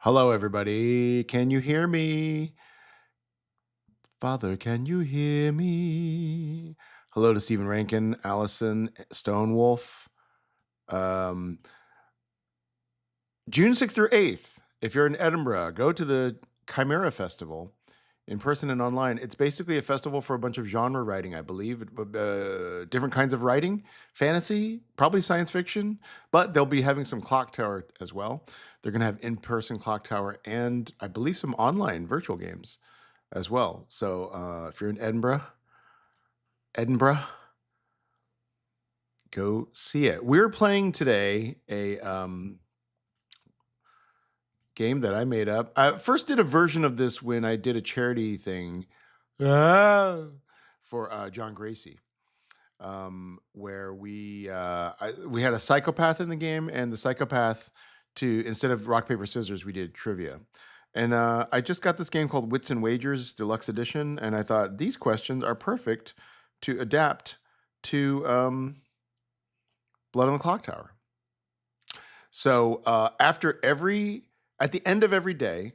Hello, everybody. Can you hear me? Father, can you hear me? Hello to Stephen Rankin, Allison, Stonewolf. June 6th through 8th, if you're in Edinburgh, go to the Chimera Festival in person and online. It's basically a festival for a bunch of genre writing, I believe. Different kinds of writing, fantasy, probably science fiction, but they'll be having some clocktower as well. They're going to have in-person clocktower and I believe some online virtual games as well. So if you're in Edinburgh, go see it. We're playing today a game that I made up. I first did a version of this when I did a charity thing for John Gracie, where we had a psychopath in the game, and the psychopath instead of rock paper scissors, we did trivia. And I just got this game called Wits and Wagers Deluxe Edition, and I thought these questions are perfect to adapt to Blood on the Clock Tower. So at the end of every day,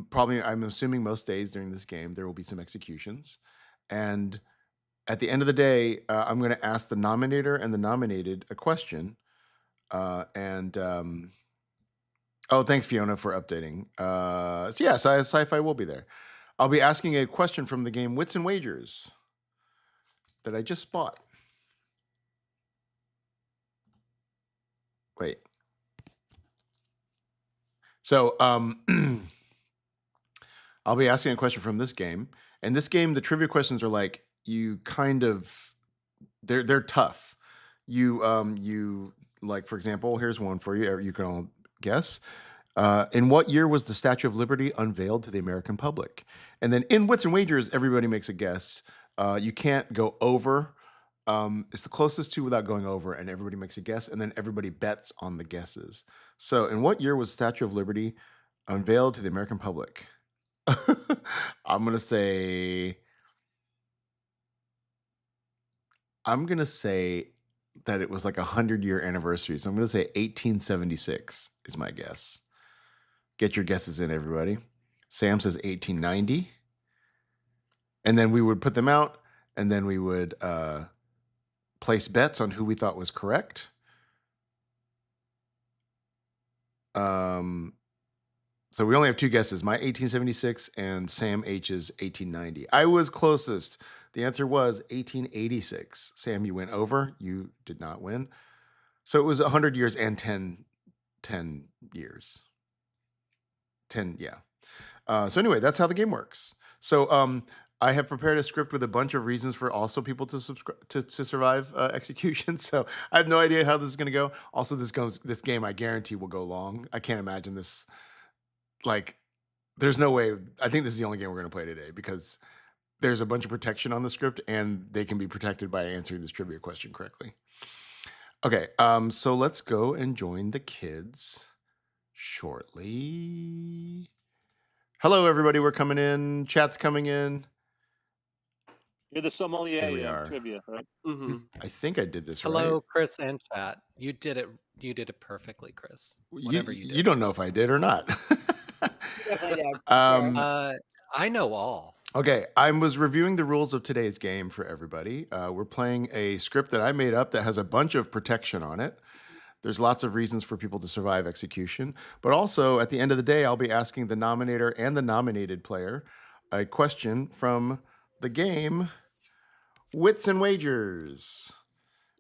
probably I'm assuming most days during this game, there will be some executions. And at the end of the day, I'm going to ask the nominator and the nominated a question. Oh, thanks, Fiona, for updating. So yeah, Sci-Fi will be there. I'll be asking a question from the game Wits and Wagers that I just bought. Wait. So I'll be asking a question from this game. And this game, the trivia questions are like, they're tough. You like, for example, here's one for you. You can all guess. In what year was the Statue of Liberty unveiled to the American public? And then in Wits and Wagers, everybody makes a guess. You can't go over. It's the closest to without going over, and everybody makes a guess, and then everybody bets on the guesses. So in what year was Statue of Liberty unveiled to the American public? I'm going to say that it was like 100-year anniversary. So I'm going to say 1876 is my guess. Get your guesses in, everybody. Sam says 1890. And then we would put them out, and then we would place bets on who we thought was correct. So we only have two guesses, my 1876 and Sam H's 1890. I was closest. The answer was 1886. Sam, you went over. You did not win. So it was 100 years and 10 years. 10, yeah. So anyway, that's how the game works. So I have prepared a script with a bunch of reasons for also people to survive execution. So I have no idea how this is going to go. Also, this game, I guarantee, will go long. I can't imagine this. Like, there's no way. I think this is the only game we're going to play today because there's a bunch of protection on the script, and they can be protected by answering this trivia question correctly. Okay, so let's go and join the kids shortly. Hello, everybody. We're coming in. Chat's coming in. You're the sommelier Here we of are. trivia, right? Mm-hmm. I think I did this Hello, right. Chris and chat. You did it. You did it perfectly, Chris. Whatever you did. You don't know if I did or not. I know all. Okay, I was reviewing the rules of today's game for everybody. We're playing a script that I made up that has a bunch of protection on it. There's lots of reasons for people to survive execution. But also, at the end of the day, I'll be asking the nominator and the nominated player a question from the game Wits and Wagers,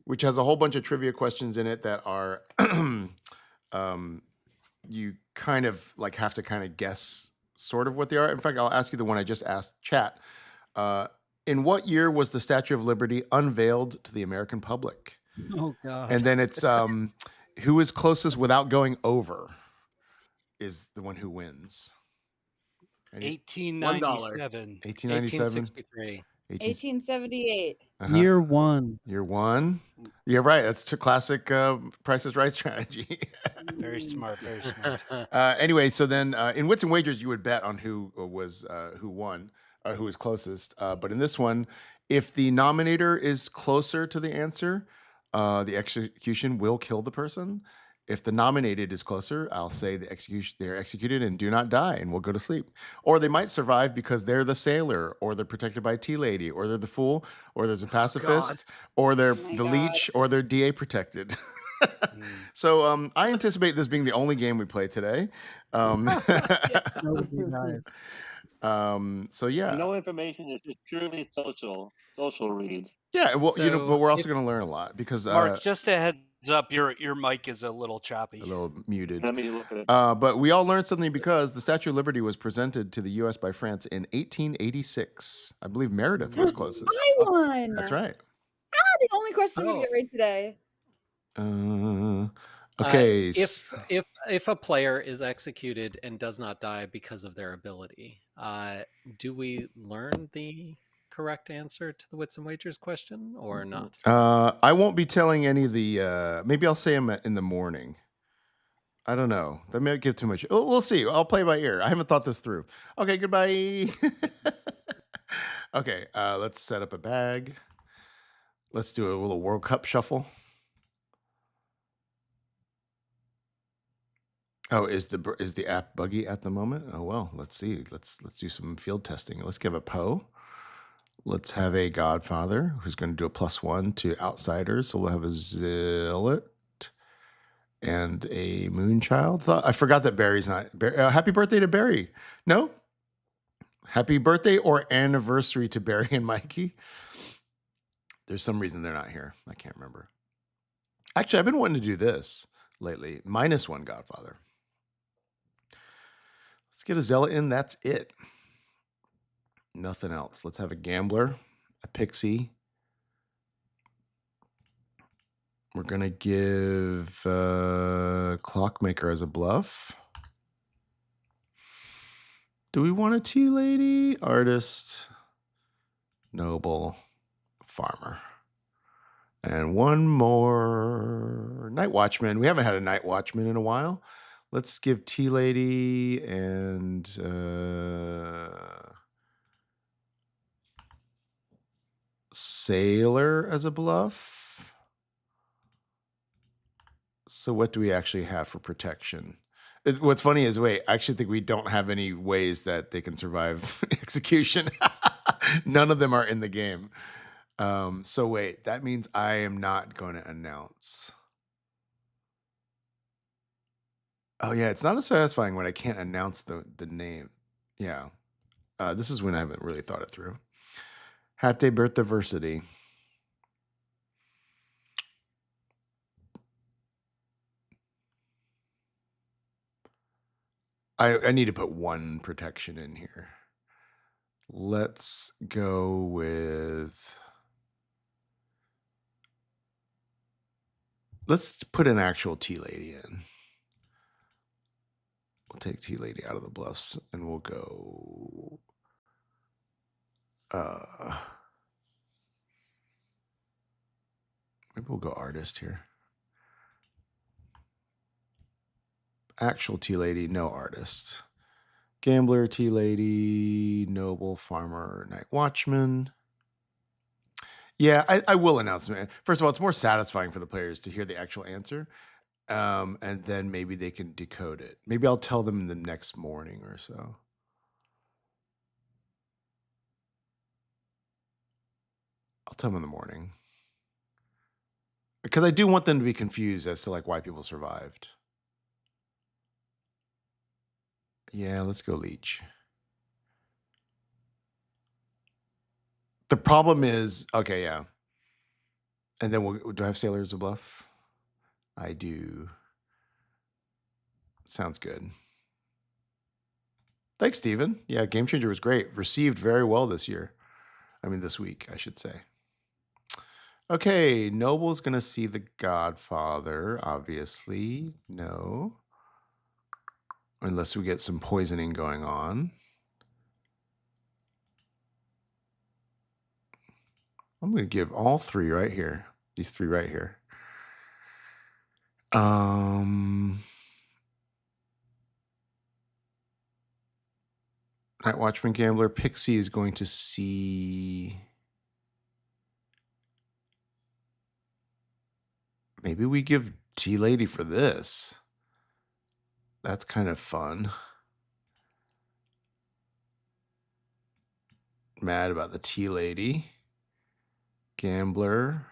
which has a whole bunch of trivia questions in it that are you kind of like have to kind of guess sort of what they are. In fact, I'll ask you the one I just asked chat. In what year was the Statue of Liberty unveiled to the American public? Oh, God. And then it's who is closest without going over is the one who wins. 1897. 1863. 1878. Year one. Year one. You're right. That's a classic Price is Right strategy. Very smart. Very smart. Anyway, so then in Wits and Wagers, you would bet on who won, who was closest. But in this one, if the nominator is closer to the answer, the execution will kill the person. if the nominated is closer, I'll say they're executed and do not die, and we'll go to sleep. Or they might survive because they're the sailor, or they're protected by tea lady, or they're the fool, or there's a pacifist, or they're Oh my the God. leech, or they're DA protected. So I anticipate this being the only game we play today. That would be nice. So yeah. No information is just purely social read. Yeah, well, but So we're also if- going to learn a lot because Mark, just a heads up, your mic is a little choppy. a little muted. Let me look at it. But we all learned something because the Statue of Liberty was presented to the U.S. by France in 1886. I believe Meredith was closest. I won. That's right. The only question we Oh. get right today. Okay. If a player is executed and does not die because of their ability, do we learn the correct answer to the Wits and Wagers question or not? I won't be telling any of the. Maybe I'll say them in the morning. I don't know. That may give too much. Oh, we'll see. I'll play by ear. I haven't thought this through. Okay, goodbye. Okay, let's set up a bag. Let's do a little World Cup shuffle. Oh, is the app buggy at the moment? Oh well, let's see. Let's do some field testing. Let's give a Poe. Let's have a Godfather who's going to do a +1 to outsiders. So we'll have a Zealot and a Moonchild. I forgot that Barry's not. Happy birthday to Barry. No? Happy birthday or anniversary to Barry and Mikey. There's some reason they're not here. I can't remember. Actually, I've been wanting to do this lately. -1 Godfather. Let's get a Zealot in. That's it. Nothing else. Let's have a Gambler, a Pixie. We're going to give Clockmaker as a bluff. Do we want a Tea Lady? Artist, Noble, Farmer. And one more Night Watchman. We haven't had a Night Watchman in a while. Let's give Tea Lady and Sailor as a bluff. So what do we actually have for protection? What's funny is, wait, I actually think we don't have any ways that they can survive execution. None of them are in the game. So wait, that means I am not going to announce. Oh yeah, it's not as satisfying when I can't announce the name. Yeah. This is when I haven't really thought it through. Happy Birth Diversity. I need to put one protection in here. Let's go with. Let's put an actual Tea Lady in. We'll take Tea Lady out of the bluffs and we'll go. Maybe we'll go Artist here. Actual Tea Lady, no Artist. Gambler, Tea Lady, Noble, Farmer, Night Watchman. Yeah, I will announce it. First of all, it's more satisfying for the players to hear the actual answer. And then maybe they can decode it. Maybe I'll tell them the next morning or so. I'll tell them in the morning. Because I do want them to be confused as to like why people survived. Yeah, let's go Leech. The problem is, okay, yeah. And then do I have Sailor as a bluff? I do. Sounds good. Thanks, Steven. Yeah, Game Changer was great. Received very well this year. I mean, this week, I should say. Okay, Noble's going to see the Godfather, obviously. No. Unless we get some poisoning going on. I'm going to give all three right here. These three right here. Night Watchman, Gambler. Pixie is going to see. Maybe we give tea lady for this. That's kind of fun. Mad about the tea lady. Gambler.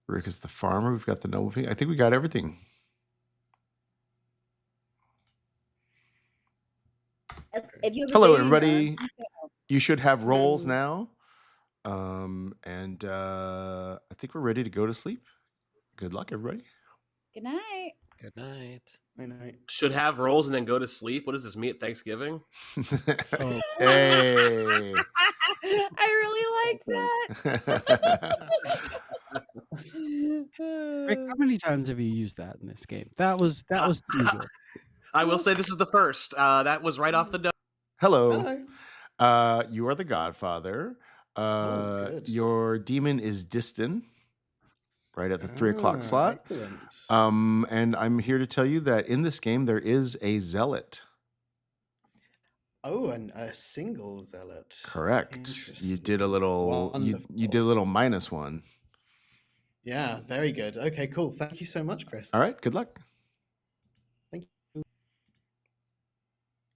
Rick is the farmer. We've got the noble pig. I think we got everything. If you have a Hello, baby everybody. mirror, You should have rolls Hello. now. I think we're ready to go to sleep. Good luck, everybody. good night. Good night. Should have rolls and then go to sleep. What does this mean at Thanksgiving? Oh. Hey. I really like Rick, how that. many times have you used that in this game? That was too good. I will say this is the first. That was right off the dome. Hello. You are the Godfather. good. Your demon is Distin, right at the 3 o'clock slot. Excellent. And I'm here to tell you that in this game there is a zealot. Oh, and a single zealot. Correct. You did a little. You did a Wonderful. little -1. Yeah, very good. Okay, cool. Thank you so much, Chris. All right. Good luck. Thank you.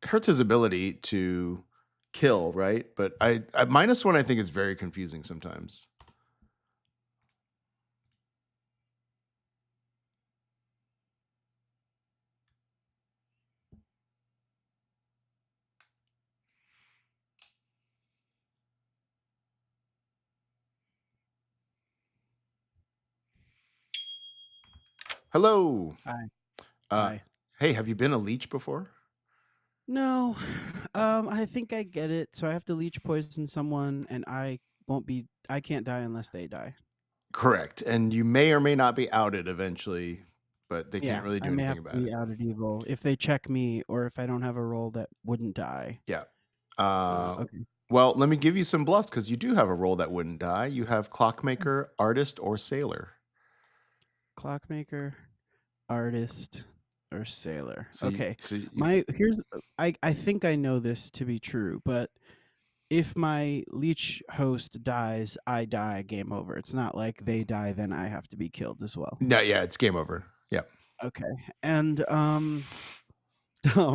It hurts his ability to kill, right? But I -1 I think is very confusing sometimes. Hello. Hi. Uh, Hi. Hey, have you been a leech before? No, I think I get it. So I have to leech poison someone, and I can't die unless they die. Correct. And you may or may not be outed eventually, but they Yeah, can't really do I may anything have to about be it. outed evil if they check me, or if I don't have a roll that wouldn't die. Yeah. Okay. Well, let me give you some bluffs because you do have a role that wouldn't die. You have clockmaker, artist, or sailor. Clockmaker, artist, or sailor. So you- Okay. so you- I think I know this to be true, but if my leech host dies, I die, game over. It's not like they die, then I have to be killed as well. No, yeah, it's game over. Yeah. Okay. And oh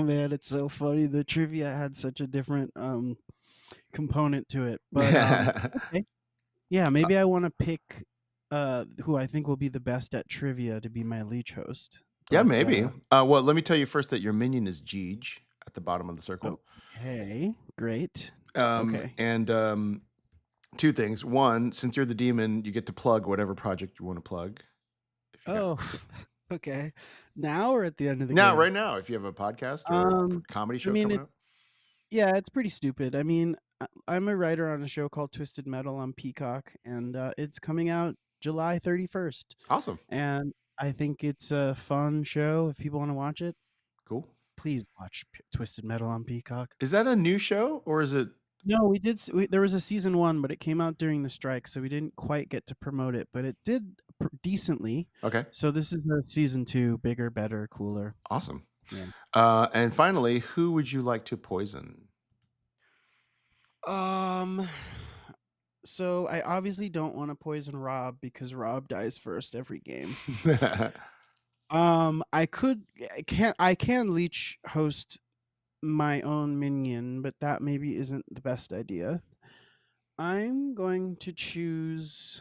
man, it's so funny. The trivia had such a different component to it. But okay. Yeah, maybe I want to pick who I think will be the best at trivia to be my leech host. Yeah, But, maybe. Well, let me tell you first that your minion is Jeej at the bottom of the circle. Okay, great. Okay. And 2 things. 1, since you're the demon, you get to plug whatever project you want to plug. Oh, okay. Now or at the end of the Now, game? right now, if you have a podcast or a comedy show coming up. Yeah, it's pretty stupid. I mean, I'm a writer on a show called Twisted Metal on Peacock, and it's coming out July 31st. Awesome. And I think it's a fun show. If people want to watch it, cool. Please watch Twisted Metal on Peacock. Is that a new show or is it? No, we did. There was a season 1, but it came out during the strike, so we didn't quite get to promote it. But it did decently. Okay. So this is a season 2, bigger, better, cooler. Awesome. Yeah. And finally, who would you like to poison? So I obviously don't want to poison Rob because Rob dies first every game. I can leech host my own minion, but that maybe isn't the best idea. I'm going to choose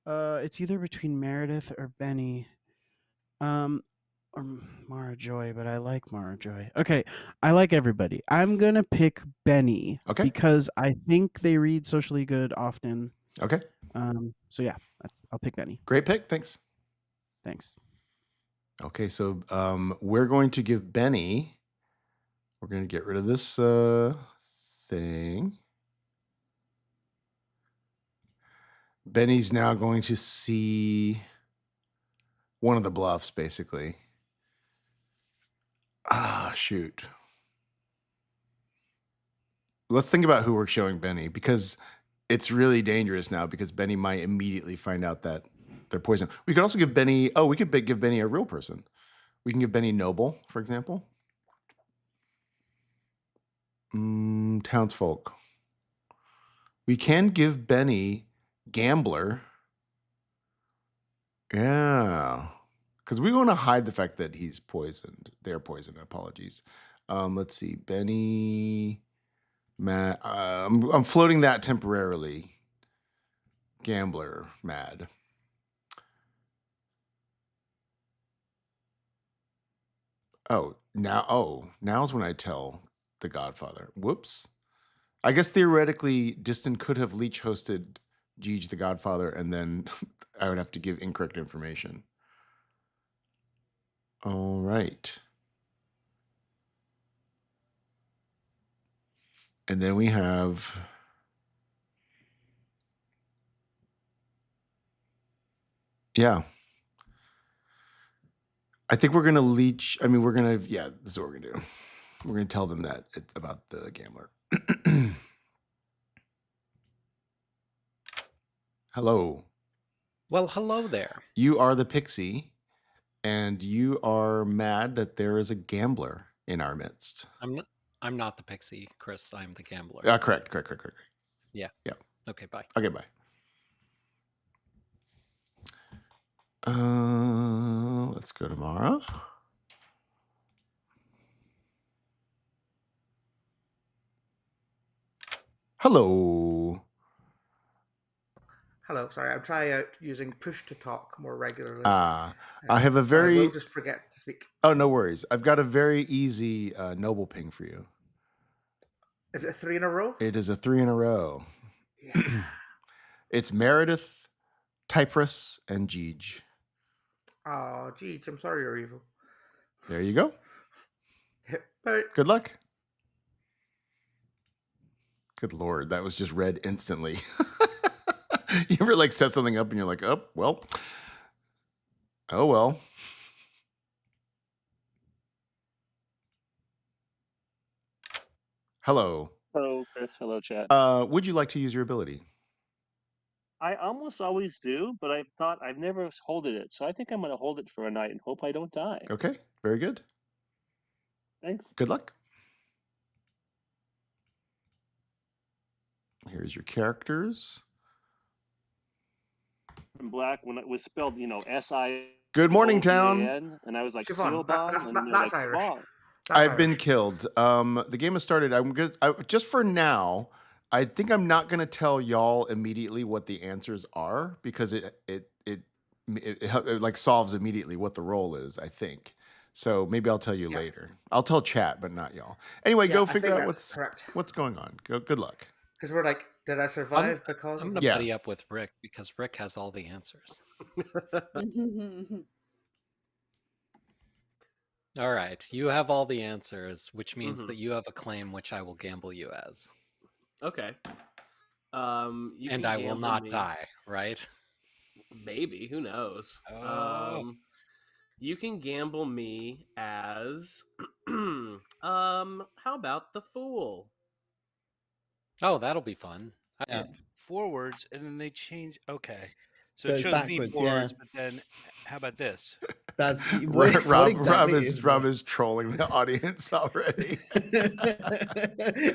it's either between Meredith or Benny. Or Mara Joy, but I like Mara Joy. Okay, I like everybody. I'm gonna pick Benny. Okay. Because I think they read Socially Good often. Okay. So yeah, I'll pick Benny. Great pick. Thanks. Thanks. Okay, so we're going to give Benny. We're going to get rid of this thing. Benny's now going to see one of the bluffs, basically. Ah, shoot. Let's think about who we're showing Benny, because it's really dangerous now, because Benny might immediately find out that they're poisoned. We could also give Benny, we could give Benny a real person. We can give Benny Noble, for example. Townsfolk. We can give Benny Gambler. Yeah. because we want to hide the fact that he's poisoned. They're poisoned. Apologies. Let's see, Benny, Matt. I'm floating that temporarily. Gambler, mad. Now's when I tell the Godfather. Whoops. I guess theoretically, Distant could have leech hosted Jeej the Godfather, and then I would have to give incorrect information. All right. And then we have I think we're gonna leech. I mean, this is what we're gonna do. We're gonna tell them that about the gambler. Hello. Well, hello there. You are the pixie, and you are mad that there is a gambler in our midst. I'm not the pixie, Chris. I'm the gambler. Correct. Yeah. Yeah. Okay, bye. Okay, bye. Let's go to Mara. Hello. Hello, sorry, I'm trying out using push to talk more regularly. I have a so I very. will just forget to speak. Oh, no worries. I've got a very easy noble ping for you. Is it 3 in a row? It is a 3 in a row. Yeah. It's Meredith, Typrus, and Jeej. Oh, Jeej, I'm sorry you're evil. There you go. Bye. Good luck. Good Lord, that was just read instantly. You ever like set something up and you're like, oh well. Hello. Hello, Chris. Hello, chat. Would you like to use your ability? I almost always do, but I thought I've never holded it, so I think I'm going to hold it for a night and hope I don't die. Okay, very good. Thanks. Good luck. Here's your characters. In black, when it was spelled, S-I. Good morning, town. And I was like, Siobhan, that's that's Irish. Siobhan. I've been killed. The game has started. Just for now, I think I'm not going to tell y'all immediately what the answers are because it like solves immediately what the role is, I think. So maybe I'll tell you later. I'll tell chat, but not y'all. Anyway, go figure out what's going on. Good luck. Because we're like, did I survive because I'm of going to buddy up with Rick because Rick has all the answers. All right, you have all the answers, which means that you have a claim which I will gamble you as. Okay. And I will not die, right? Maybe, who knows? Oh. You can gamble me as how about the fool? Oh, that'll be fun. Yeah. Forwards, and then they change. Okay, so So it it's shows me backwards, forwards, but then how about this? That's Rob exactly is trolling the audience already.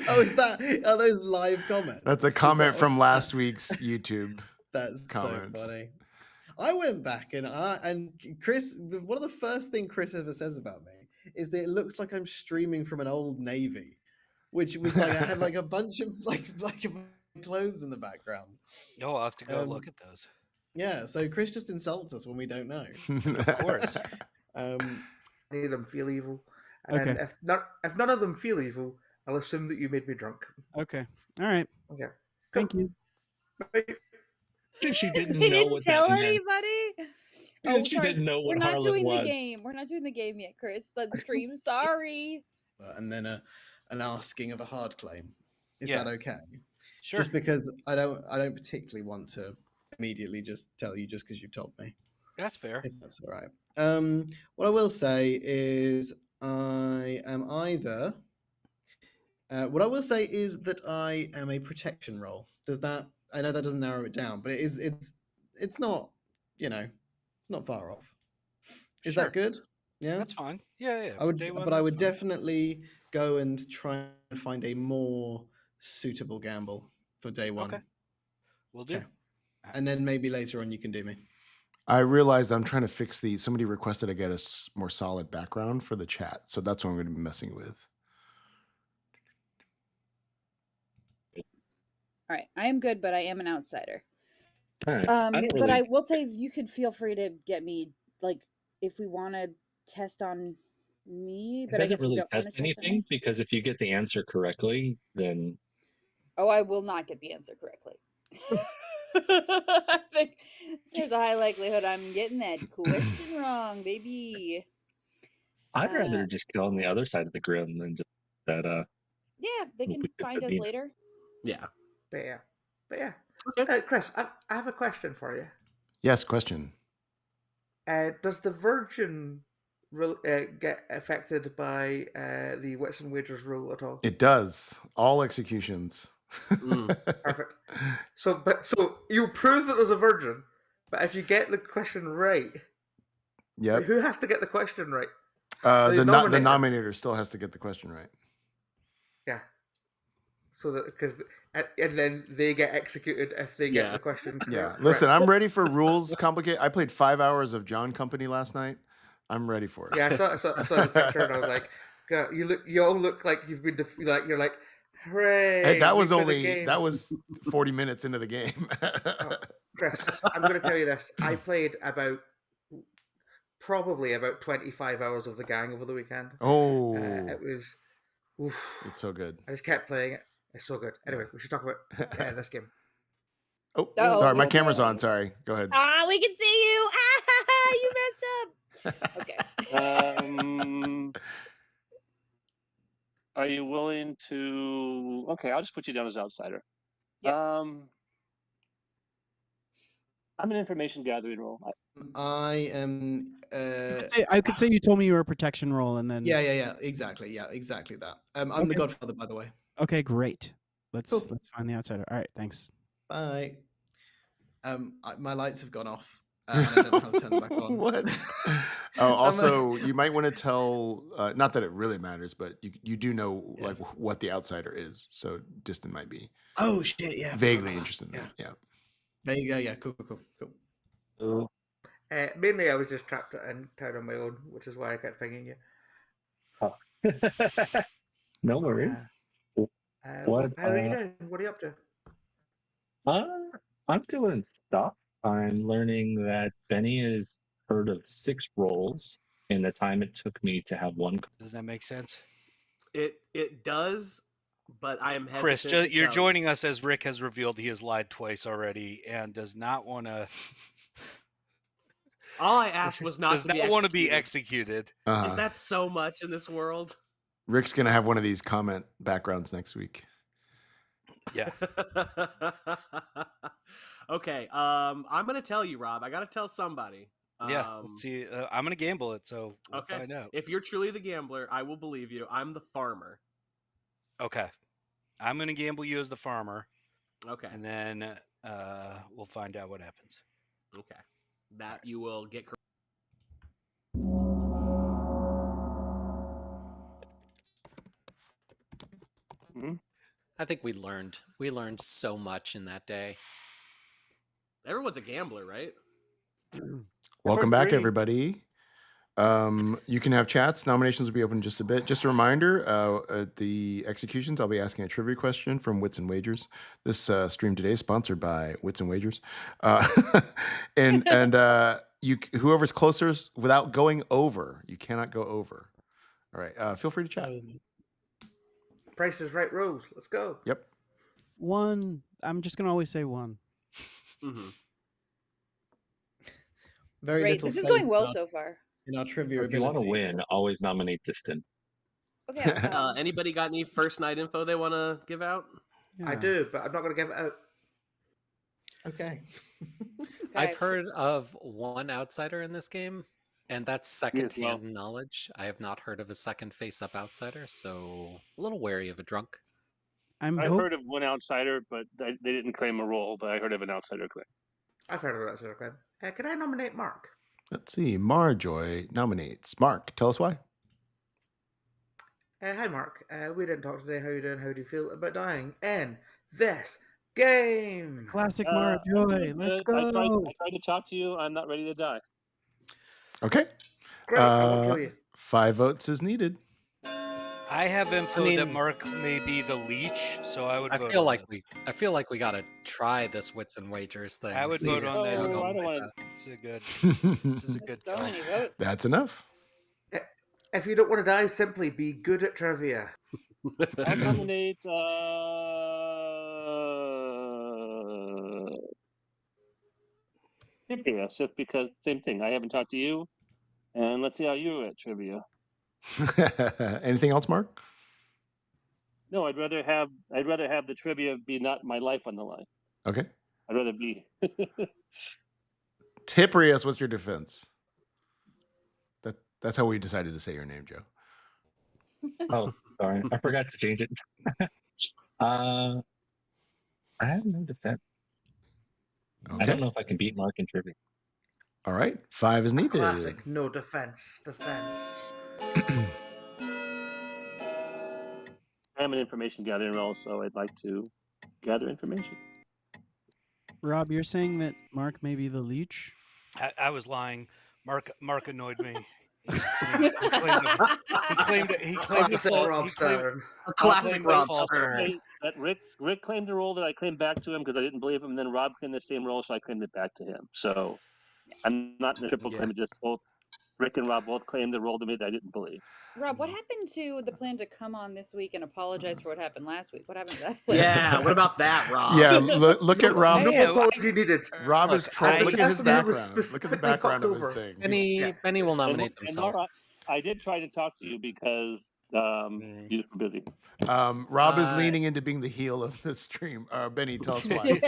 Are those live comments? That's a comment from last week's YouTube. That's comments. so funny. I went back and Chris, one of the first thing Chris ever says about me is that it looks like I'm streaming from an old Navy, which was like I had like a bunch of like clothes in the background. Oh, I'll have to go look at those. Yeah, so Chris just insults us when we don't know. Of course. Any of them feel evil. And then if none of them feel evil, I'll assume that you made me drunk. Okay. All right. Okay. Thank you. She didn't They know didn't what tell that meant. anybody. She didn't know what We're not Harlan doing was. the game. We're not doing the game yet, Chris. Sunstream, sorry. And then an asking of a hard claim. Is Yeah. that okay? Sure. Just because I don't particularly want to immediately just tell you just because you've told me. That's fair. If that's all right. What I will say is I am either. What I will say is that I am a protection role. Does that? I know that doesn't narrow it down, but it's not. It's not far off. Is Sure. that good? Yeah, That's fine. Yeah. I would, Day one, but I that's would fine. definitely go and try and find a more suitable gamble for day one. Okay. We'll do. Okay. And then maybe later on you can do me. I realized I'm trying to fix somebody requested I get a more solid background for the chat. So that's what I'm going to be messing with. All right, I am good, but I am an outsider. All right. I don't But really. I will say you could feel free to get me, like, if we want to test on me. It But I doesn't guess we really don't want test to test on me. anything because if you get the answer correctly, then Oh, I will not get the answer correctly. I think there's a high likelihood I'm getting that question wrong, baby. I'd rather just kill on the other side of the grim than just that. Yeah, they can find us later. Yeah. But yeah. Okay. Chris, I have a question for you. Yes, question. Does the Virgin get affected by the Wits and Wagers rule at all? It does. All executions. Perfect. So you prove that there's a Virgin, but if you get the question right, Yep. who has to get the question right? The nominator still has to get the question right. Yeah. So that and then they get executed if they get the question correct. Yeah. Listen, I'm ready for rules complicated. I played 5 hours of John Company last night. I'm ready for it. Yeah, I saw the picture and I was like, God, you all look like you've been you're like, hooray! Hey, that was 40 minutes into the game. Chris, I'm going to tell you this. I played probably about 25 hours of the gang over the weekend. Oh, it was. Oof. It's so good. I just kept playing it. It's so good. Anyway, we should talk about this game. Oh, sorry, my camera's on. Sorry, go ahead. Ah, we can see you. Ah, you messed up. Okay. Are you willing to? Okay, I'll just put you down as outsider. Yep. I'm an information gathering role. I am. I could say you told me you were a protection role, and then. Yeah. Exactly. Yeah, exactly that. I'm the Godfather, by the way. Okay, great. Let's find the outsider. All right, thanks. Bye. My lights have gone off. And I don't know how to turn them back on. What? Oh, also, you might want to tell. Not that it really matters, but you do know like what the outsider is. So Distant might be. Oh shit! Yeah. Vaguely interested in that. Yeah. There you go. Yeah. Cool. Mainly, I was just trapped in town on my own, which is why I kept pinging you. Oh. No worries. How are you doing? What are you up to? I'm doing stuff. I'm learning that Benny has heard of 6 roles in the time it took me to have one. Does that make sense? It does, but I am hesitant. Chris, you're joining us as Rick has revealed he has lied twice already and does not want to. All I asked was not want to be executed. Uh-huh. Is that so much in this world? Rick's gonna have one of these comment backgrounds next week. Yeah. Okay. I'm gonna tell you, Rob. I gotta tell somebody. Yeah. Let's see. I'm gonna gamble it, so we'll okay. find out. If you're truly the gambler, I will believe you. I'm the farmer. Okay. I'm gonna gamble you as the farmer. Okay. And then we'll find out what happens. Okay. That you will get correct. I think we learned so much in that day. Everyone's a gambler, right? Welcome back, everybody. You can have chats. Nominations will be open in just a bit. Just a reminder, at the executions, I'll be asking a trivia question from Wits and Wagers. This stream today is sponsored by Wits and Wagers. And whoever's closest without going over, you cannot go over. All right. Feel free to chat. Price is Right rules. Let's go. Yep. 1. I'm just gonna always say 1. Mm-hmm. Very Great. little. This is going well so far. In our trivia If you want to win, always nominate Distant. Okay. Anybody got any first night info they want to give out? Yeah. I do, but I'm not going to give it out. Okay. I've heard of one outsider in this game, and that's second-hand knowledge. I have not heard of a second face-up outsider, so a little wary of a drunk. I've heard of one outsider, but they didn't claim a role, but I heard of an outsider claim. I've heard of an outsider claim. Can I nominate Mark? Let's see. Marjoy nominates Mark. Tell us why. Hi, Mark. We didn't talk today. How are you doing? How do you feel about dying in this Game. Classic Mara Joy. Let's I tried go. to talk to you. I'm not ready to die. Okay. Great. I won't kill you. 5 votes is needed. I have info I that mean- Mark may be the leach, so I would I vote feel on like this. I feel like we gotta try this Wits and Wagers thing. I would see vote if on it this. Oh, goes I don't like want that. This is a good. This is a good So call. many votes. That's enough. If you don't want to die, simply be good at trivia. I'll nominate. Yes, just because same thing. I haven't talked to you, and let's see how you're at trivia. Anything else, Mark? No, I'd rather have the trivia be not my life on the line. Okay. I'd rather be. Tiprius, what's your defense? That's how we decided to say your name, Joe. Oh, sorry. I forgot to change it. I have no defense. Okay. I don't know if I can beat Mark in trivia. All right. 5 is needed. Classic. No defense. I'm an information gathering role, so I'd like to gather information. Rob, you're saying that Mark may be the leech? I was lying. Mark annoyed me. He claimed Classic Rob Stern. A classic claimed Rob false. Stern. That Rick claimed the role that I claimed back to him because I didn't believe him, and then Rob claimed the same role, so I claimed it back to him. So I'm not in a triple claim; just both Rick and Rob both claimed the role to me that I didn't believe. Rob, what happened to the plan to come on this week and apologize for what happened last week? What happened to that plan? Yeah, what about that, Rob? Yeah, look at Rob's. No apology needed. Rob is Look, trolling. Look at his He was background. Look at the specifically background of fucked his over. thing. Benny will nominate And themselves. Laura, I did try to talk to you because you were busy. Rob is leaning into being the heel of this stream. Benny, tell us why.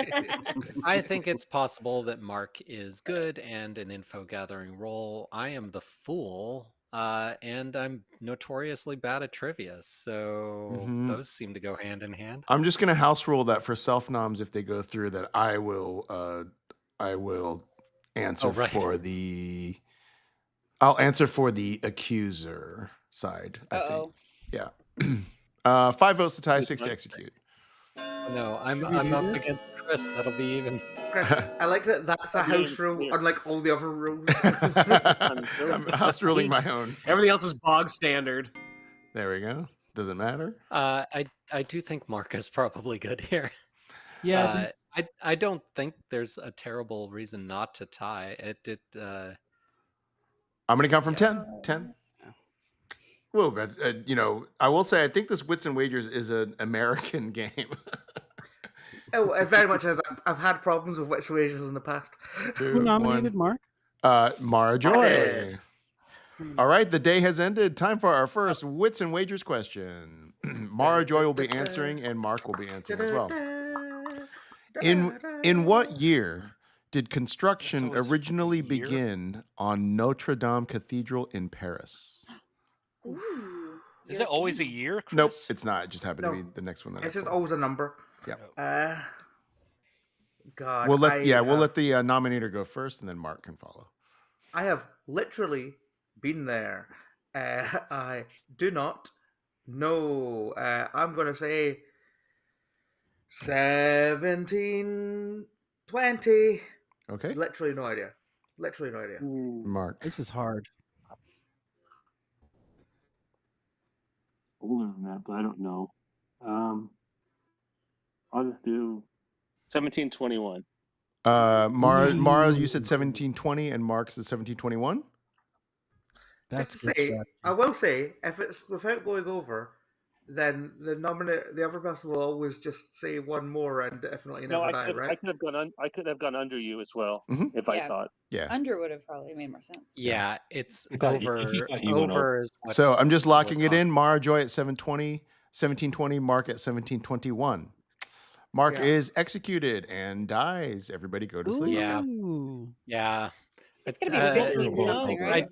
I think it's possible that Mark is good and an info gathering role. I am the fool, and I'm notoriously bad at trivia. So those seem to go hand in hand. I'm just going to house rule that for self noms, if they go through, that I will answer for the. I'll answer for the accuser side. I think. Yeah. 5 votes to tie, 6 to execute. No, I'm up against Chris. That'll be even. Chris, I like that. That's a house rule, unlike all the other rules. I'm house ruling my own. Everything else is bog standard. There we go. Does it matter? I do think Mark is probably good here. Yeah. I don't think there's a terrible reason not to tie. I'm going to count from 10. 10. Well, but, I will say I think this Wits and Wagers is an American game. Oh, it very much has. I've had problems with Wits Wagers in the past. Who nominated Mark? Mara Joy. All right, the day has ended. Time for our first Wits and Wagers question. Mara Joy will be answering, and Mark will be answering as well. In what year did construction originally begin on Notre Dame Cathedral in Paris? Is it always a year, Chris? Nope, it's not. It just happened to be the next one. It's just always a number. Yeah. God. We'll let the nominator go first, and then Mark can follow. I have literally been there. I do not know. I'm gonna say 1720. Okay. Literally no idea. Mark. This is hard. Older than that, but I don't know. I'll just do 1721. Mara, you said 1720, and Mark said 1721. That's good. I will say, if it's without going over, then the other person will always just say one more and definitely never die, right? I could have gone under you as well if I thought. Yeah. Under would have probably made more sense. Yeah, it's I thought over. you went Over is what So I'm just locking it we're in. Mara Joy at 1720, Mark at 1721. Mark is executed and dies. Everybody go to sleep. Yeah. Yeah. It's gonna be 50s something, right?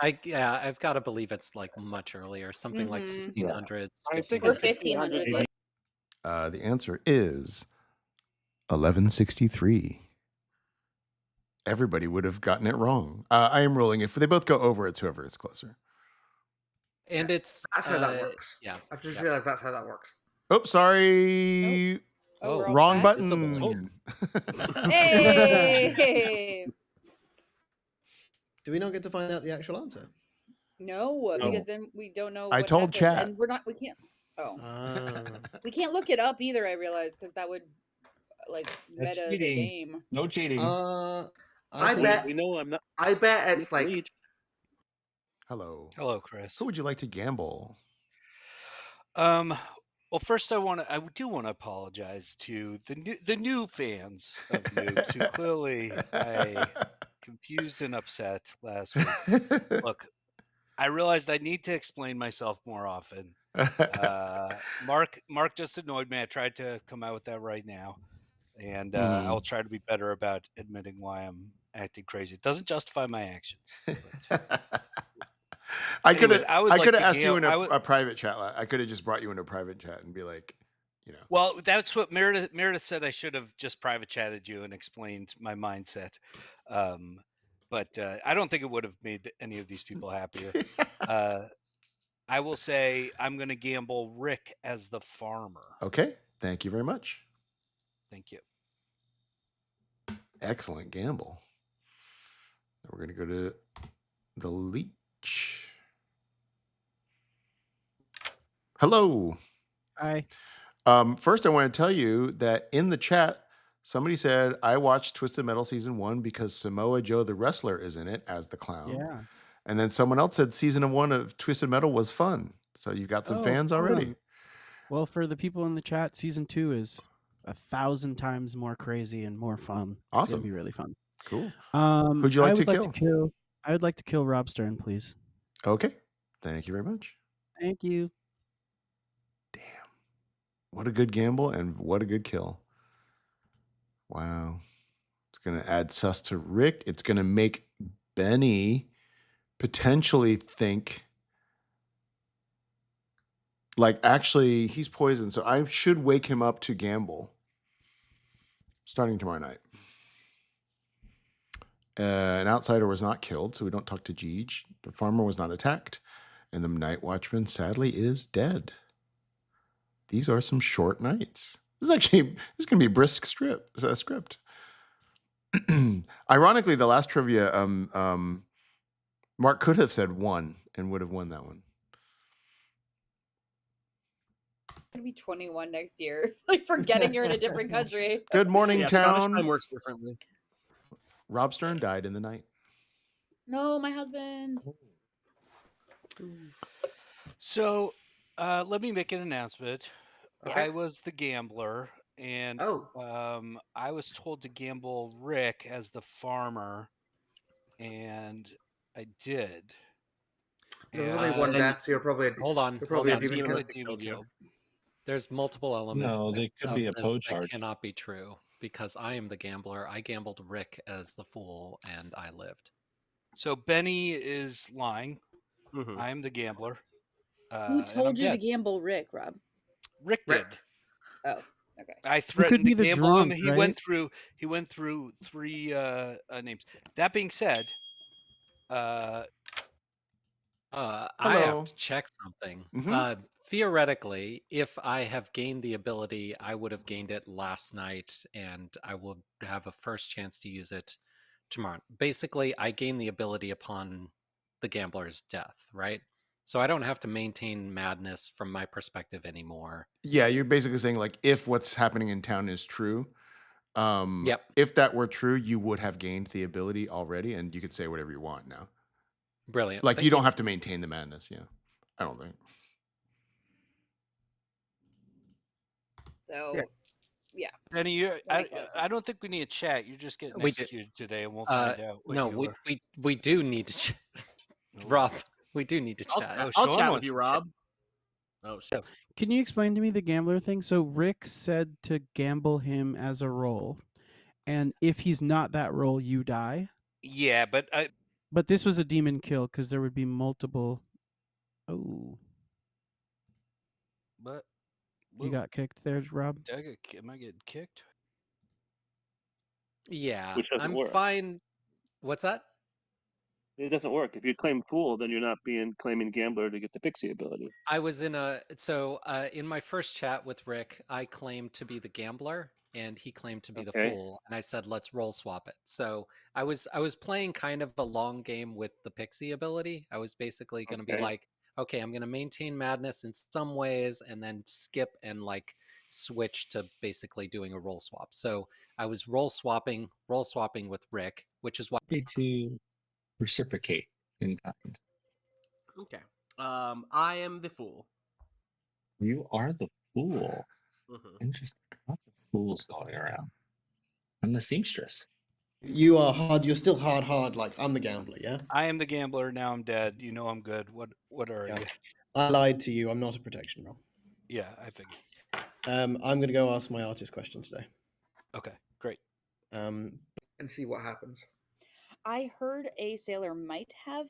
I've got to believe it's like much earlier, something like 1600s. I think 1500s. The answer is 1163. Everybody would have gotten it wrong. I am ruling if they both go over, it's whoever is closer. And it's That's how that works. Yeah. I've just realized that's how that works. Oh, sorry. Oh, So we're all Wrong tied? button. Hey! Do we not get to find out the actual answer? No, No. because then we don't know I what told happened, chat. and we can't. Oh, Ah. we can't look it up either. I realize because that would like That's meta the cheating. game. No cheating. I bet. We know I'm not. I bet it's like. Bleach. Hello. Hello, Chris. Who would you like to gamble? Well, first I do want to apologize to the new fans of Noobs who clearly I confused and upset last week. Look, I realized I need to explain myself more often. Mark just annoyed me. I tried to come out with that right now, and I'll try to be better about admitting why I'm acting crazy. It doesn't justify my actions. I could Anyways, have. would I like could have to asked you gam- in a private chat. I could have just brought you in a private chat and be like, Well, that's what Meredith said. I should have just private chatted you and explained my mindset. But I don't think it would have made any of these people happier. I will say I'm going to gamble Rick as the farmer. Okay. Thank you very much. Thank you. Excellent gamble. Now we're going to go to the leech. Hello. Hi. First, I want to tell you that in the chat, somebody said, I watched Twisted Metal Season 1 because Samoa Joe the wrestler is in it as the clown. Yeah. And then someone else said Season 1 of Twisted Metal was fun. So you've got some fans already. Fun. Well, for the people in the chat, Season 2 is 1,000 times more crazy and more fun. Awesome. It's going to be really fun. Cool. Who'd you like to kill? I would like to kill Rob Stern, please. Okay. Thank you very much. Thank you. What a good gamble and what a good kill. Wow. It's going to add sus to Rick. It's going to make Benny potentially think like actually he's poisoned. So I should wake him up to gamble starting tomorrow night. An outsider was not killed, so we don't talk to Jeej. The farmer was not attacked. And the night watchman sadly is dead. These are some short nights. This is going to be a brisk script. Ironically, the last trivia, Mark could have said 1 and would have won that one. I'm gonna be 21 next year. Like forgetting you're in a different country. Good morning, Yeah, town. Scottish time works differently. Rob Stern died in the night. No, my husband. So let me make an announcement. Okay. I was the gambler, and I was told to gamble Rick as the farmer, and I did. There was only one death, so you're probably Hold on. You're probably hold a on. demon Probably kill. demon kill. There's multiple elements No, they could of be a this poach that heart. cannot be true because I am the gambler. I gambled Rick as the fool, and I lived. So Benny is lying. Mhm. I am the gambler. Who and told I'm you to dead. gamble Rick, Rob? Rick did. Oh, okay. I could threatened be to the gamble him. drunk, He right? went through 3 names. That being said, I have Hello. to check something. Mhm. Theoretically, if I have gained the ability, I would have gained it last night, and I will have a first chance to use it tomorrow. Basically, I gain the ability upon the gambler's death, right? So I don't have to maintain madness from my perspective anymore. Yeah, you're basically saying like if what's happening in town is true, Yep. if that were true, you would have gained the ability already, and you could say whatever you want now. Brilliant. Like Thank you don't have to maintain the madness. Yeah, I don't think. So, yeah. Benny, That makes a lot of I don't think we need a chat. You're just getting We do. executed today, and we'll find out. What No, you we do need to chat. Rob, we do need to chat. I'll chat with you, Rob. Oh shit. Can you explain to me the gambler thing? So Rick said to gamble him as a role, and if he's not that role, you die. Yeah, but But this was a demon kill because there would be multiple. Oh, but you got kicked there, Rob. am I getting kicked? Yeah, Which doesn't I'm work. fine. What's that? It doesn't work. If you claim fool, then you're not claiming gambler to get the pixie ability. I was in in my first chat with Rick, I claimed to be the gambler and he claimed to be the fool, and I said let's roll swap it. So I was playing kind of a long game with the pixie ability. I was basically going to be like, okay, I'm going to maintain madness in some ways and then skip and like switch to basically doing a roll swap. So I was roll swapping with Rick, which is why to reciprocate in kind. Okay. I am the fool. You are the fool. Mhm. Interesting. Lots of fools going around. I'm the seamstress. You are hard. You're still hard. Like I'm the gambler. Yeah. I am the gambler. Now I'm dead. You know I'm good. What are you? I lied to you. I'm not a protection roll. Yeah, I figured. I'm going to go ask my artist question today. Okay, great. And see what happens. I heard a sailor might have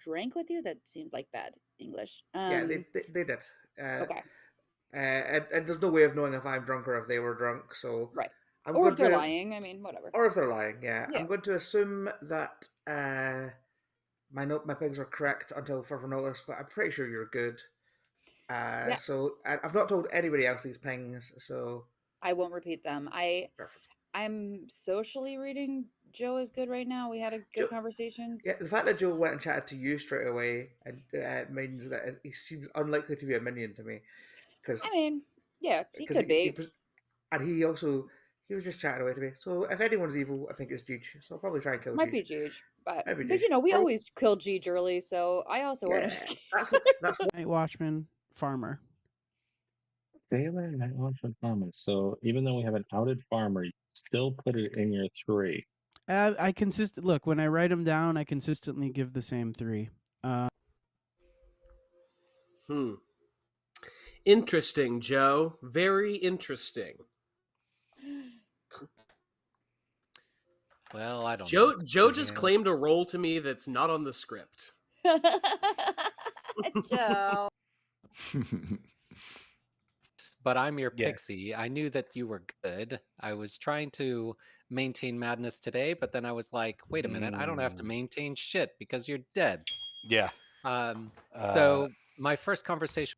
drank with you. That seemed like bad English. Yeah, they did. Okay. And there's no way of knowing if I'm drunk or if they were drunk. So right. I'm or going if they're to, lying. I mean, whatever. Or if they're lying, yeah. Yeah. I'm going to assume that my pings are correct until further notice, but I'm pretty sure you're good. Yeah. So I've not told anybody else these pings, so I won't repeat them. I'm socially reading Joe is good right now. We had a good conversation. Yeah, the fact that Joe went and chatted to you straight away means that he seems unlikely to be a minion to me. Because I mean, yeah, he could be. And he was just chatting away to me. So if anyone's evil, I think it's Juge. So I'll probably try and kill Might Juge. be Juge, but Juge. you know we always kill Juge early, so I also want to. That's what. Night Watchman, Farmer. Sailor, Night Watchman, Farmer. So even though we have an outed farmer, you still put it in your 3. Look, when I write them down, I consistently give the same 3. Interesting, Joe. Very interesting. Well, I don't know. Joe just claimed a role to me that's not on the script. Joe. But I'm your pixie. I knew that you were good. I was trying to maintain madness today, but then I was like, wait a minute, I don't have to maintain shit because you're dead. Yeah. So my first conversation.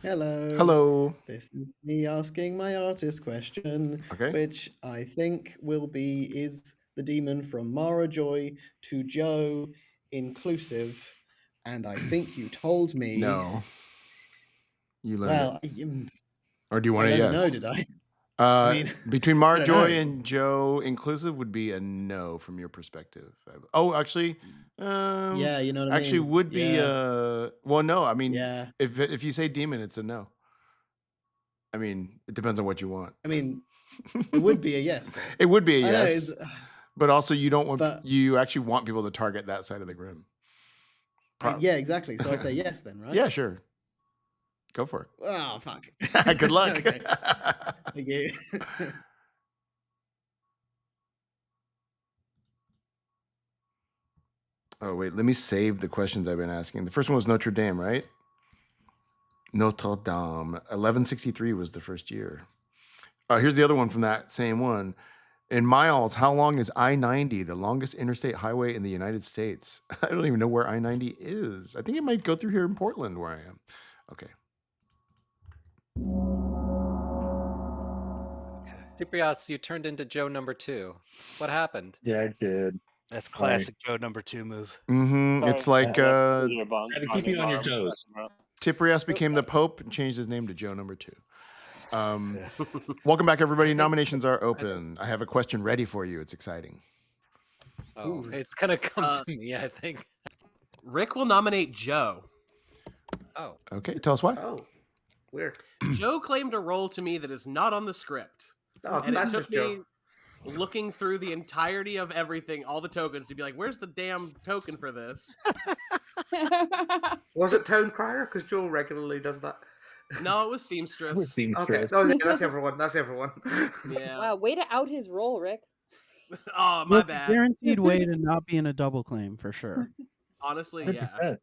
Hello. This is me asking my artist question, which I think is the demon from Mara Joy to Joe inclusive, and I think you told me. No. You learned well, it. Or do you want to yes? No, did I? I mean, between Mara Joy and Joe inclusive would be a no from your perspective. Oh, actually, yeah, you know what I mean. Actually, would be well, no. I mean, yeah. If you say demon, it's a no. I mean, it depends on what you want. I mean, it would be a yes. Though. It would be a yes, but also you don't want. You actually want people to target that side of the grim. Yeah, exactly. So I say yes then, right? Yeah, sure. Go for it. Oh, fuck. Good luck. Okay. Thank you. Oh, wait. Let me save the questions I've been asking. The first one was Notre Dame, right? Notre Dame. 1163 was the first year. Here's the other one from that same one. In miles, how long is I-90, the longest interstate highway in the United States? I don't even know where I-90 is. I think it might go through here in Portland where I am. Okay. Ciprias, you turned into Joe number 2. What happened? Yeah, I did. That's classic Joe number 2 move. Mm-hmm. It's like keep you on your toes. Ciprias became the Pope and changed his name to Joe number 2. Welcome back, everybody. Nominations are open. I have a question ready for you. It's exciting. Oh, it's gonna come to me, I think. Rick will nominate Joe. Oh. Okay, tell us why. Oh, weird. Joe claimed a role to me that is not on the script. Oh, and that's it took just me looking through the entirety of everything, all the tokens, to be like, where's the damn token for this? Was it Town Crier? Because Joe regularly does that. No, it was Seamstress. Okay, no, yeah, that's everyone. That's everyone. Yeah. Wow, way to out his role, Rick. Oh, my bad. Guaranteed way to not be in a double claim for sure. Honestly, 100%. yeah.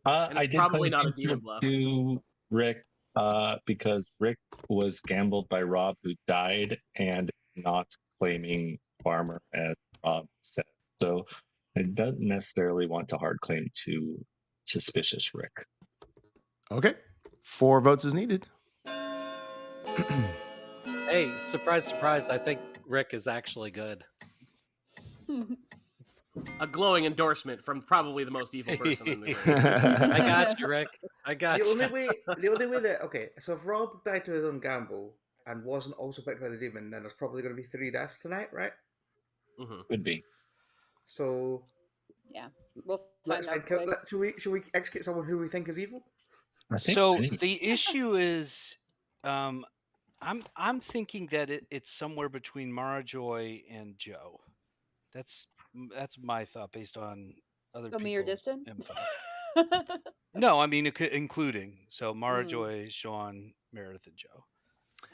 And it's I did probably play not a demon bluff. to Rick because Rick was gambled by Rob, who died, and not claiming farmer as Rob said. So I don't necessarily want to hard claim to suspicious Rick. Okay. 4 votes is needed. Hey, surprise, surprise! I think Rick is actually good. A glowing endorsement from probably the most evil person in the group. I got you, Rick. I got The you. only way that so if Rob died to his own gamble and wasn't also picked by the demon, then there's probably going to be 3 deaths tonight, right? Mm-hmm. Could be. So Yeah, we'll let's find out quick. should we execute someone who we think is evil? So the issue is, I'm thinking that it's somewhere between Mara Joy and Joe. That's my thought based on other So me or people's Distant? info. No, I mean including Mara Mm. Joy, Sean, Meredith, and Joe.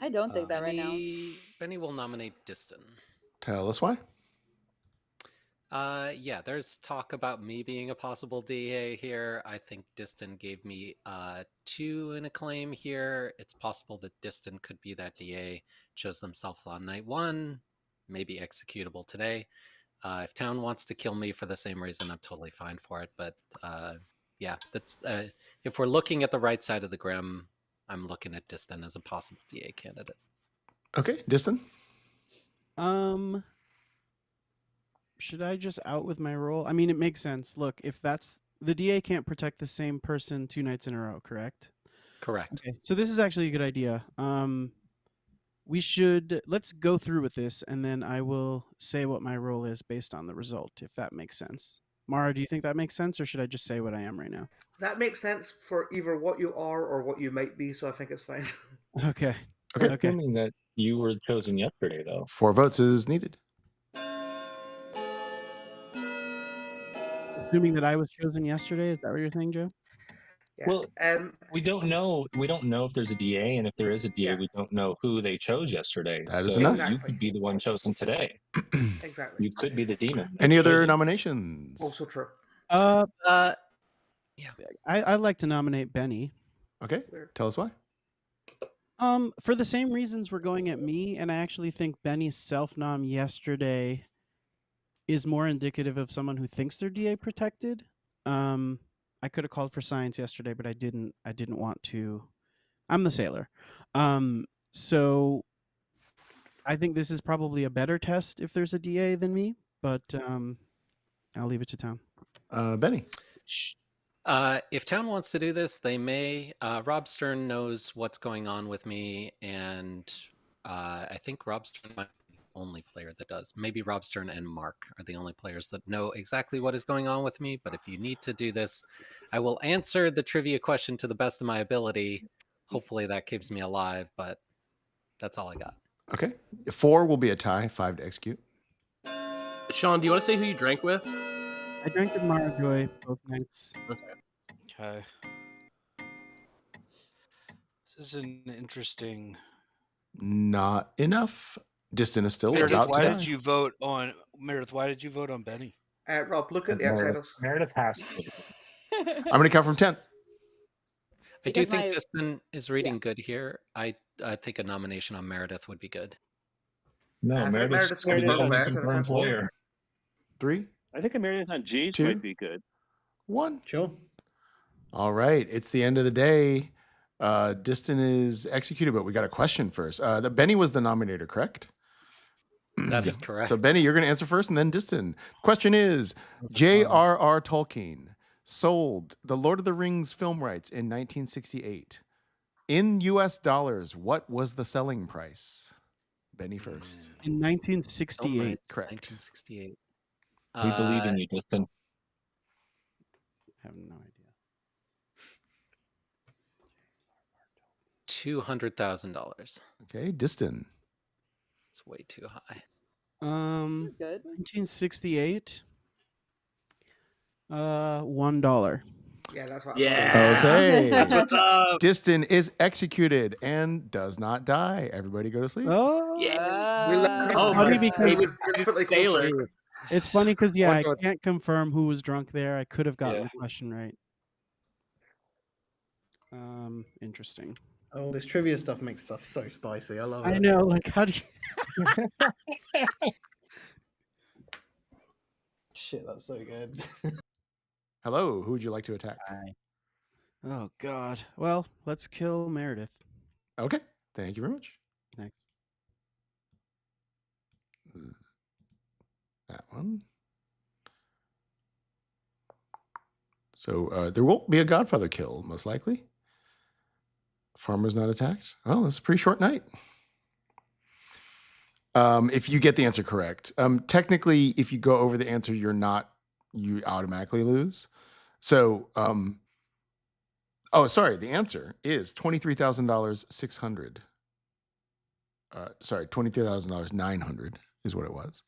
I don't think that right now. Benny will nominate Diston. Tell us why. Yeah, there's talk about me being a possible DA here. I think Diston gave me 2 in a claim here. It's possible that Diston could be that DA, chose themselves on night 1, maybe executable today. If Town wants to kill me for the same reason, I'm totally fine for it. But yeah, that's if we're looking at the right side of the Grim, I'm looking at Diston as a possible DA candidate. Okay, Diston. Should I just out with my roll? I mean, it makes sense. Look, if that's the DA can't protect the same person 2 nights in a row, correct? Correct. Okay, so this is actually a good idea. Let's go through with this, and then I will say what my role is based on the result, if that makes sense. Mara, do you think that makes sense, or should I just say what I am right now? That makes sense for either what you are or what you might be, so I think it's fine. Okay. Okay. Assuming that you were chosen yesterday, though. 4 votes is needed. Assuming that I was chosen yesterday, is that what you're saying, Joe? Yeah. Well, we don't know. We don't know if there's a DA, and if there is a DA, we don't know who they chose yesterday. That is so enough. you could be the one chosen today. Exactly. You could be the demon. Any other chosen. nominations? Also true. Yeah. I'd like to nominate Benny. Okay. Tell us why. For the same reasons we're going at me, and I actually think Benny's self-nom yesterday is more indicative of someone who thinks they're DA protected. I could have called for science yesterday, but I didn't want to. I'm the sailor. So I think this is probably a better test if there's a DA than me, but I'll leave it to Town. Benny. If Town wants to do this, they may. Rob Stern knows what's going on with me, and I think Rob Stern might be the only player that does. Maybe Rob Stern and Mark are the only players that know exactly what is going on with me, but if you need to do this, I will answer the trivia question to the best of my ability. Hopefully that keeps me alive, but that's all I got. Okay. 4 will be a tie, 5 to execute. Sean, do you want to say who you drank with? I drank with Mara Joy both nights. Okay. This is an interesting. Not enough. Distant is still Meredith, about why to did die. you vote on Meredith? Why did you vote on Benny? Rob, look at the outsiders. Meredith has to. I'm going to count from 10. I do Because think my- Diston is reading good here. I think a nomination on Meredith would be good. No, I think Meredith's Meredith's gonna the vote only better than confirmed Four. player. 3, I think a Meredith on G's 2, might be good. 1. Sure. All right. It's the end of the day. Distant is executed, but we got a question first. Benny was the nominator, correct? That is correct. So, Benny, you're going to answer first, and then Distant. Question is, J.R.R. Tolkien sold the Lord of the Rings film rights in 1968. In U.S. dollars, what was the selling price? Benny first. In 1968. Correct. 1968. We believe in you, Distant. I have no idea. $200,000. Okay, Distant. It's way too high. Seems good. 1968. $1. Yeah, that's what. Yeah. Okay. That's what's up. Distant is executed and does not die. Everybody go to sleep. Oh, Yeah. We learned Oh, funny my because he was definitely Taylor. closer. it's funny because I Wonder- can't confirm who was drunk there. I could have gotten Yeah. the question right. Interesting. Oh, this trivia stuff makes stuff so spicy. I love it. I know, like how do you shit, that's so good. Hello, who would you like to attack? Oh God. Well, let's kill Meredith. Okay, thank you very much. Thanks. That one. So there won't be a Godfather kill, most likely. Farmer's not attacked. Oh, that's a pretty short night. If you get the answer correct. Technically, if you go over the answer, you automatically lose. So, sorry, the answer is $23,600. Sorry, $23,900 is what it was.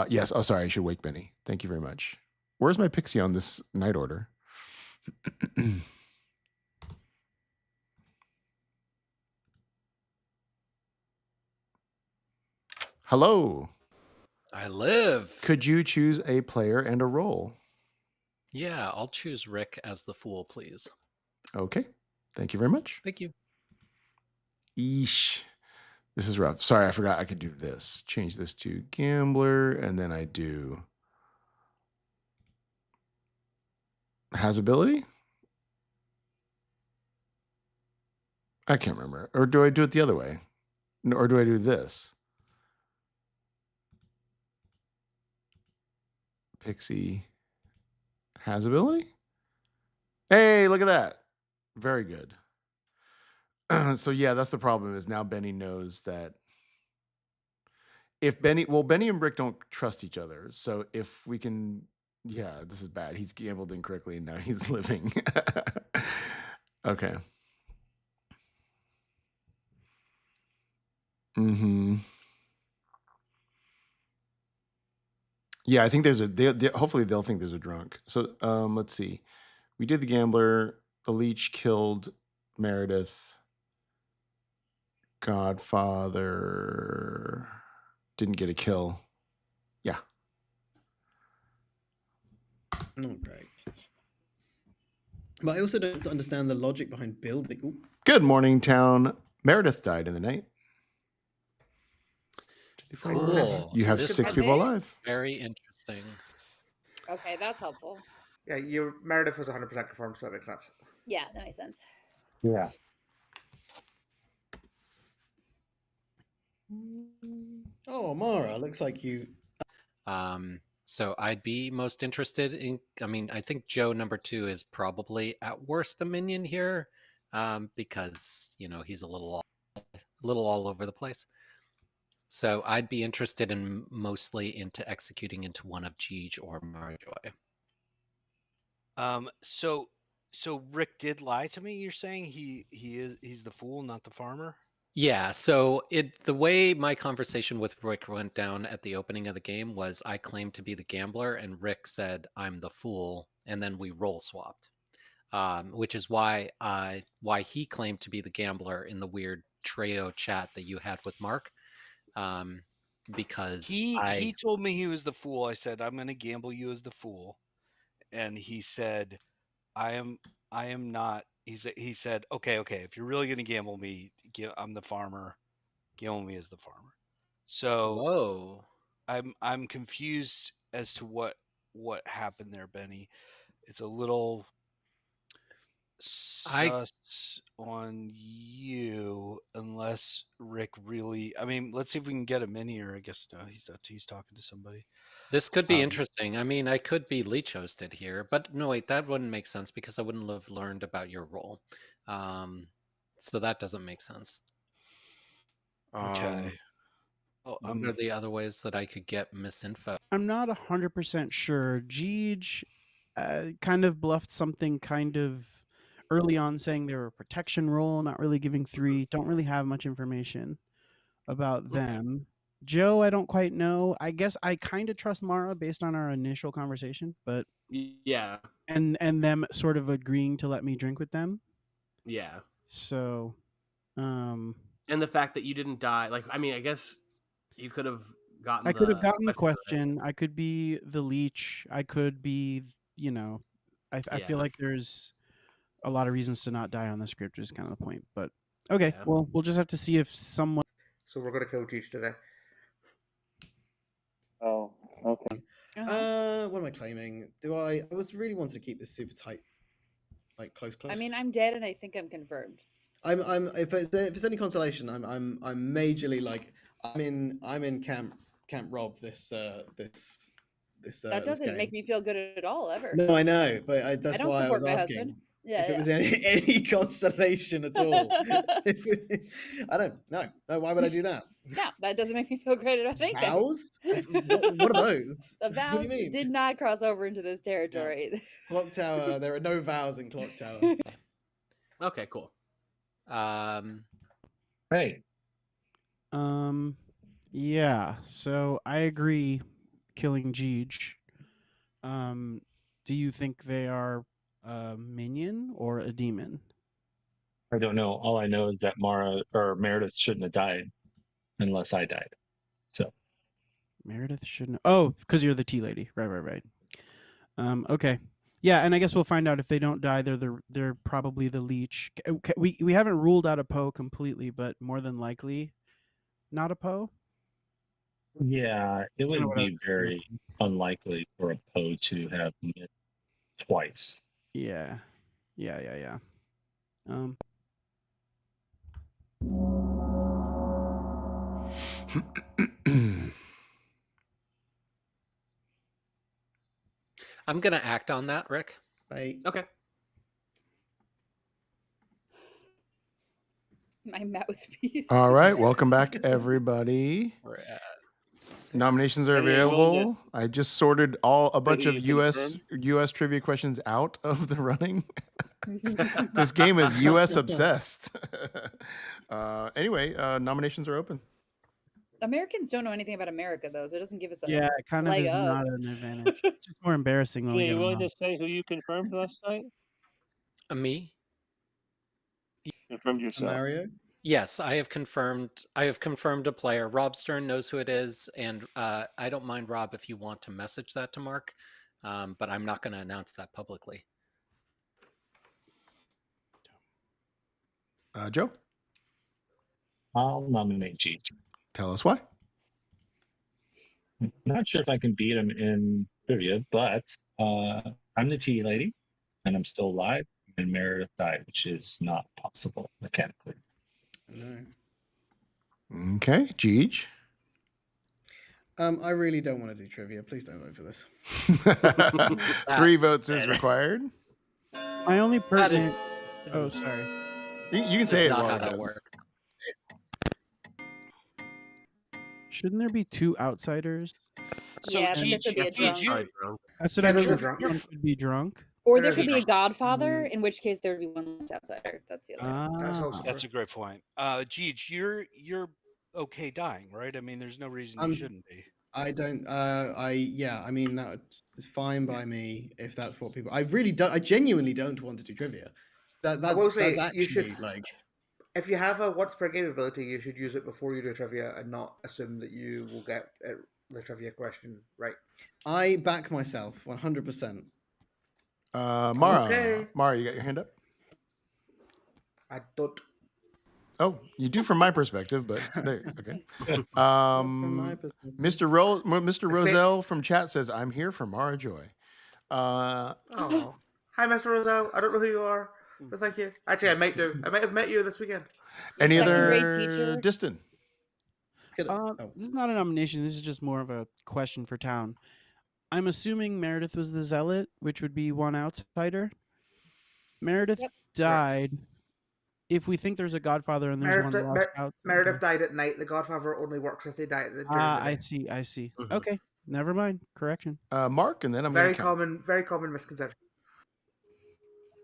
Yes. Oh, sorry, I should wake Benny. Thank you very much. Where's my pixie on this night order? Hello. I live. Could you choose a player and a role? Yeah, I'll choose Rick as the fool, please. Okay. Thank you very much. Thank you. Eesh. This is rough. Sorry, I forgot I could do this. Change this to gambler, and then I do has ability? I can't remember. Or do I do it the other way? Or do I do this? Pixie has ability? Hey, look at that. Very good. So yeah, that's the problem is now Benny knows that if Benny and Rick don't trust each other. So if we can, yeah, this is bad. He's gambled incorrectly and now he's living. Okay. Yeah, I think there's hopefully they'll think there's a drunk. So let's see. We did the gambler. The leech killed Meredith. Godfather didn't get a kill. Yeah. Not great. But I also don't understand the logic behind building. Ooh. Good morning, town. Meredith died in the night. Cool. You have 6 people alive. Very interesting. Okay, that's helpful. Yeah, your Meredith was 100% confirmed, so that makes sense. Yeah, that makes sense. Yeah. Oh, Mara, looks like you. So I'd be most interested in. I mean, I think Joe number 2 is probably at worst a minion here, because he's a little all over the place. So I'd be interested in mostly into executing into one of Jeej or Marjoy. So Rick did lie to me. You're saying he's the fool, not the farmer? Yeah, so the way my conversation with Rick went down at the opening of the game was I claimed to be the gambler and Rick said I'm the fool, and then we role swapped, which is why he claimed to be the gambler in the weird Treo chat that you had with Mark, because he told me he was the fool. I said I'm going to gamble you as the fool, and he said I am not. He said, okay, if you're really going to gamble me, I'm the farmer. Gamble me as the farmer. So whoa, I'm confused as to what happened there, Benny. It's a little sus on you, unless Rick really. I mean, let's see if we can get him in here. I guess no, he's talking to somebody. This could be interesting. I mean, I could be leech hosted here, but no, wait, that wouldn't make sense because I wouldn't have learned about your role. So that doesn't make sense. Okay. What are the other ways that I could get misinfo? I'm not 100% sure. Jeej kind of bluffed something kind of early on saying they were a protection role, not really giving 3. Don't really have much information about them. Joe, I don't quite know. I guess I kind of trust Mara based on our initial conversation, but yeah, and them sort of agreeing to let me drink with them. Yeah. So, and the fact that you didn't die, like, I mean, I guess you could have gotten. I could have gotten the question. I could be the leech. I could be, I feel like there's a lot of reasons to not die on the script, which is kind of the point. But okay, well, we'll just have to see if someone. So we're going to kill Jeej today. Oh, okay. What am I claiming? I was really wanted to keep this super tight, like close. I mean, I'm dead, and I think I'm confirmed. If it's any consolation, I'm majorly like I'm in camp Rob this That doesn't game. make me feel good at all, ever. No, I know, but that's I don't why I was support my asking husband. Yeah, if it was any consolation at all. I don't know. No, why would I do that? No, that doesn't make me feel great about anything. Vows? What are those? The What do vows you mean? did not cross over into this territory. Clock Tower. There are no vows in Clock Tower. Okay, cool. Hey. Yeah. So I agree. Killing Jeej. Do you think they are a minion or a demon? I don't know. All I know is that Meredith shouldn't have died unless I died. So Meredith shouldn't. Oh, because you're the tea lady. Right. Okay. Yeah, and I guess we'll find out if they don't die. They're probably the leech. Okay, we haven't ruled out a Poe completely, but more than likely, not a Poe. yeah, it would be very unlikely for a Poe to have met twice. Yeah. I'm gonna act on that, Rick. Right. Okay. My mouthpiece. All right, welcome back, everybody. We're at Nominations are Benny, are you willing available. I just sorted a bunch Benny, of you US trivia questions out of the running. This game is US obsessed. Anyway, nominations are open. Americans don't know anything about America, though, so it doesn't give us a Yeah, it kind of leg is up. not an advantage. It's just more embarrassing when we Are get you them willing wrong. to say who you confirmed last night? me. Confirmed yourself. Mario. Yes, I have confirmed a player. Rob Stern knows who it is, and I don't mind, Rob, if you want to message that to Mark, but I'm not going to announce that publicly. Joe? I'll nominate Jeej. Tell us why. Not sure if I can beat him in trivia, but I'm the tea lady, and I'm still alive, and Meredith died, which is not possible mechanically. No. Okay, Jeej. I really don't want to do trivia. Please don't vote for this. 3 votes is required. My only pertinent. Oh, sorry. You can say it not while how it that goes. works. Shouldn't there be 2 outsiders? Yeah, but there could be a drunk. That's what I You're was. drunk. One could be drunk. Or there could be a godfather, in which case there would be one less outsider. That's the other. That's a great point. Jeej, you're okay dying, right? I mean, there's no reason you shouldn't be. I don't. I mean, that's fine by me if that's what people. I really don't. I genuinely don't want to do trivia. I will say, that's actually you should like. If you have a once per game ability, you should use it before you do trivia and not assume that you will get the trivia question right. I back myself 100%. Mara. Okay. Mara, you got your hand up? I don't. Oh, you do from my perspective, but there. Okay. Mr. Roselle from chat says, "I'm here for Mara Joy." Oh, hi, Mr. Roselle. I don't know who you are, but thank you. Actually, I might do. I might have met you this weekend. Any Second-grade other teacher? distant? This is not a nomination. This is just more of a question for town. I'm assuming Meredith was the zealot, which would be one outsider. Meredith died. If we think there's a godfather and there's one lost outsider. Meredith died at night. The Godfather only works if they die during the day. I see. Okay, never mind. Correction. Mark, and then I'm very gonna common misconception.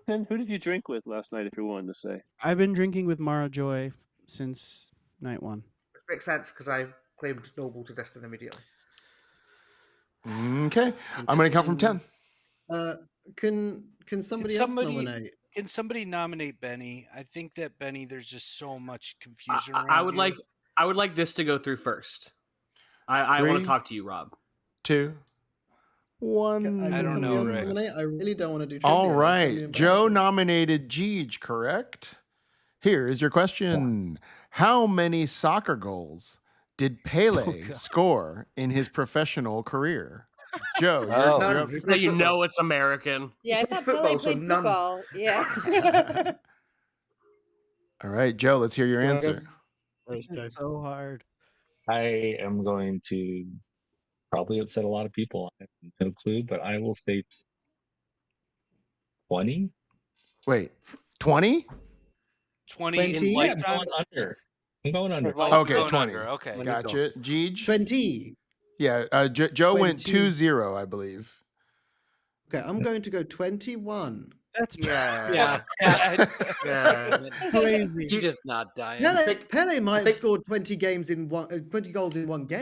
And who did you drink with last night, if you're willing to say? I've been drinking with Mara Joy since night 1. Which makes sense because I claimed Noble to Destin immediately. Okay, I'm going to count from 10. Can somebody else nominate? Can somebody nominate Benny? I think that Benny, there's just so much confusion around I would here. like this to go through first. I want 3, to talk to you, Rob. 2, 1. I don't know, Rick. I really don't want to do trivia. All right, Joe nominated Jeej, correct? Here is your question: how many soccer goals did Pele score in his professional career? Joe, Oh. you're None. up. He So played you football. know it's American. Yeah, I played thought football, Pele so played none. football. Yeah. All right, Joe, let's hear your Do you wanna go answer. first, This Joe? is so hard. I am going to probably upset a lot of people. I have no clue, but I will say 20. Wait, 20? 20 in 20? Yeah, I'm lifetime. going under. I'm going under. Oh, you're Okay, going 20. under. Okay. When it Gotcha. goes. Jeej? 20. Yeah, Joe went 20. 2-0, I believe. Okay, I'm going to go 21. That's Yeah. Yeah. crazy. He's just not dying. Pele might have think- scored 20 games in 20 goals in one game.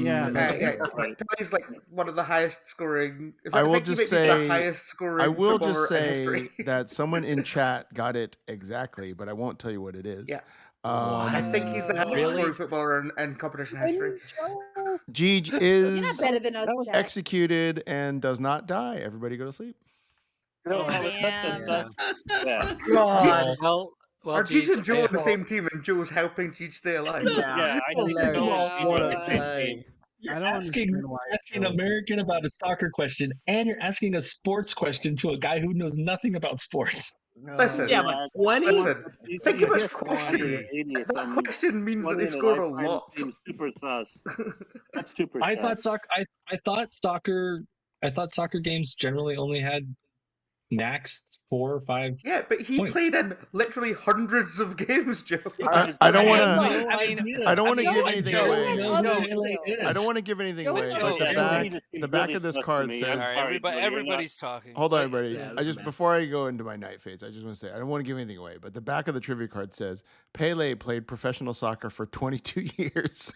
Yeah. Yeah, Right. Pele's like one of the highest scoring. In fact, I will think he just may be say- the highest scoring I will just footballer in say history. that someone in chat got it exactly, but I won't tell you what it is. Yeah. Um, I think he's the highest Really? scoring footballer in competition history. Jeej You're not is better than us, Jack. executed and does not die. Everybody go to sleep. No, Oh, that's- damn. yeah. Well, Are Jeej Jeej, and Joe I on the hope- same team, and Joe's helping Jeej stay alive? Yeah, I think Hilarious. so. What Jeej a is the same play. team. You're I don't asking understand why an Joe- American about a soccer question, and you're asking a sports question to a guy who knows nothing about sports. Listen, Yeah, but 20? listen. Think You about hear the 20 in question. your 80th, That and question means that 20 they've in a scored a lifetime lot. seems super sus. That's super I sus. thought soccer games generally only had max 4 or 5. Yeah, but he Points. played in literally hundreds of games, Joe. I don't want Look, to. I mean, I don't want to Joe- give anything Joe away. has know other who Pele skills. is. I don't want to give anything Joe away, has but other the skills. back, Just seems the back really of this sus to card me. says. I'm Sorry, sorry, Joe, you're everybody's talking. Hold on, everybody. Yeah, I just before I go into my night phase, I just want to say I don't want to give anything away, but the back of the trivia card says Pele played professional soccer for 22 years.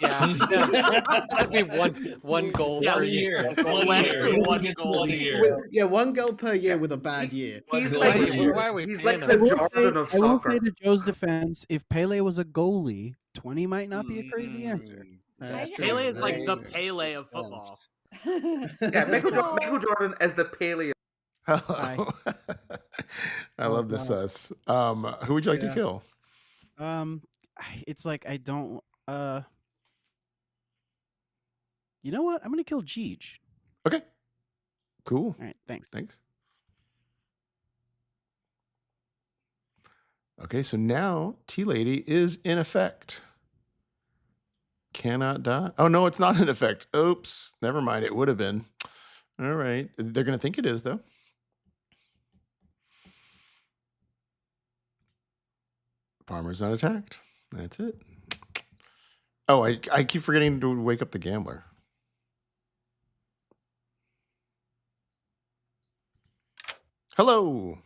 Yeah, that'd be one goal Yeah, per One year. year. One Less year. than You one get goal one a year. year. Yeah, one goal per year with a bad year. He's Why- like why are we he's paying like him? the I will Jordan of say, I will say soccer. to Joe's defense, if Pele was a goalie, 20 might not be a crazy answer. That's Pele is like the great. Pele of football. Yeah, Michael Jordan is the paleo. Hello. I love the God. sus. Who would you like to Yeah. kill? It's like I don't. You know what? I'm gonna kill Jeej. Okay. Cool. All right, thanks. Thanks. Okay, so now T Lady is in effect. Cannot die. Oh no, it's not in effect. Oops. Never mind. It would have been. All right. They're gonna think it is though. Farmer's not attacked. That's it. Oh, I keep forgetting to wake up the gambler. Hello.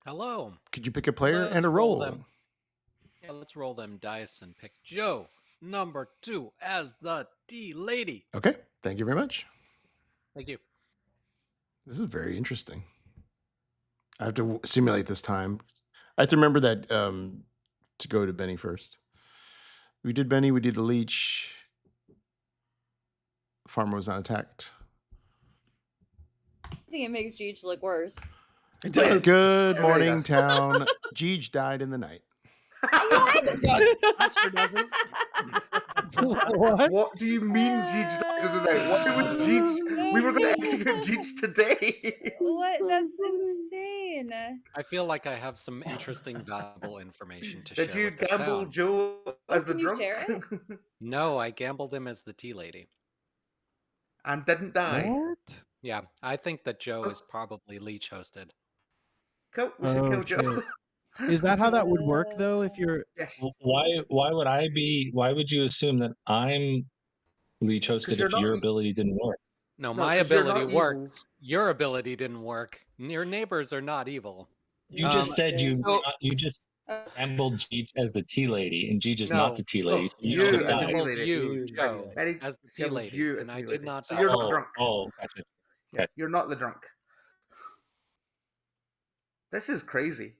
Hello. Could you pick a player Let's and a roll roll? them. Yeah, let's roll them dice and pick Joe, number 2, as the D lady. Okay. Thank you very much. Thank you. This is very interesting. I have to simulate this time. I have to remember that to go to Benny first. We did Benny. We did the leech. Farmer was not attacked. I think it makes Jeej look worse. It does. Good It really morning, does. town. Jeej died in the night. Buster doesn't. What? What do you mean Jeej died in the night? Why would Jeej? We were going to execute Jeej today. What? That's insane. I feel like I have some interesting, valuable information to Did share you with this gamble town. Joe as the can you drunk share it? No, I gambled him as the tea lady. and didn't die? What? Yeah, I think that Joe is probably leech hosted. Cool. We should Oh, kill Joe. Is that how that would work though? If you're Yes. Why would you assume that I'm leech 'Cause hosted you're if not your e- ability didn't work? No, No, my 'cause you're ability not evil. worked. Your ability didn't work. Your neighbors are not evil. You just said so- you just gambled Jeej as the tea lady, and Jeej is No. not the tea lady. No, So you you should as have the died. tea Gambled lady. you, Joe, Betty as the tea gambled lady, you as and the I tea did lady. not So die. you're not the drunk. Oh, gotcha. Yeah, you're not the drunk. This is crazy.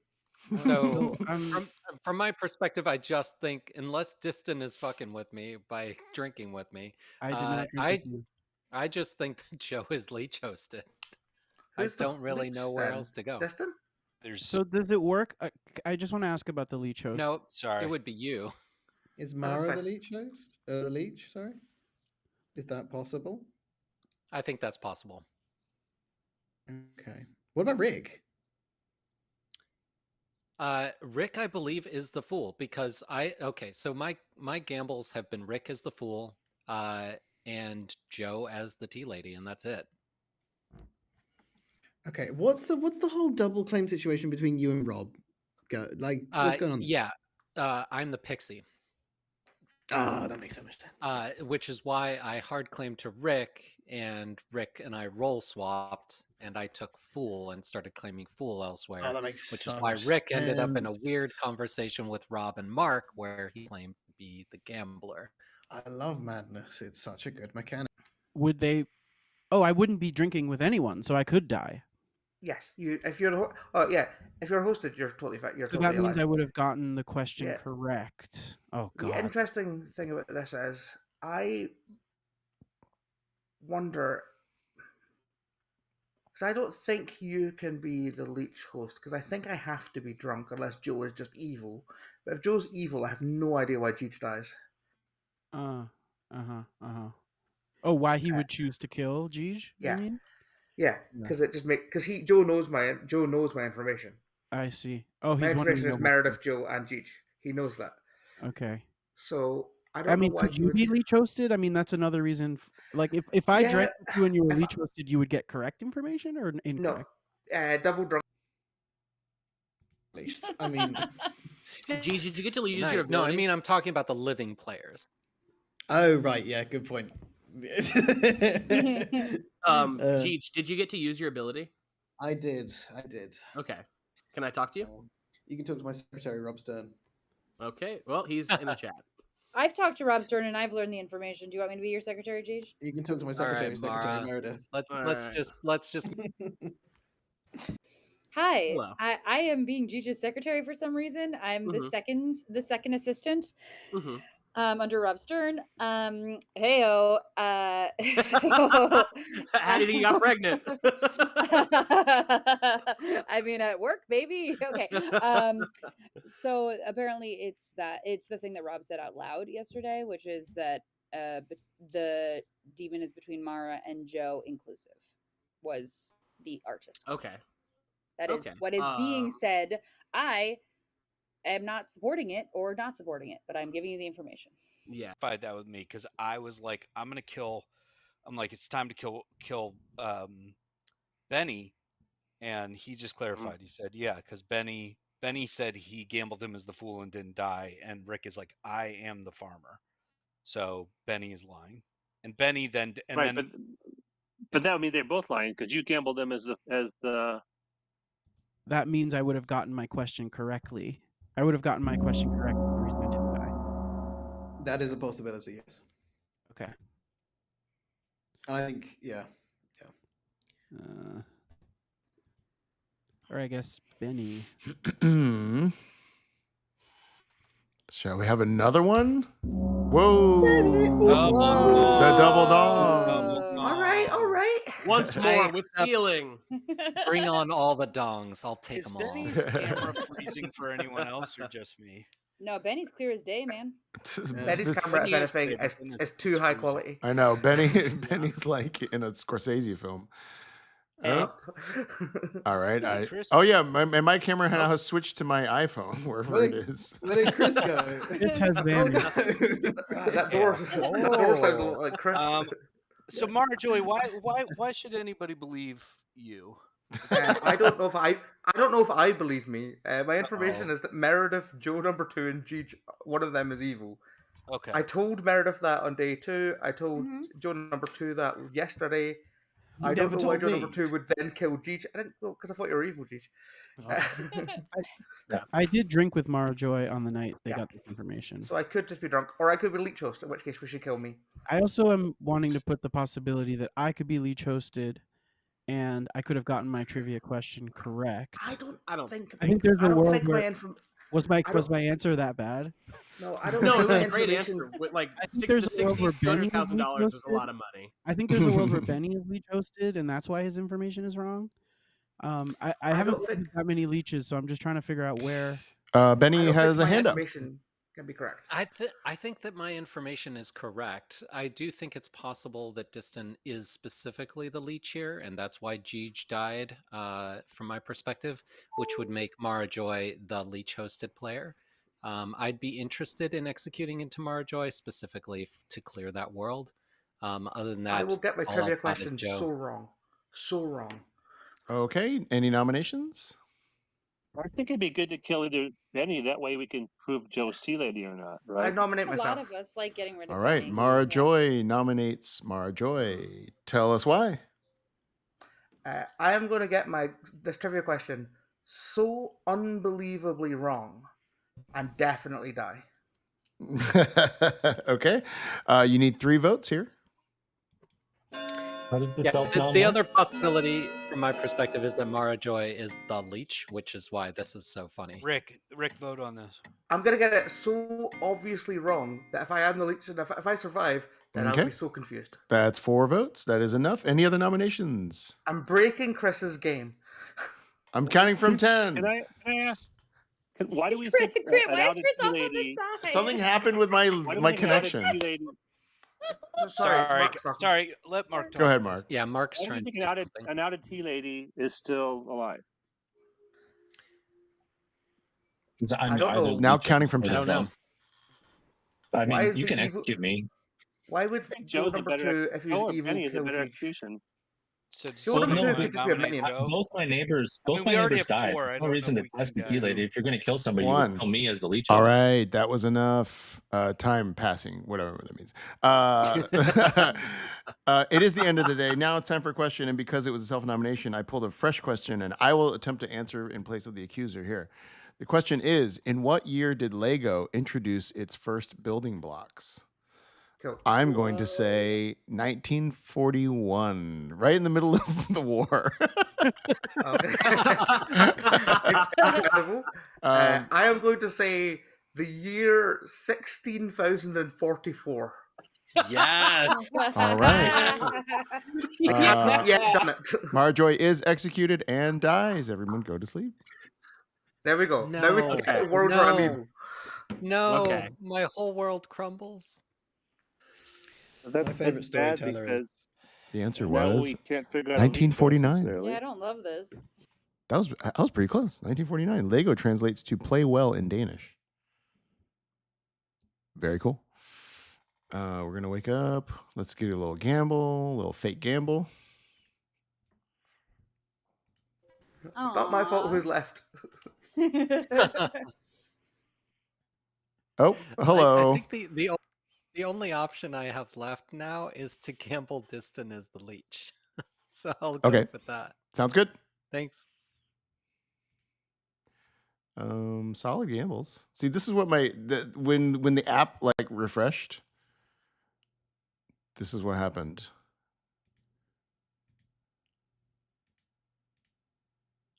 So, I'm from my perspective, I just think unless Diston is fucking with me by drinking with me, I did not drink with you. I just think that Joe is leech hosted. Who's I the don't really leech know where then? else to go. Diston? There's So does it work? I just want to ask about the leech host. No, sorry. it would be you. Is No, that's Mara the fine. leech host? The leech, sorry. Is that possible? I think that's possible. Okay. What about Rick? Rick, I believe, is the fool because so my gambles have been Rick as the fool, and Joe as the tea lady, and that's it. Okay, what's the whole double claim situation between you and Rob? What's going on? Yeah, I'm the pixie. Ah, that makes so much sense. Which is why I hard claimed to Rick, and Rick and I roll swapped, and I took fool and started claiming fool elsewhere. Oh, that makes which so is why much Rick ended up in a sense. weird conversation with Rob and Mark, where he claimed to be the gambler. I love madness. It's such a good mechanic. Would they? Oh, I wouldn't be drinking with anyone, so I could die. Yes, if you're hosted, you're totally fine. You're So totally that means alive. I would have gotten the question Yeah. correct. Oh The God. interesting thing about this is, I wonder, because I don't think you can be the leech host, because I think I have to be drunk unless Joe is just evil. But if Joe's evil, I have no idea why Cheech dies. Oh, why he would choose to kill Jeej? Yeah. You mean? Yeah, because Joe knows my information. I see. Oh, My he's wanting information to is know Meredith, Joe, and Cheech. He knows that. Okay. So I I don't know mean, why could he you would. be leech hosted? I mean, that's another reason. Like, if I Yeah, drank with you and you were if leech hosted, you would get correct information or No, incorrect? double drunk. At least, I mean. Geez, did you get to use No, your no, I ability? mean I'm talking about the living players. Oh right, yeah, good point. Geech, did you get to use your ability? I did. Okay. Can I talk to you? You can talk to my secretary, Rob Stern. Okay. Well, he's in the chat. I've talked to Rob Stern and I've learned the information. Do you want me to be your secretary, Jeej? You can talk to my All secretary, right, Secretary Mara. Meredith. Let's just. Hi, Hello. I am being Jeej's secretary for some reason. I'm the second assistant. Mm-hmm. Under Rob Stern. Heyo. How did you got pregnant? I mean, at work, baby. Okay. So apparently, it's the thing that Rob said out loud yesterday, which is that the demon is between Mara and Joe, inclusive, was the artist. Okay. That is what is being said. I am not supporting it or not supporting it, but I'm giving you the information. Yeah, fight that with me because I was like, I'm like, it's time to kill Benny, and he just clarified. He said, yeah, because Benny said he gambled him as the fool and didn't die, and Rick is like, I am the farmer, so Benny is lying, and Benny then but that would mean they're both lying because you gambled them as the. That means I would have gotten my question correctly. I would have gotten my question correct. Is the reason I didn't die. That is a possibility, yes. Okay. And I think, yeah. Or I guess Benny. Shall we have another one? Whoa! Whoa. The double dong. All right. Once more with feeling. Bring on all the dongs. I'll take is them all. Benny's camera freezing for anyone else or just me? No, Benny's clear as day, man. Benny's camera, if anything, is too high quality. I know. Benny's like in a Scorsese film. Oh. All right. My camera now has switched to my iPhone, wherever it is. Where did Chris go? Chris has vanished. That door sounds a little like Chris. So Marjorie, why should anybody believe you? I don't know if I believe me. My information is that Meredith, Joe number 2, and Cheech, one of them is evil. Okay. I told Meredith that on day 2. I told Joe number 2 that yesterday. I don't know why Joe number 2 would then kill Cheech. I didn't know because I thought you were evil, Cheech. I did drink with Mara Joy on the night they got this information. So I could just be drunk, or I could be leech host, in which case we should kill me. I also am wanting to put the possibility that I could be leech hosted, and I could have gotten my trivia question correct. I think there's a world think where was my answer that bad? No, I don't. No, it think was my a great information- answer. With like I think there's a world where Benny is $200,000 leech was a lot of money. I think there's a world where Benny is leech hosted, and that's why his information is wrong. I haven't played that many leeches, so I'm just trying to figure out where. Benny has a handout. can be correct. I think that my information is correct. I do think it's possible that Distan is specifically the leech here, and that's why Jeej died, from my perspective, which would make Mara Joy the leech-hosted player. I'd be interested in executing into Mara Joy specifically to clear that world. Other than that, I will get my all trivia I've got is question Joe. so wrong. So wrong. Okay. Any nominations? I think it'd be good to kill either Benny. That way we can prove Joe's tea lady or not, I right? nominate A myself. lot of us like getting rid of All right. Benny. Mara Yeah. Joy nominates Mara Joy. Tell us why. I am going to get this trivia question so unbelievably wrong and definitely die. Okay. You need 3 votes here. How did the Yeah, self-nom the work? other possibility from my perspective is that Mara Joy is the leech, which is why this is so funny. Rick, vote on this. I'm going to get it so obviously wrong that if I am the leech and if I survive, then I'll Okay. be so confused. That's 4 votes. That is enough. Any other nominations? I'm breaking Chris's game. I'm counting from 10. Can I ask? Why do we Grant, think Grant, an why is outed Chris tea off on the lady? side? Something happened with my Why do we think an outed connection. tea lady? Sorry, let Mark talk. Go ahead, Mark. Yeah, Mark's Why do you trying to think say something. an outed tea lady is still alive? 'Cause I don't either know. Now leech counting from or 10. I don't know. I Why mean, is you the can evil- execute me. Why would I think Joe Joe's a number better. 2, if he was Joe or evil, Benny is a kill better Jeech? execution. So Joe number 2 no, could just be a nominate minion. Joe? both my neighbors, I mean, both my we already neighbors have died. 4. I There's don't no know reason if to we test the can tea go. lady. If you're going to kill somebody, you 1. would kill me as the leech. All host. right, that was enough time passing, whatever that means. It is the end of the day. Now it's time for a question, and because it was a self-nomination, I pulled a fresh question, and I will attempt to answer in place of the accuser here. The question is, in what year did Lego introduce its first building blocks? Cool. I'm going to say 1941, right in the middle of the war. Okay. Incredible. I am going to say the year 16,044. Yes. All right. Yeah, done it. Marjoy is executed and dies. Everyone go to sleep. There we go. Now we can No. get the world where I'm evil. No. Okay. My whole world crumbles. That's, My favorite that's bad storyteller is because The answer now was we can't figure out a lead host 1949. necessarily. Yeah, I don't love this. That was pretty close. 1949. Lego translates to play well in Danish. Very cool. We're gonna wake up. Let's get a little gamble, a little fake gamble. It's not my fault who's left. Oh, hello. I think the only option I have left now is to gamble Distan as the leech. So I'll go Okay. with that. Sounds good. Thanks. Solid gambles. See, this is what when the app like refreshed, this is what happened.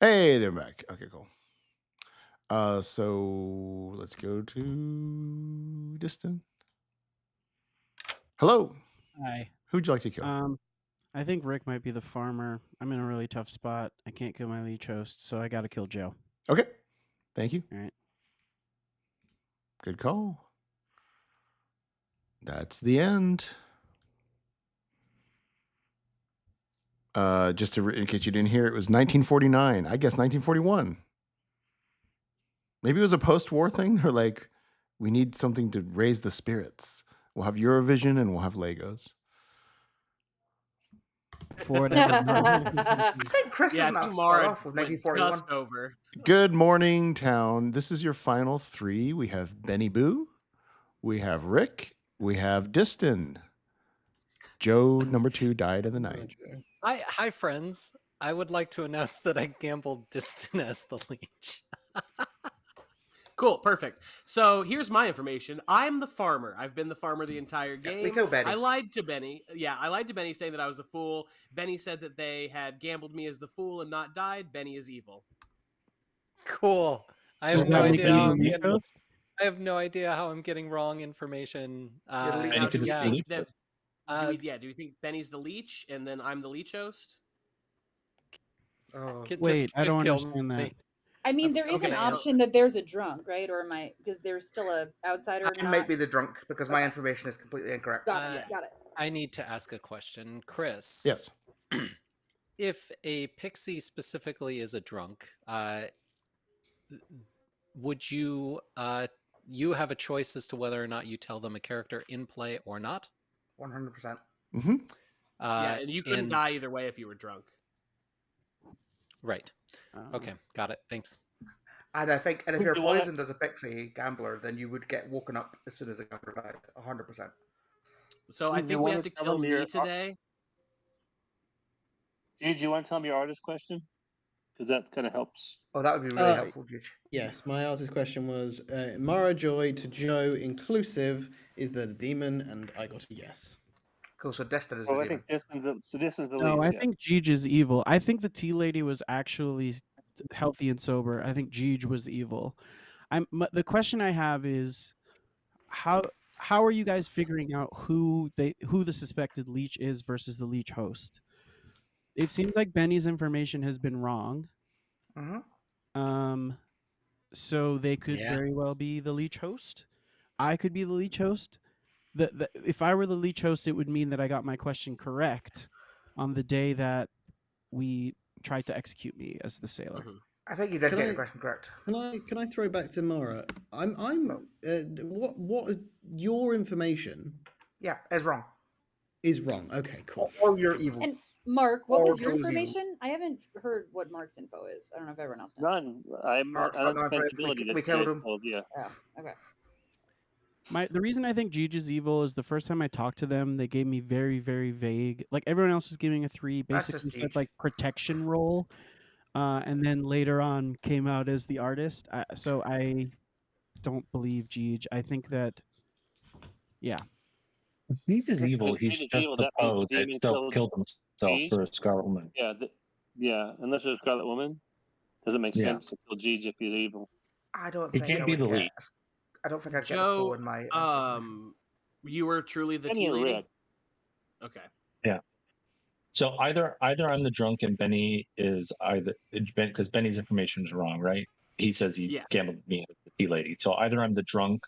Hey, they're back. Okay, cool. So let's go to Distant. Hello. Hi. Who'd you like to kill? I think Rick might be the farmer. I'm in a really tough spot. I can't kill my leech host, so I got to kill Joe. Okay. Thank you. All right. Good call. That's the end. Just in case you didn't hear, it was 1949. I guess 1941. Maybe it was a post-war thing. Or like, we need something to raise the spirits. We'll have Eurovision and we'll have Legos. I think Chris Yeah, isn't I that think far Mara off with went 1941. just over. Good morning, town. This is your final 3. We have Benny Boo. We have Rick. We have Distan. Joe, number 2, died in the night. Hi, friends. I would like to announce that I gambled Distan as the leech. Cool, perfect. So here's my information. I'm the farmer. I've been the farmer the entire game. we killed Benny. I lied to Benny. Yeah, I lied to Benny saying that I was a fool. Benny said that they had gambled me as the fool and not died. Benny is evil. Cool. I Does have no that make idea you how the I'm leech getting, host? I have no idea how I'm getting wrong information. You're leech Now, host. do we Yeah. think that? Uh, Do we think Benny's the leech and then I'm the leech host? Oh. Wait, I don't kill understand me. that. I mean, there is an Okay, option that there's a drunk, right? Or am I, because there's still a outsider? I might be the drunk because my information is completely incorrect. Got it. Got it. I need to ask a question, Chris. Yes. If a pixie specifically is a drunk, would you you have a choice as to whether or not you tell them a character in play or not? 100%. Mm-hmm. Yeah, and you couldn't die either way if you were drunk. Right. Okay, got it. Thanks. And I think, and if you're poisoned as a pixie gambler, then you would get woken up as soon as the gambler died. 100%. So I think we have to kill me today. Did you want to tell me your artist question? Because that kind of helps. Oh, that would be really helpful, Juge. Yes, my artist question was Mara Joy to Joe inclusive. Is that a demon? And I got a yes. Cool. So Destin is the demon. Destin's the No, lead. I think Jeej is evil. I think the tea lady was actually healthy and sober. I think Jeej was evil. The question I have is how are you guys figuring out who the suspected leech is versus the leech host? It seems like Benny's information has been wrong. So they could very well be the leech host. I could be the leech host. If I were the leech host, it would mean that I got my question correct on the day that we tried to execute me as the sailor. I think you did get the question correct. Can I throw back to Mara? What your information? Yeah, is wrong. Is wrong. Okay, cool. Or you're evil. And Mark, what was your Joe's evil. information? I haven't heard what Mark's info is. I don't know if everyone else knows. None. Mark's got no information. We killed him. Yeah. Oh, okay. The reason I think Jeej is evil is the first time I talked to them, they gave me very, very vague. Like everyone else was giving a 3, basically said like protection role, and then later on came out as the artist. So I don't believe Jeej. I think that, yeah. If Jeej is evil, he's just supposed to self-killed himself for a Scarlet Woman. Yeah. Unless there's a Scarlet Woman, doesn't make sense to kill Jeej if he's evil. I don't He think can't I be would the get. lead. I don't think I'd get a Joe, 4 in my. You were truly the Benny tea or lady. Rick? Okay. Yeah. So either I'm the drunk and Benny is because Benny's information is wrong, right? He says he gambled me as the tea lady. So either I'm the drunk,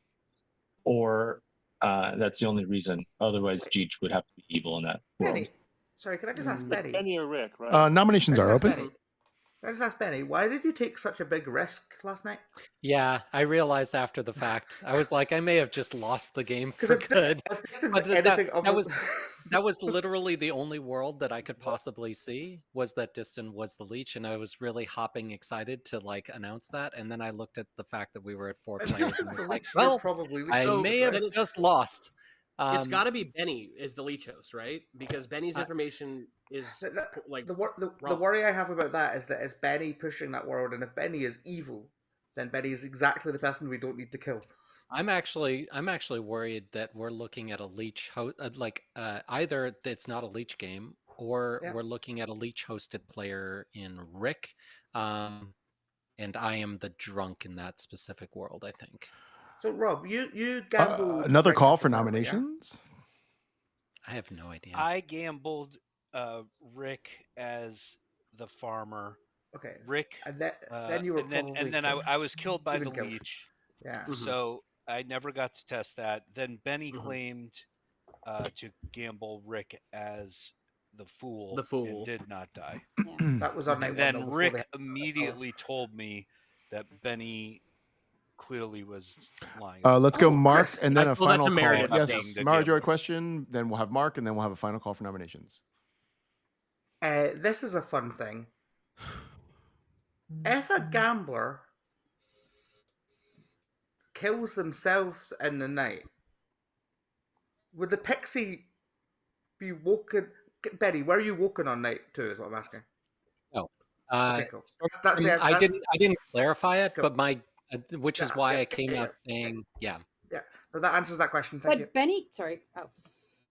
or that's the only reason. Otherwise, Jeej would have to be evil in that world. Benny. Sorry, can I just ask Benny? Benny or Rick, right? Nominations are open. Benny. Can I just ask Benny, why did you take such a big risk last night? Yeah, I realized after the fact. I was like, I may have just lost the game for good. But that was literally the only world that I could possibly see, was that Distin was the leech, and I was really hopping excited to like announce that. And then I looked at the fact that we were at 4 players and was like, well, I may have just lost. It's got to be Benny is the leech host, right? Because Benny's information is like the worry I have about that is that it's Benny pushing that world, and if Benny is evil, then Benny is exactly the person we don't need to kill. I'm actually worried that we're looking at a leech either it's not a leech game, or we're looking at a leech hosted player in Rick, and I am the drunk in that specific world, I think. So Rob, you gambled another call for nominations? I have no idea. I gambled Rick as the farmer. Okay. Rick. And then you were and then I was killed by the leech. Yeah. So I never got to test that. Then Benny claimed to gamble Rick as the fool and did not die. That was on night And one, then Rick immediately told me that Benny clearly was lying. Let's go Mark, and then a final call. Yes, Mara Joy question, then we'll have Mark, and then we'll have a final call for nominations. This is a fun thing. If a gambler kills themselves in the night, would the pixie be woken? Benny, were you woken on night 2 is what I'm asking. No. Okay, cool. I didn't clarify it, but which is why I came out saying, yeah. Yeah, so that answers that question. Thank you. Benny, sorry. Oh,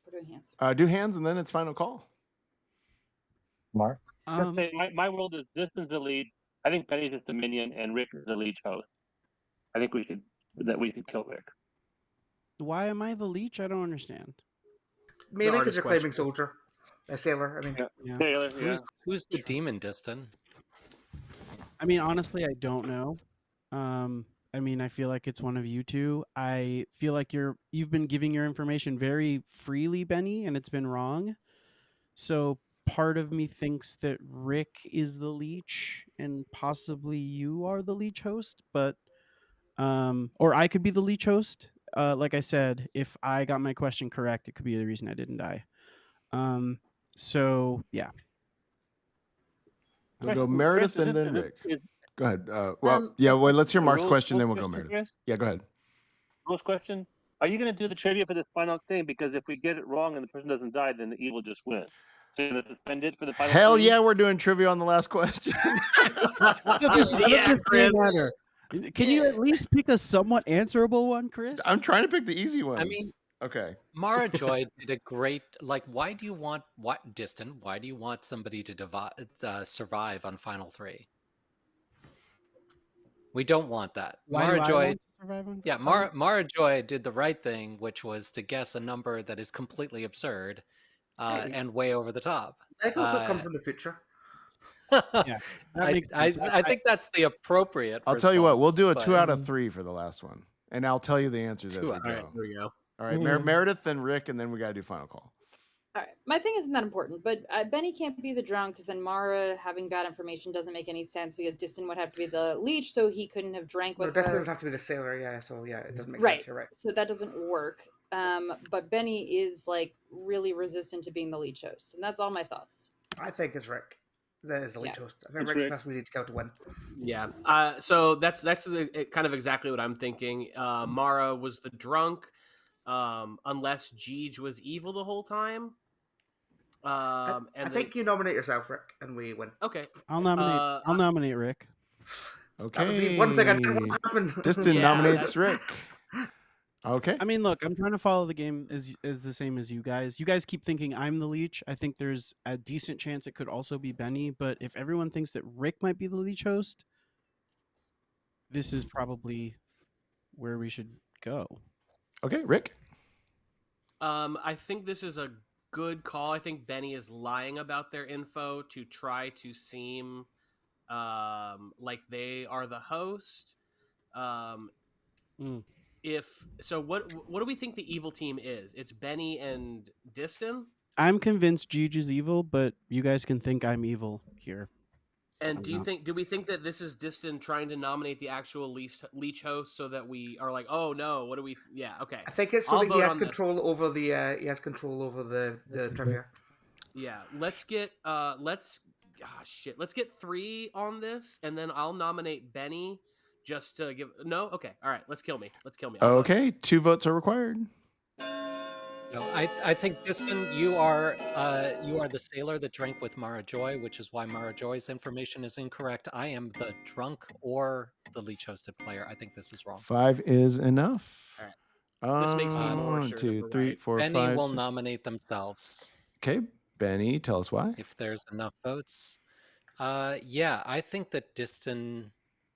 we're doing hands. Do hands, and then it's final call. Mark? My world is this is the lead. I think Benny's just the minion, and Rick is the leech host. I think we should kill Rick. Why am I the leech? I don't understand. Mainly because you're claiming soldier. A sailor, I mean. Yeah. Who's the demon, Distin? I mean, honestly, I don't know. I mean, I feel like it's one of you two. I feel like you've been giving your information very freely, Benny, and it's been wrong. So part of me thinks that Rick is the leech and possibly you are the leech host, but or I could be the leech host. Like I said, if I got my question correct, it could be the reason I didn't die. So yeah. We'll go Meredith Chris, and then Rick. Go ahead. Um, well, let's hear a Mark's rules- question, then rules we'll go question, Meredith. Chris? Yeah, go ahead. Rules question. Are you going to do the trivia for this final thing? Because if we get it wrong and the person doesn't die, then the evil just wins. So you're going to suspend it for the final Hell three? yeah, we're doing trivia on the last question. Chris. Matter. Can you at least pick a somewhat answerable one, Chris? I'm trying to pick the easy ones. I mean, okay. Mara Joy did a great. Like, why do you want Distant? Why do you want somebody to survive on final three? We don't want that. Why Mara do I Joy. want to survive on Yeah, final- Mara Joy did the right thing, which was to guess a number that is completely absurd Hey. and way over the top. Legos could come from the future. Yeah, that makes sense. I think that's the appropriate. I'll tell you what, we'll do a response, 2 but- out of 3 for the last one. And I'll tell you the answers as we Two go. out. All right, here we go. All right, Meredith, then Rick, and then we got to do final call. All right, my thing isn't that important, but Benny can't be the drunk because then Mara having bad information doesn't make any sense because Distin would have to be the leech, so he couldn't have drank No, with Destin her. would have to be the sailor, yeah, so yeah, it doesn't make Right. sense, you're right. So that doesn't work. But Benny is like really resistant to being the leech host, and that's all my thoughts. I think it's Rick. That is the lead Yeah. host. I think It's Rick's Rick. best we need to go to win. Yeah. So that's kind of exactly what I'm thinking. Mara was the drunk, unless Jeej was evil the whole time. I think you nominate yourself, Rick, and we win. Okay. I'll nominate. I'll nominate Rick. Okay. That was the one thing I didn't want to happen. Distin Yeah, nominates that's- Rick. Okay. I mean, look, I'm trying to follow the game as the same as you guys. You guys keep thinking I'm the leech. I think there's a decent chance it could also be Benny, but if everyone thinks that Rick might be the leech host, this is probably where we should go. Okay, Rick. I think this is a good call. I think Benny is lying about their info to try to seem like they are the host. If so, what do we think the evil team is? It's Benny and Distin. I'm convinced Jeej is evil, but you guys can think I'm evil here. And do we think that this is Distin trying to nominate the actual leech host so that we are like, oh no, what do we? Yeah, okay. I think it's so I'll that he vote has on this. control over the trivia. Yeah, let's get let's get 3 on this, and then I'll nominate Benny just to give. No, okay, all right, let's kill me. I'll vote. Okay, 2 votes are required. No, I think Distin, you are the sailor that drank with Mara Joy, which is why Mara Joy's information is incorrect. I am the drunk or the leech hosted player. I think this is wrong. 5 is enough. All right. This makes me more 1, sure that 2, we're 3, right. 4, Benny 5. will 6. nominate themselves Okay, Benny, tell us why. if there's enough votes. Yeah, I think that Distin.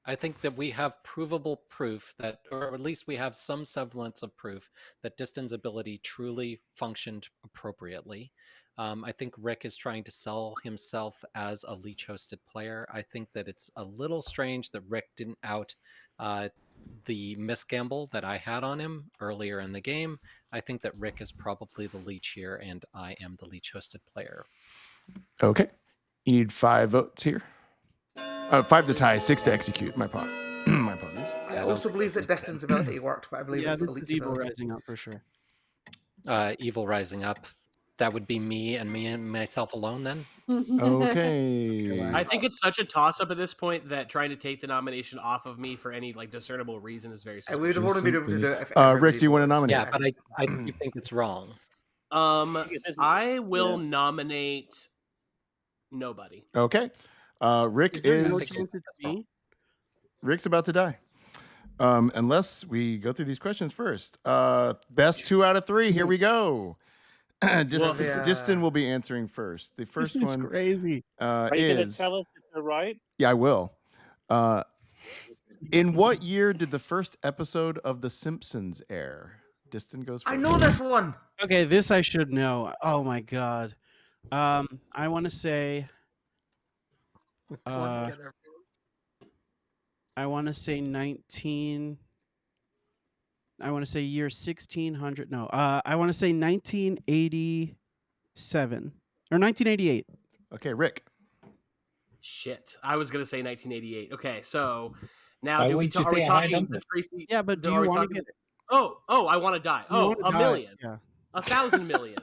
I think that we have provable proof that, or at least we have some semblance of proof that Distin's ability truly functioned appropriately. I think Rick is trying to sell himself as a leech-hosted player. I think that it's a little strange that Rick didn't out the misgamble that I had on him earlier in the game. I think that Rick is probably the leech here, and I am the leech-hosted player. Okay, you need 5 votes here. 5 to tie, 6 to execute. My apologies. I also believe that Destin's ability worked, but I believe Yeah, it's the this is leech evil ability. rising up for sure. Evil rising up. That would be me and myself alone then. Okay. I think it's such a toss-up at this point that trying to take the nomination off of me for any like discernible reason is very And suspicious. we would have only been able to do it if Rick, do you want to nominate? Yeah, but I do think it's wrong. I will nominate nobody. Okay. Rick Rick's about to die. Unless we go through these questions first. Best 2 out of 3. Here we go. Distin will be answering first. The first This is one crazy. Are you going to tell us if they're right? Yeah, I will. In what year did the first episode of The Simpsons air? Distin goes first. I know this one. Okay, this I should know. Oh my god. I want to say I want to say 19. I want to say year 1600. No, I want to say 1987 or 1988. Okay, Rick. Shit, I was gonna say 1988. Okay, so now Why are we wouldn't you say a high talking number? the Tracy? Yeah, but do are you we want to talking get? the- Oh, I want to die. You Oh, wanna a die, million, Yeah. 1,000 million.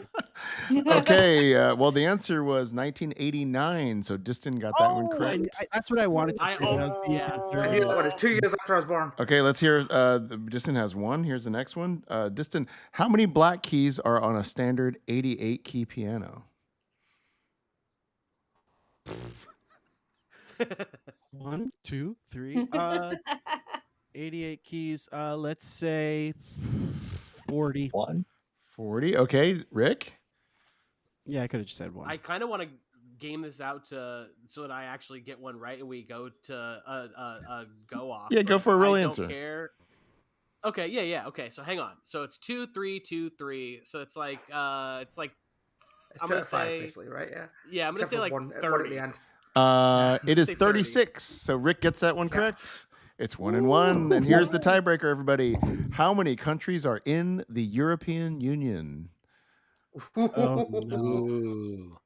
Okay, well, the answer was 1989, so Distin got that one correct. That's what I wanted to say. I knew that one. It's 2 years after I was born. Okay, let's hear. Distin has one. Here's the next one. Distin, how many black keys are on a standard 88 key piano? 1, 2, 3. 88 keys. Let's say 40. 40. Okay, Rick. Yeah, I could have just said 1. I kind of want to game this out so that I actually get one right and we go to a go off. Yeah, go for a real I answer. Don't care. Okay, yeah. Okay, so hang on. So it's 2, 3, 2, 3. So it's like I'm gonna say basically, right? Yeah. Yeah, I'm gonna Except say for like one at 30. the end. It is Say 30. 36. So Rick gets that one correct. It's 1-1. And here's the tiebreaker, everybody. How many countries are in the European Union? Oh no.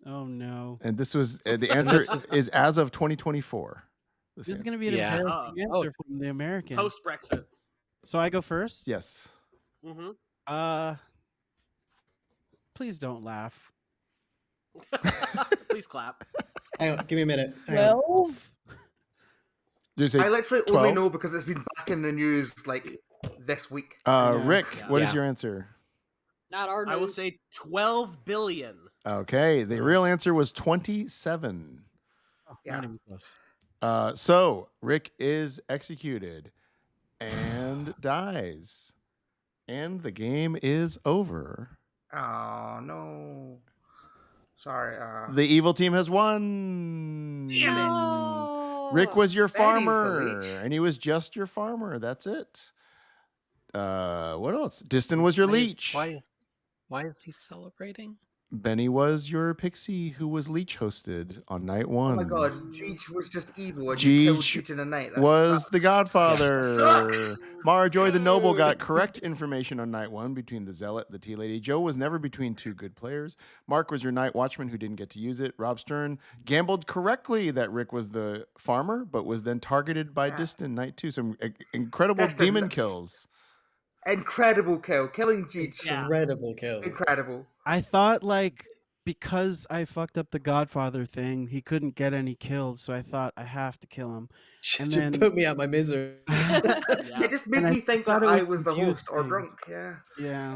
Oh no. And this was the answer is as of 2024. This is going to be an embarrassing answer from the American. Post Brexit. So I go first? Yes. Mm-hmm. Please don't laugh. Please clap. Hang on, give me a minute. Hang on. 12? I literally 12? only know because it's been back in the news like this week. Rick, what is your answer? Not our I will news. say 12 billion. Okay, the real answer was 27. Not even close. So Rick is executed and dies. And the game is over. Oh no. Sorry. The evil team has won. No. Rick was your Betty's the farmer, leech. and he was just your farmer. That's it. What else? Distin was your leech. Why is he celebrating? Benny was your pixie who was leech hosted on night one. Oh my god, Jeej was just evil and you killed Jeej Jeej in a night. That was sucks. the Godfather. Sucks. Marjoy the Noble got correct information on night one between the Zealot, the Tea Lady. Joe was never between two good players. Mark was your night watchman who didn't get to use it. Rob Stern gambled correctly that Rick was the farmer, but was then targeted by Distin night two. Some incredible Distin, demon that's- kills. Incredible kill. Killing Jeej. Incredible kill. Incredible. I thought because I fucked up the Godfather thing, he couldn't get any kills, so I thought I have to kill him. And Should then put me out my misery. It just made And I me think thought that it I was was the host or confusing. drunk. Yeah.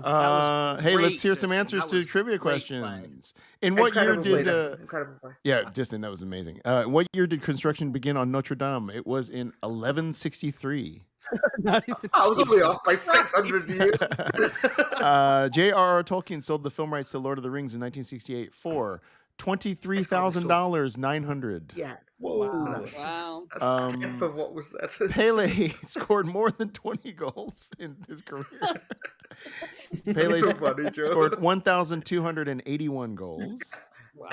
Yeah. Hey, great, let's hear some Distin. answers That to was trivia great questions. In what year Incredible play, did Distin. Incredible play. yeah, Distin, that was amazing. In what year did construction begin on Notre Dame? It was in 1163. Not even I was only off by 600 years. J.R.R. Tolkien sold the film rights to Lord of the Rings in 1968 for $23,900. Yeah. Whoa. Wow. That's a tenth of what was that? Pele scored more than 20 goals in his career. Pele so funny, Joe. scored 1,281 goals.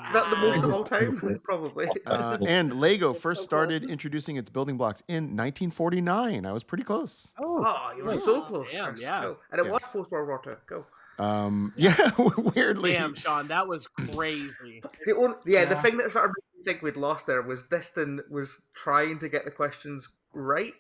Is that the most of all time? Probably. And Lego first started introducing its building blocks in 1949. I was pretty close. Oh, you were so close. Damn, Chris. yeah. Go. And it Yeah. was post World War II. Go. Yeah, weirdly. Damn, Sean, that was crazy. The thing that sort of made me think we'd lost there was Distin was trying to get the questions right.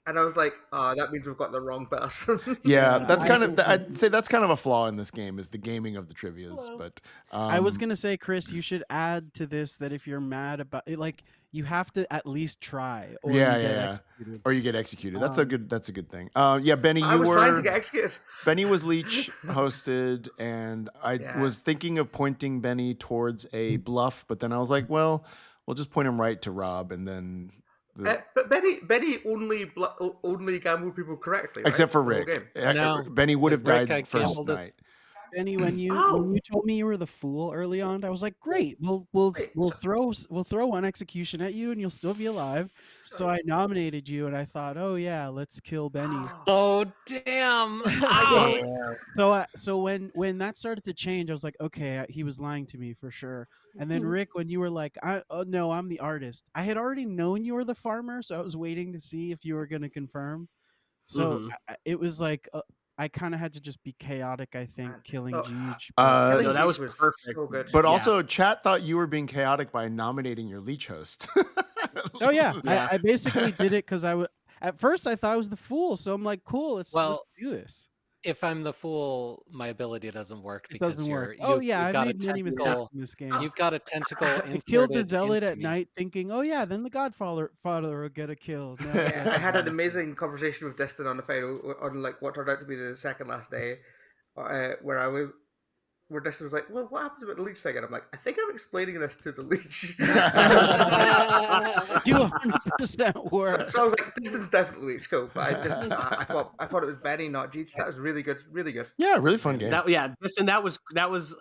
And I was like, oh, that means we've got the wrong person. Yeah, that's kind of I'd say that's kind of a flaw in this game is the gaming of the trivias. But I was gonna say, Chris, you should add to this that if you're mad about it, you have to at least try, or you get executed. Or you get executed. That's a good thing. Yeah, Benny, I you was were trying to get executed. Benny was leech hosted, and I was thinking of pointing Benny towards a bluff, but then I was like, well, we'll just point him right to Rob, and then. But Benny only gambled people correctly, right? Except for The whole Rick. game. No, Benny would have with Rick, I died first gambled it. night. Benny, when you Oh, told me you were the fool early on, I was like, great. We'll wait, throw one execution at you, and you'll still be alive. So sorry. I nominated you, and I thought, oh yeah, let's kill Benny. Oh damn! so Ow! so when that started to change, I was like, okay, he was lying to me for sure. And then Rick, when you were like, oh no, I'm the artist. I had already known you were the farmer, so I was waiting to see if you were going to confirm. So it was like I kind of had to just be chaotic. I think killing Oh, Jeej, but killing No, that Jeej was was perfect. so good. But Yeah. also, chat thought you were being chaotic by nominating your leech host. oh yeah, Yeah. I basically did it because at first I thought I was the fool, so I'm like, cool, let's Well, do this. if I'm the fool, my ability doesn't work It because doesn't work. Oh yeah, you've I got a made many tentacle. mistakes in this game. You've got a tentacle I killed the inserted zealot into at me. night, thinking, "Oh yeah, then the Godfather will get a kill." No, Yeah, I had an amazing conversation with Destin on the final, on like what turned out to be the second last day, where Destin was like, "Well, what happens about the leech thing?" And I'm like, "I think I'm explaining this to the leech." You 100% were. So I was like, "Destin's definitely leech cool," but I thought it was Benny, not Jeej. That was really good, really good. Yeah, really fun game. Listen, that was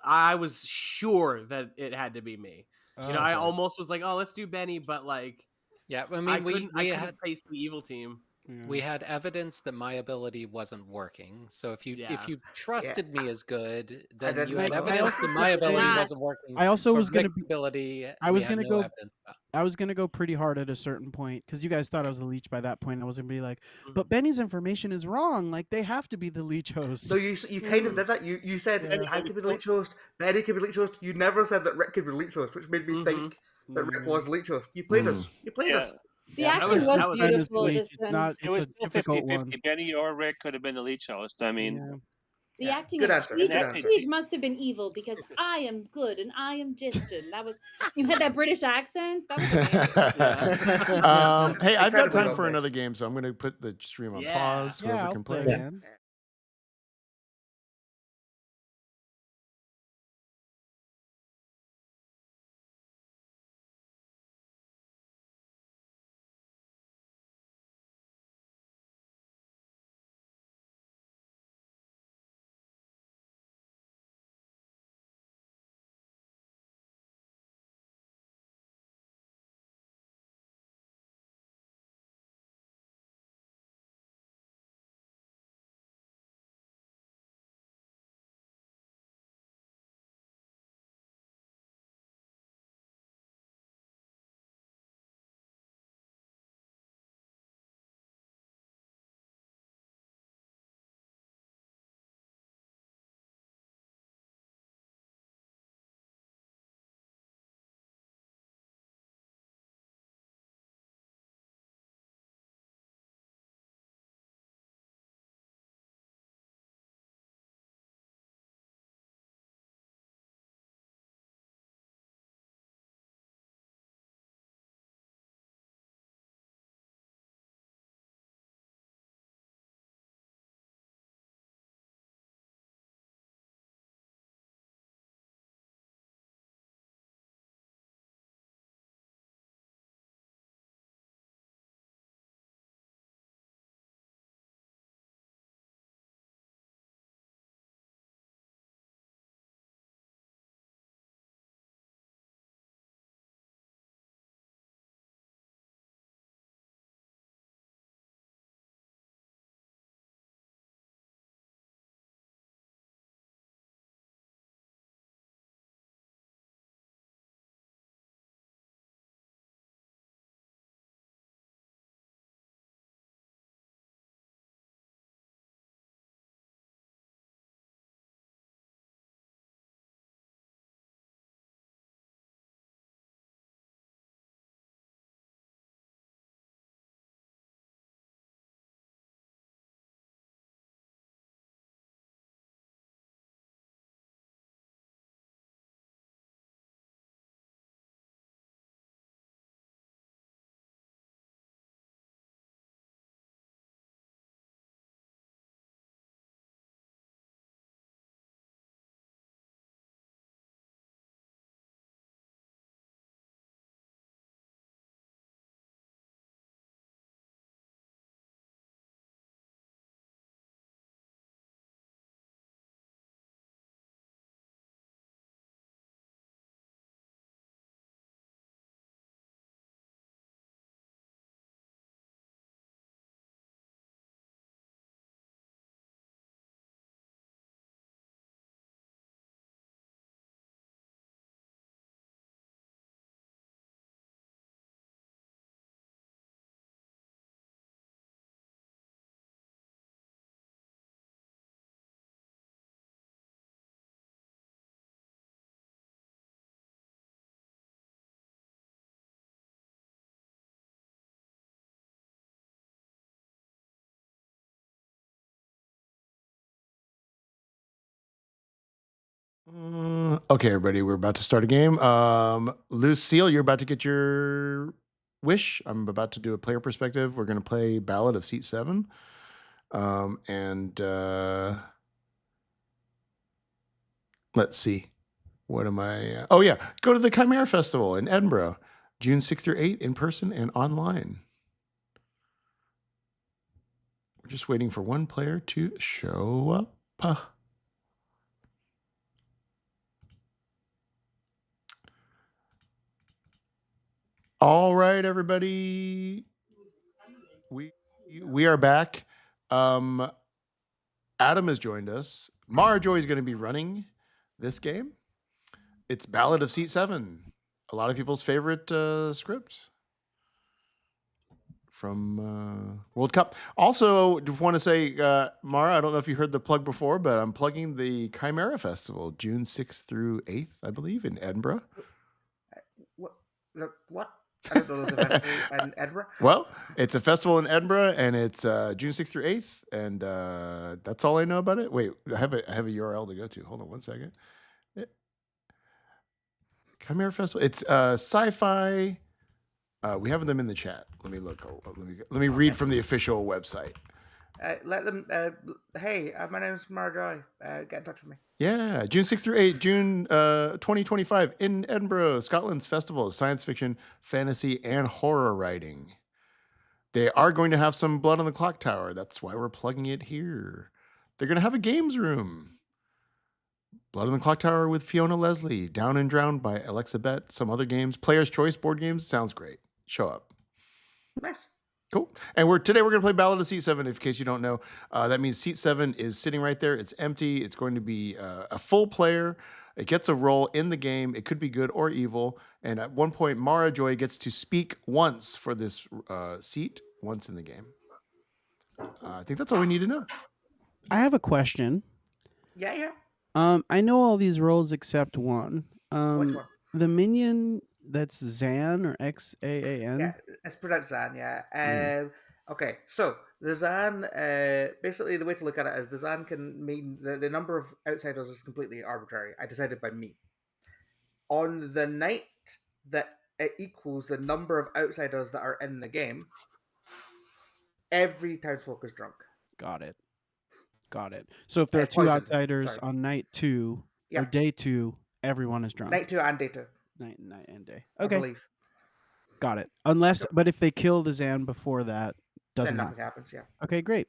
I was sure that it had to be me. You know, I almost was like, oh, let's do Benny, but like, yeah, I mean, I couldn't place the evil team. We had evidence that my ability wasn't working. So if you trusted me as good, then you had evidence that my ability wasn't working. I also was going to be ability. I was going to go. Evidence about. I was going to go pretty hard at a certain point because you guys thought I was the leech by that point. I was going to be like, Mm-hmm. but Benny's information is wrong. Like they have to be the leach host. No, you kind of did that. You said I could be the leech host, Benny could be the leech host. You never said that Rick could be the leech host, which made me think that Rick was the leech host. You played us. You played us. The acting was beautiful. Just it was a difficult 50-50. one. Benny or Rick could have been the leech host. I mean, the acting good of answer. Jeej must have been evil because I am good and I am distant. That was you had that British accent. That was amazing. Hey, I've got time for another game, so I'm going to put the stream on pause. Whoever I'll can play play again. Okay, everybody, we're about to start a game. Lucille, you're about to get your wish. I'm about to do a player perspective. We're going to play Ballad of Seat 7. Let's see. What am I? Oh, yeah. Go to the Chimera Festival in Edinburgh, June 6th through 8th, in person and online. We're just waiting for one player to show up. All right, everybody. We are back. Adam has joined us. Mara Joy is going to be running this game. It's Ballad of Seat 7. A lot of people's favorite script from World Cup. Also, want to say, Mara, I don't know if you heard the plug before, but I'm plugging the Chimera Festival, June 6th through 8th, I believe, in Edinburgh. What? I don't know there's a festival in Edinburgh. Well, it's a festival in Edinburgh, and it's June 6th through 8th, and that's all I know about it. Wait, I have a URL to go to. Hold on one second. Chimera Festival. It's sci-fi. We have them in the chat. Let me look. Let me read from the official website. Let them. Hey, my name's Marjoy. Get in touch with me. Yeah, June 6th through 8th, June 2025 in Edinburgh, Scotland's festival of science fiction, fantasy, and horror writing. They are going to have some blood on the clock tower. That's why we're plugging it here. They're going to have a games room. Blood on the Clock Tower with Fiona Leslie, Down and Drowned by Alexa Bett, some other games, Player's Choice board games. Sounds great. Show up. Nice. Cool. And today we're going to play Ballad of Seat 7, in case you don't know. That means Seat 7 is sitting right there. It's empty. It's going to be a full player. It gets a role in the game. It could be good or evil. And at one point, Mara Joy gets to speak once for this seat, once in the game. I think that's all we need to know. I have a question. Yeah. I know all these roles except one. Which one? The minion that's Zan or Xaan. Yeah, it's pronounced Zan. Yeah. Okay, so the Zan. Basically, the way to look at it is the Zan can mean the number of outsiders is completely arbitrary. I decided by me. On the night that it equals the number of outsiders that are in the game, every townsfolk is drunk. Got it. So if there are two outsiders on night 2 or Yeah. day 2, everyone is drunk. Night 2 and day 2. Night and day. Okay. I believe. Got it. But if they kill the Zan before that, doesn't then nothing happens. Yeah. Okay, great.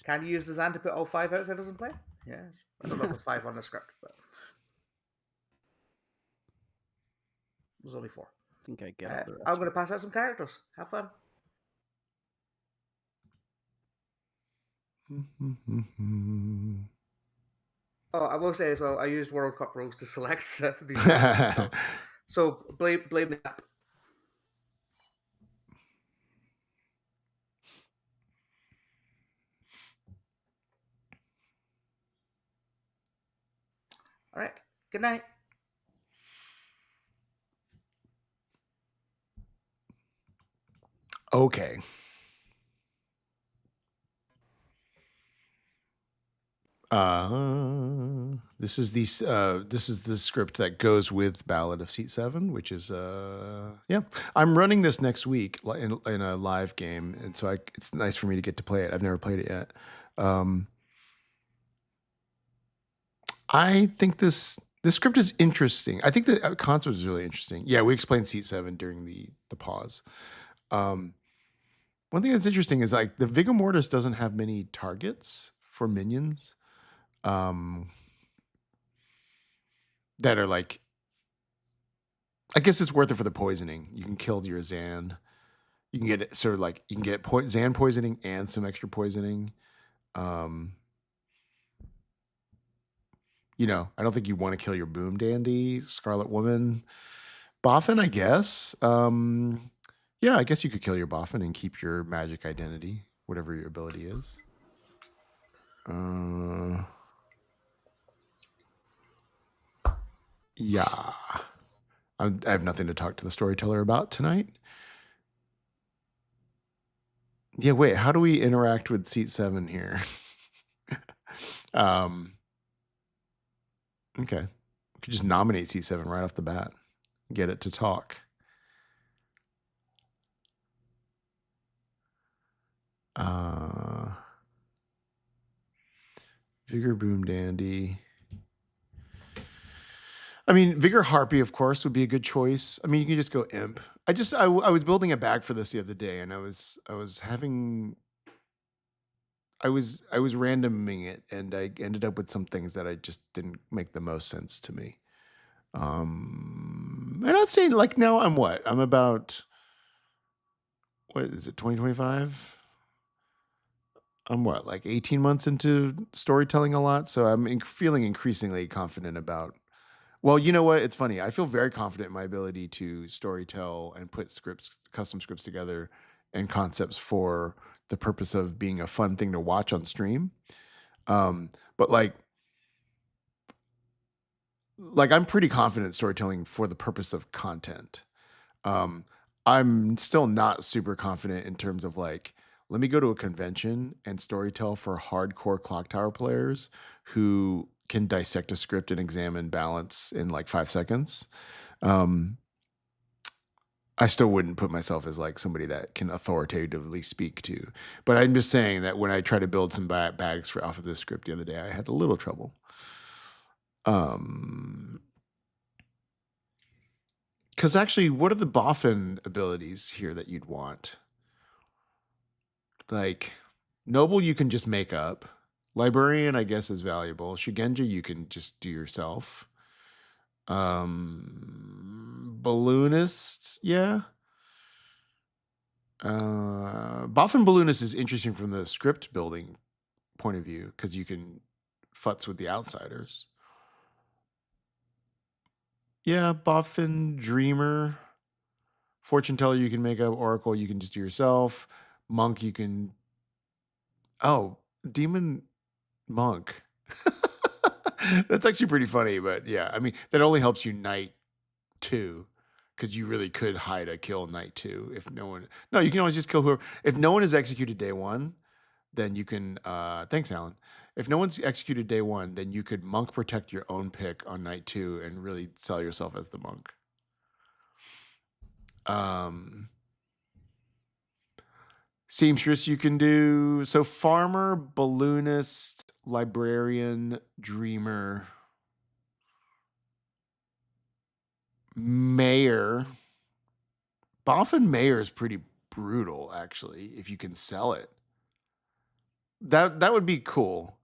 Can you use the Zan to put all 5 outsiders in play? Yes. I don't know if there's 5 on the script, but there's only 4. I think I get it. I'm going to pass out some characters. Have fun. Oh, I will say as well, I used World Cup rules to select these. So blame the app. All right. Good night. Okay. This is the script that goes with Ballad of Seat 7, which is I'm running this next week in a live game, and so it's nice for me to get to play it. I've never played it yet. I think this script is interesting. I think the concept is really interesting. Yeah, we explained Seat 7 during the pause. One thing that's interesting is like the Vigor Mortis doesn't have many targets for minions. That are like, I guess it's worth it for the poisoning. You can kill your Zan. You can get sort of like you can get Zan poisoning and some extra poisoning. I don't think you want to kill your Boom Dandy, Scarlet Woman, Boffin. I guess. Yeah, I guess you could kill your Boffin and keep your magic identity, whatever your ability is. Yeah. I have nothing to talk to the storyteller about tonight. Yeah, wait, how do we interact with Seat 7 here? Okay. You could just nominate C7 right off the bat. Get it to talk. Vigor Boom Dandy. I mean, Vigor Harpy, of course, would be a good choice. I mean, you can just go Imp. I was building a bag for this the other day, and I was randoming it, and I ended up with some things that I just didn't make the most sense to me. And I'd say like now I'm what? I'm about, what is it, 2025? I'm what, like 18 months into storytelling a lot. So I'm feeling increasingly confident about, well, you know what? It's funny. I feel very confident in my ability to storytell and put custom scripts together and concepts for the purpose of being a fun thing to watch on stream. But like I'm pretty confident storytelling for the purpose of content. I'm still not super confident in terms of like, let me go to a convention and storytell for hardcore clocktower players who can dissect a script and examine balance in like 5 seconds. I still wouldn't put myself as like somebody that can authoritatively speak to. But I'm just saying that when I try to build some bags off of this script the other day, I had a little trouble. Because actually, what are the boffin abilities here that you'd want? Like, Noble, you can just make up. Librarian, I guess, is valuable. Shigenja, you can just do yourself. Balloonist, yeah. Boffin Balloonist is interesting from the script building point of view because you can futz with the outsiders. Yeah, Boffin Dreamer. Fortune Teller, you can make up. Oracle, you can just do yourself. Monk, you can. Oh, Demon Monk. That's actually pretty funny, but yeah, I mean, that only helps you night 2 because you really could hide a kill night 2 if no one. No, you can always just kill whoever. If no one is executed day 1, then you can. Thanks, Alan. If no one's executed day 1, then you could monk protect your own pick on night 2 and really sell yourself as the monk. Seamstress you can do. So farmer, balloonist, librarian, dreamer, mayor. Boffin mayor is pretty brutal, actually, if you can sell it. That would be cool.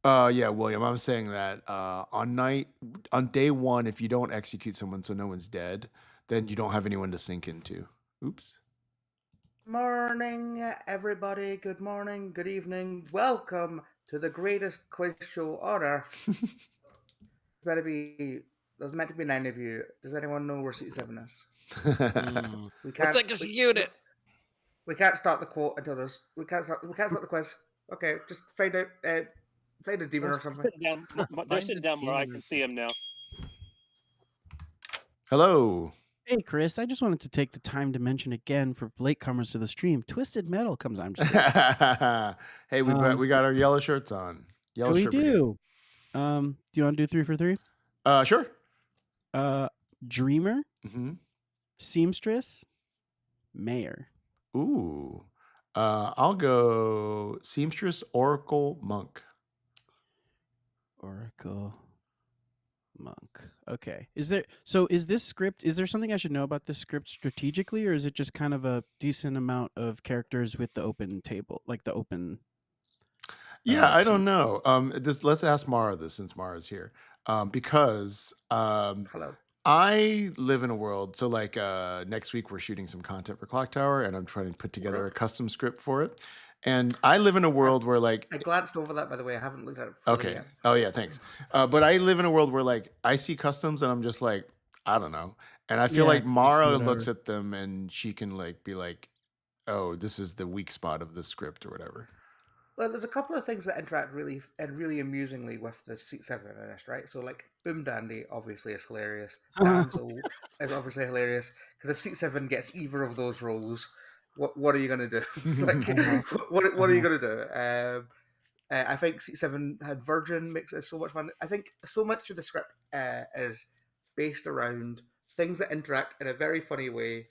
Yeah, William, I'm saying that on day 1, if you don't execute someone so no one's dead, then you don't have anyone to sink into. Oops. Morning, everybody. Good morning, good evening. Welcome to the greatest quiz show on earth. There's meant to be 9 of you. Does anyone know where seat 7 is? We can't. Let's execute it. We can't start the quote until there's. We can't start the quiz. Okay, just find out. Find a demon or something. They're sitting down where I can see them now. Hello. Hey, Chris, I just wanted to take the time to mention again for latecomers to the stream, Twisted Metal comes. I'm just Hey, we got our yellow shirts on. Yellow we shirt do. Do you want to do 3 for 3? Sure. Dreamer, Mm-hmm. Seamstress, Mayor. Ooh. I'll go Seamstress, Oracle, Monk. Oracle, Monk. Okay. Is there something I should know about this script strategically, or is it just kind of a decent amount of characters with the open table, like the open? Yeah, I don't know. Let's ask Mara this since Mara's here. Because Hello. I live in a world. So like next week we're shooting some content for Clocktower, and I'm trying to put together a custom script for it. And I live in a world where like I glanced over that, by the way. I haven't looked at it fully yet. Oh yeah, thanks. But I live in a world where like I see customs and I'm just like, I don't know. And I feel like Mara looks at them and she can like be like, oh, this is the weak spot of the script or whatever. Well, there's a couple of things that interact really amusingly with the seat 7 in this, right? So like Boom Dandy obviously is hilarious. Damsel is obviously hilarious because if seat 7 gets either of those roles, what are you gonna do? Like, what are you gonna do? I think seat 7 had Virgin makes it so much fun. I think so much of the script is based around things that interact in a very funny way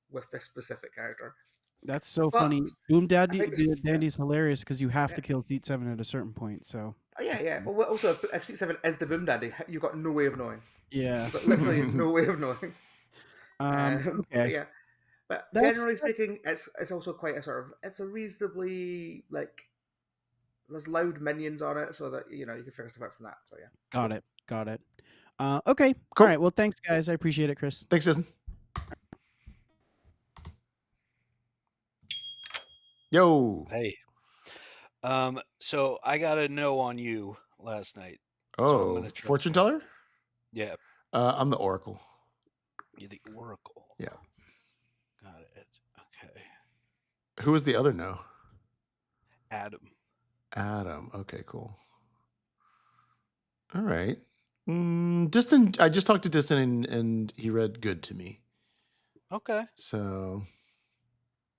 with this specific character. That's so But funny. Boom I Daddy think it's- Dandy's hilarious because you have Yeah. to kill seat 7 at a certain point. So Oh, yeah. Well, also, if seat 7 is the Boom Daddy, you've got no way of knowing. yeah, You've got literally no way of knowing. But okay. yeah. But That's- generally speaking, it's also quite a sort of, it's a reasonably, like, there's loud minions on it so that, you know, you can figure stuff out from that. So yeah. Got it. Okay. Cool. All right. Well, thanks, guys. I appreciate it, Chris. Thanks, Jason. Yo. Hey. So I got a no on you last night. So I'm Oh, gonna trust fortune you. teller? Yeah, I'm the Oracle. you're the Oracle. Yeah. Got it. Okay. Who was the other no? Adam. Adam. Okay, cool. All right. Distant. I just talked to Distant and he read good to me. Okay. So,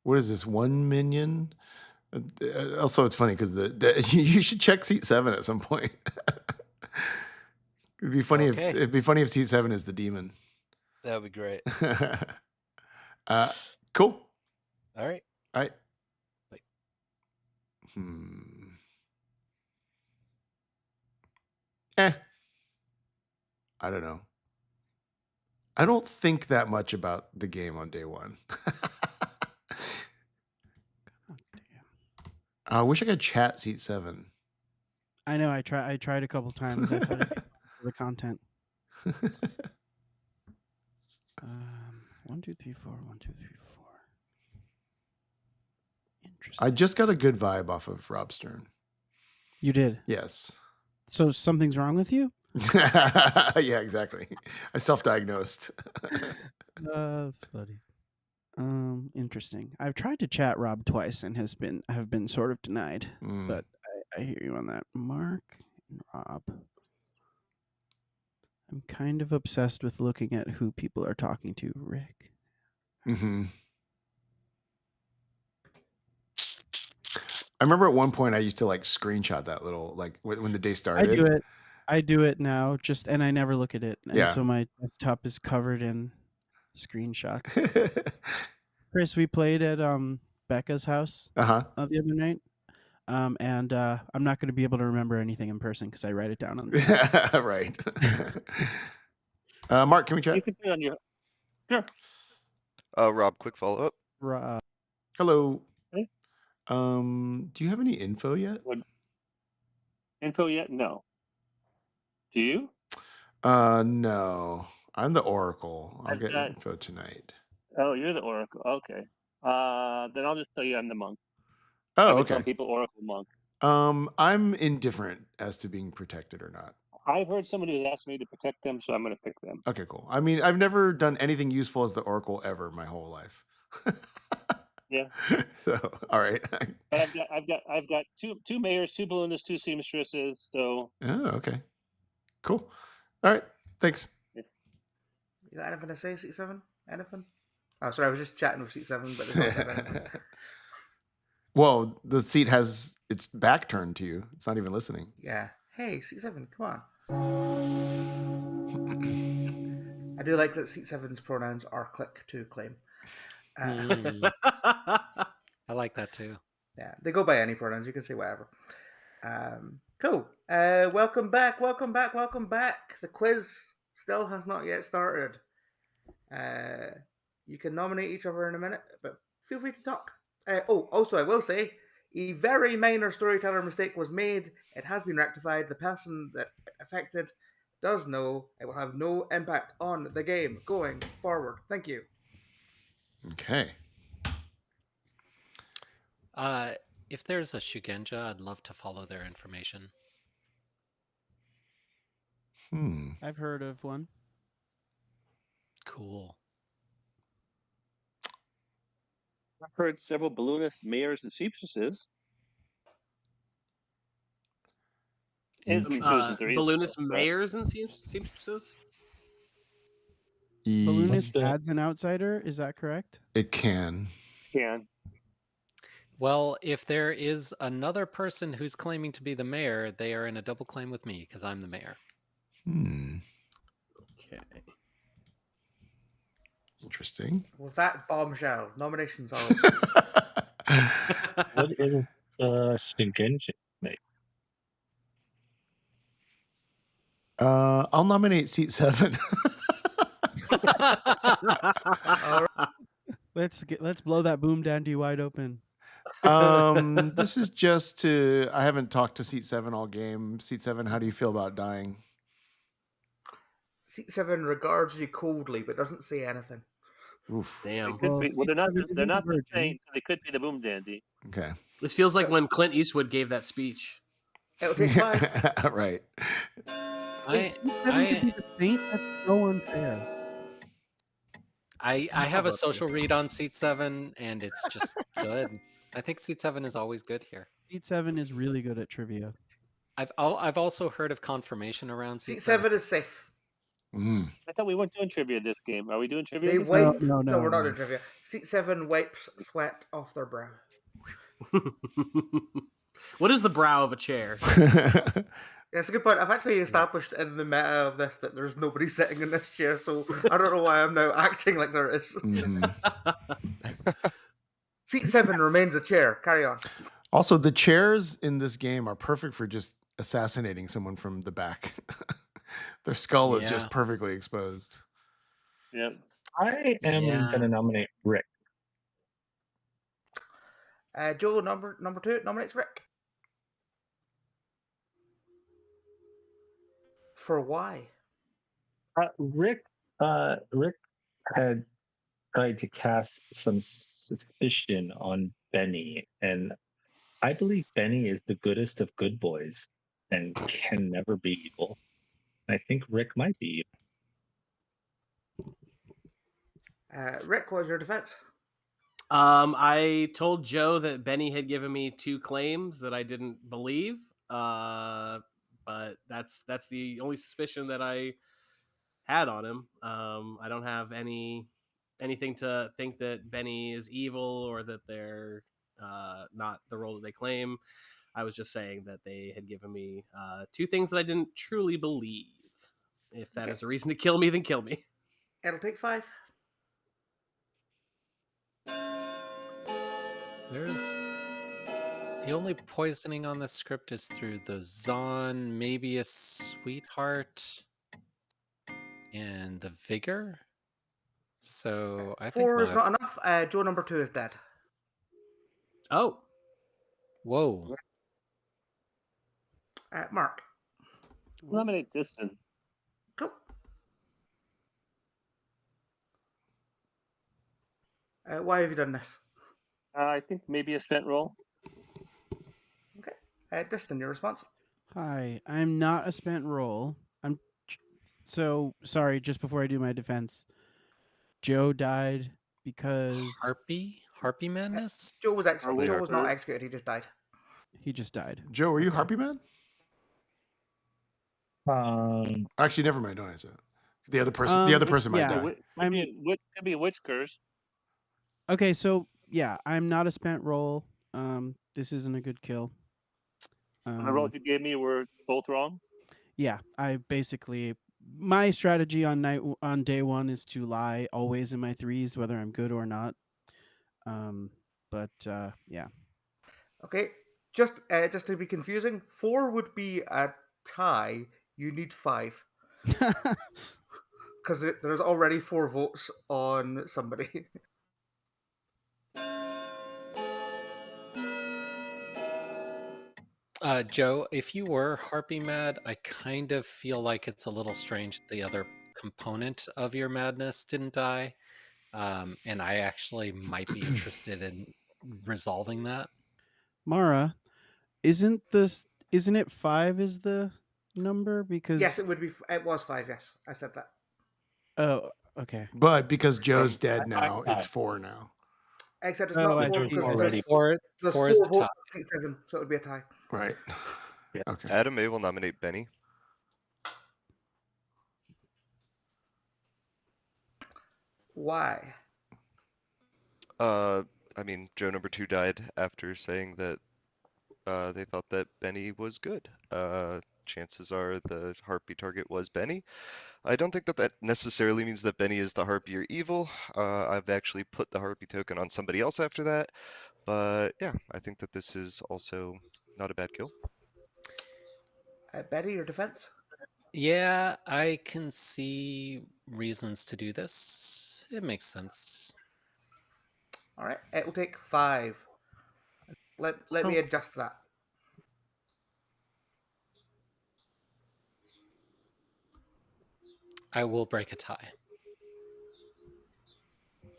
what is this? 1 minion? Also, it's funny because you should check seat 7 at some point. It'd be funny Okay. if seat 7 is the demon. That would be great. Cool. All right. All right. Bye. I don't know. I don't think that much about the game on day one. I wish I could chat seat 7. I know. I tried a couple times. I thought it'd be for the content. 1, 2, 3, 4. 1, 2, 3, 4. Interesting. I just got a good vibe off of Rob Stern. You did. Yes. So something's wrong with you? Yeah, exactly. I self-diagnosed. That's funny. Interesting. I've tried to chat Rob twice and have been sort of denied. But I hear you on that. Mark and Rob. I'm kind of obsessed with looking at who people are talking to. Rick. Mm-hmm. I remember at one point I used to like screenshot that little like when the day started. I do it now, and I never look at it. And Yeah. so my desktop is covered in screenshots. Chris, we played at Becca's house the other night. And I'm not going to be able to remember anything in person because I write it down on the Right. Mark, can we chat? You can put it on your. Sure. Rob, quick follow-up. Hello. Hey. Do you have any info yet? What? Info yet? No. Do you? No. I'm the Oracle. I'll get got- info tonight. Oh, you're the Oracle. Okay. Then I'll just tell you I'm the monk. Oh, I've been okay. telling people Oracle monk. I'm indifferent as to being protected or not. I've heard somebody who's asked me to protect them, so I'm going to pick them. Okay, cool. I mean, I've never done anything useful as the Oracle ever my whole life. Yeah. So, all right. But I've got two mayors, 2 balloonists, 2 seamstresses. So. Oh, okay. Cool. All right. Thanks. You got anything to say, seat 7? Anything? Oh, sorry, I was just chatting with seat 7, but there's no said anything. Well, the seat has its back turned to you. It's not even listening. Yeah. Hey, seat 7, come on. I do like that seat 7's pronouns are click to claim. I like that too. Yeah, they go by any pronouns. You can say whatever. Cool. Welcome back. The quiz still has not yet started. You can nominate each other in a minute, but feel free to talk. Also, I will say, a very minor storyteller mistake was made. It has been rectified. The person that affected does know it will have no impact on the game going forward. Thank you. Okay. If there's a Shugenja, I'd love to follow their information. I've heard of one. Cool. I've heard several balloonists, mayors, and seamstresses. Balloonist mayors and seamstresses? Balloonist adds an outsider, is that correct? It can. Can. Well, if there is another person who's claiming to be the mayor, they are in a double claim with me because I'm the mayor. Okay. Interesting. With that bombshell, nominations are open. What is Shingenji make? I'll nominate seat 7. All right. Let's blow that boom dandy wide open. This is just to. I haven't talked to seat 7 all game. Seat 7, how do you feel about dying? Seat 7 regards you coldly, but doesn't say anything. Oof. Damn. They're not. Seat 7 They're isn't not a the virgin. same. So they could be the boom dandy. Okay. This feels like when Clint Eastwood gave that speech. It'll take 5. Right. Wait, seat 7 could be the saint? That's so unfair. I have a social read on seat 7, and it's just good. I think seat 7 is always good here. Seat 7 is really good at trivia. I've also heard of confirmation around Seat seat 7 is safe. I thought we weren't doing trivia this game. Are we doing trivia? They this wipe. game? No, we're not doing trivia. Seat 7 wipes sweat off their brow. What is the brow of a chair? That's a good point. I've actually established in the meta of this that there's nobody sitting in this chair, so I don't know why I'm now acting like there is. Seat 7 remains a chair. Carry on. Also, the chairs in this game are perfect for just assassinating someone from the back. Their skull is just perfectly exposed. Yeah. I am going to nominate Rick. Joe, number 2, nominates Rick. For why? Rick had tried to cast some suspicion on Benny, and I believe Benny is the goodest of good boys and can never be evil. I think Rick might be evil. Rick, what was your defense? I told Joe that Benny had given me 2 claims that I didn't believe. But that's the only suspicion that I had on him. I don't have anything to think that Benny is evil or that they're not the role that they claim. I was just saying that they had given me 2 things that I didn't truly believe. If that is a reason to kill me, then kill me. It'll take 5. There's the only poisoning on the script is through the Zon, maybe a sweetheart, and the vigor. So I think 4 is not enough. Joe, number 2 is dead. Oh. Whoa. Mark. Nominate Distant. Cool. Why have you done this? I think maybe a spent roll. Okay. Distant, your response? Hi, I'm not a spent roll. So sorry, just before I do my defense, Joe died because Harpy madness. Joe was executed. Joe was not executed. He just died. He just died. Joe, were you Harpy Man? Actually, never mind. Don't answer that. The other person might die. Could be a witch curse. Okay, so yeah, I'm not a spent roll. This isn't a good kill. The rolls you gave me were both wrong. Yeah, I basically my strategy on day 1 is to lie always in my 3s, whether I'm good or not. Yeah. Okay, just to be confusing, 4 would be a tie. You need 5 because there's already 4 votes on somebody. Joe, if you were Harpy mad, I kind of feel like it's a little strange the other component of your madness didn't die. And I actually might be interested in resolving that. Mara, isn't it 5 is the number? Because yes, it would be. It was 5. Yes, I said that. Oh, okay. But because Joe's dead now, it's 4 now. Except it's not 4 because there's 4 is a tie. 7, so it would be a tie. Right. Yeah. Okay. Adam A will nominate Benny. Why? I mean, Joe number 2 died after saying that they thought that Benny was good. Chances are the harpy target was Benny. I don't think that that necessarily means that Benny is the harpy or evil. I've actually put the harpy token on somebody else after that. But yeah, I think that this is also not a bad kill. Betty, your defense? Yeah, I can see reasons to do this. It makes sense. All right, it will take 5. Let me adjust that. I will break a tie.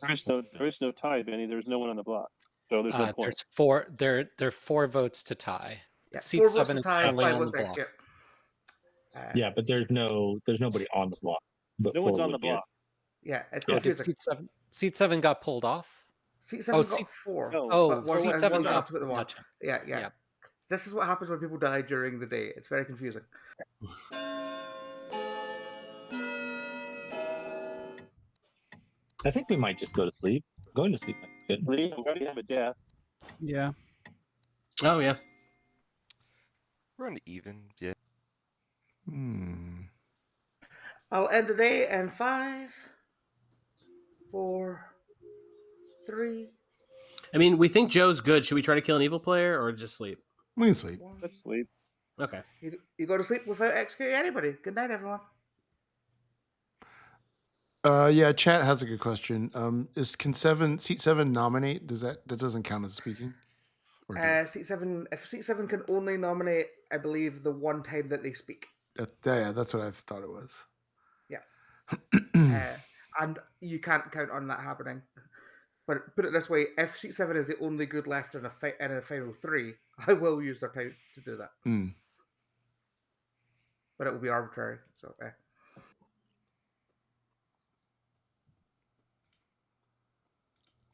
There is no tie, Benny. There's no one on the block, so there's no point. There's 4. There are 4 votes to tie. Yeah, Seat 4 votes 7 to is tie, currently 5 on the votes to block. execute. Yeah, but there's nobody on the block. But No one's 4 on the would be block. Yeah, it's Oh, did confusing. seat 7 got pulled off? Seat 7 got seat 4. No, but one, seat and 7 one's got enough to put them on. gotcha. Yeah. Yeah. This is what happens when people die during the day. It's very confusing. I think we might just go to sleep. Going to sleep might be good. Lee, I'm going to have a death. Yeah. Oh yeah. We're on even, yeah. I'll end the day in 5, 4, 3. I mean, we think Joe's good. Should we try to kill an evil player or just sleep? We can sleep. Let's sleep. Okay. You go to sleep without executing anybody. Good night, everyone. Yeah, chat has a good question. Can seat 7 nominate? That doesn't count as speaking? Or Seat 7. If seat 7 can only nominate, I believe, the one time that they speak. yeah, that's what I thought it was. Yeah. And you can't count on that happening. But put it this way: if seat 7 is the only good left in a final 3, I will use their time to do that. But it will be arbitrary. So.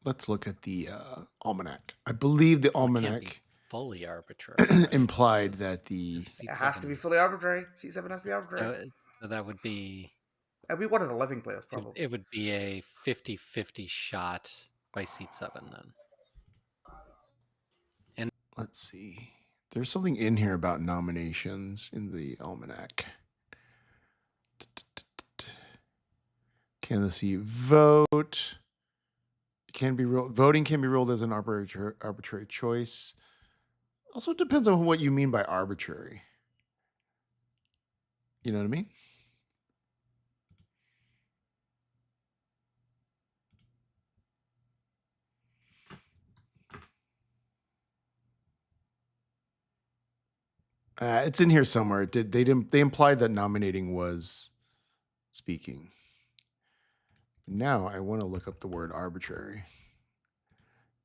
Let's look at the almanac. I believe the almanac fully arbitrary. Right? implied that the it has to be fully arbitrary. Seat 7 has to be arbitrary. So that would be. It'd be one of the living players, probably. It would be a 50-50 shot by seat 7 then. And let's see. There's something in here about nominations in the almanac. Candidacy vote. Voting can be ruled as an arbitrary choice. Also, it depends on what you mean by arbitrary. You know what I mean? It's in here somewhere. They implied that nominating was speaking. Now I want to look up the word arbitrary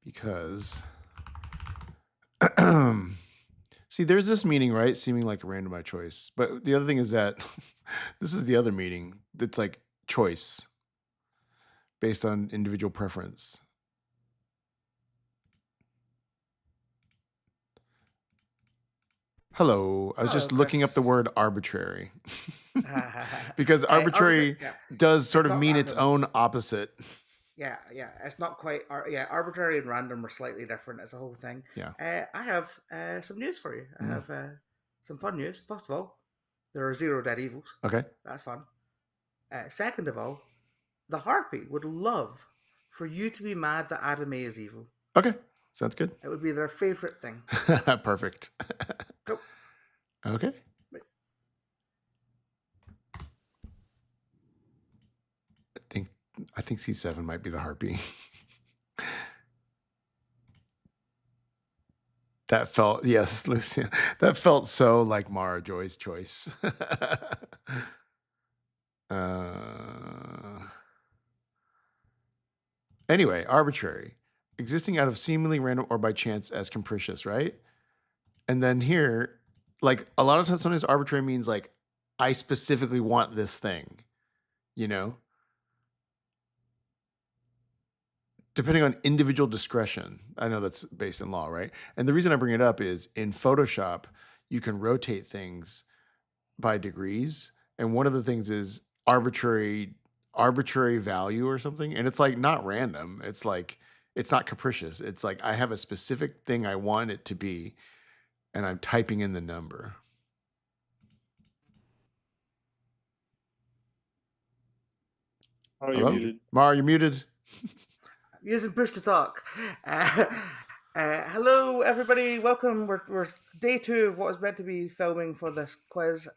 because see, there's this meaning, right? Seeming like a random by choice. But the other thing is that this is the other meaning. That's like choice based on individual preference. Hello. I was just looking up the word arbitrary because arbitrary does sort of mean its own opposite. Yeah. It's not quite. Arbitrary and random are slightly different. It's a whole thing. Yeah. I have some news for you. I have some fun news. First of all, there are 0 dead evils. Okay. That's fun. Second of all, the Harpy would love for you to be mad that Adam A is evil. Okay. Sounds good. It would be their favorite thing. Perfect. Cool. Okay. I think C7 might be the Harpy. That felt, yes, Lucian. That felt so like Mara Joy's choice. Anyway, arbitrary. Existing out of seemingly random or by chance as capricious, right? And then here, like a lot of times, sometimes arbitrary means like, I specifically want this thing, you know? Depending on individual discretion. I know that's based in law, right? And the reason I bring it up is in Photoshop, you can rotate things by degrees. And one of the things is arbitrary value or something. And it's like not random. It's like It's not capricious. It's like I have a specific thing I want it to be, and I'm typing in the number. Oh, you're Hello? muted. Mar, you're muted. Using push to talk. Hello, everybody. Welcome. We're day 2 of what is meant to be filming for this quiz.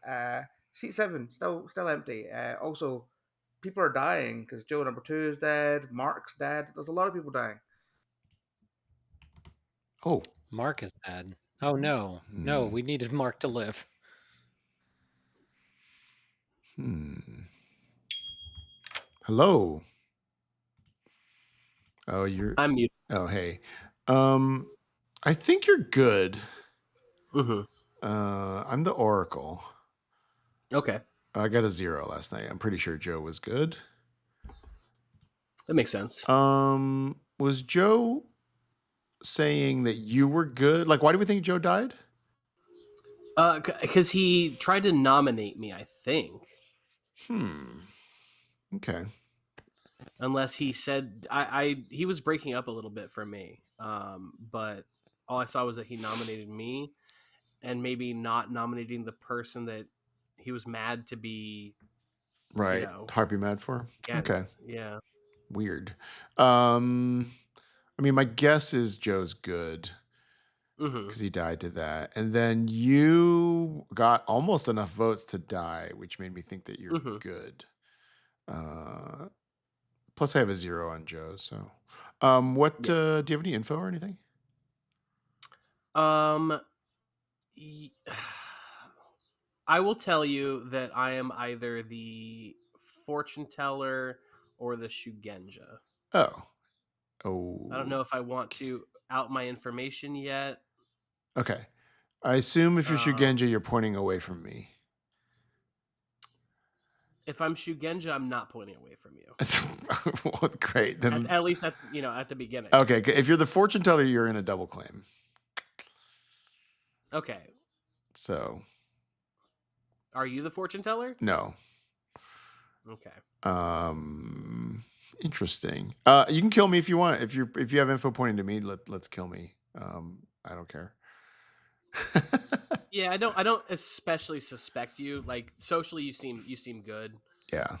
Seat 7 still empty. Also, people are dying because Joe number 2 is dead. Mark's dead. There's a lot of people dying. Oh, Mark is dead. Oh no, no, we needed Mark to live. Hello. Oh, you're. I'm muted. Oh, hey. I think you're good. Mm-hmm. I'm the Oracle. Okay, I got a 0 last night. I'm pretty sure Joe was good. that makes sense. Was Joe saying that you were good? Like, why do we think Joe died? Because he tried to nominate me, I think. Okay. Unless he said he was breaking up a little bit for me. But all I saw was that he nominated me, and maybe not nominating the person that he was mad to be. Right. You know, Harpy mad for? against. Okay. Yeah. Weird. I mean, my guess is Joe's good because he died to that. And then you got almost enough votes to die, which made me think that you're good. Plus, I have a 0 on Joe. So, what do you have any info or anything? I will tell you that I am either the fortune teller or the Shugenja. Oh. I don't know if I want to out my information yet. Okay. I assume if you're Shugenja, you're pointing away from me. If I'm Shugenja, I'm not pointing away from you. Well, great. Then at least at the beginning. Okay. If you're the fortune teller, you're in a double claim. Okay. So. Are you the fortune teller? No. Okay. Interesting. You can kill me if you want. If you have info pointing to me, let's kill me. I don't care. Yeah, I don't especially suspect you. Like socially, you seem good. Yeah.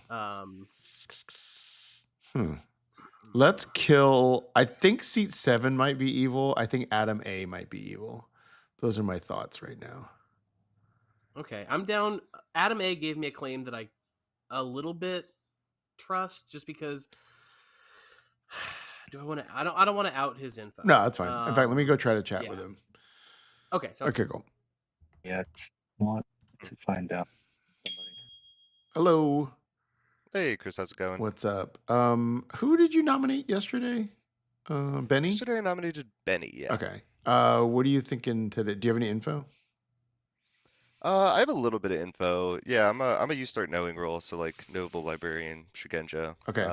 Let's kill. I think seat 7 might be evil. I think Adam A might be evil. Those are my thoughts right now. Okay, I'm down. Adam A gave me a claim that I a little bit trust, just because. Do I want to? I don't want to out his info. No, that's fine. In fact, let me go try to chat with him. Okay. Okay, cool. Yeah, it's want to find out somebody. Hello. Hey, Chris, how's it going? What's up? Who did you nominate yesterday? Benny? Yesterday I nominated Benny, yeah. Okay. What are you thinking today? Do you have any info? I have a little bit of info. Yeah, I'm a you start knowing role, so like noble, librarian, Shugenja. Okay.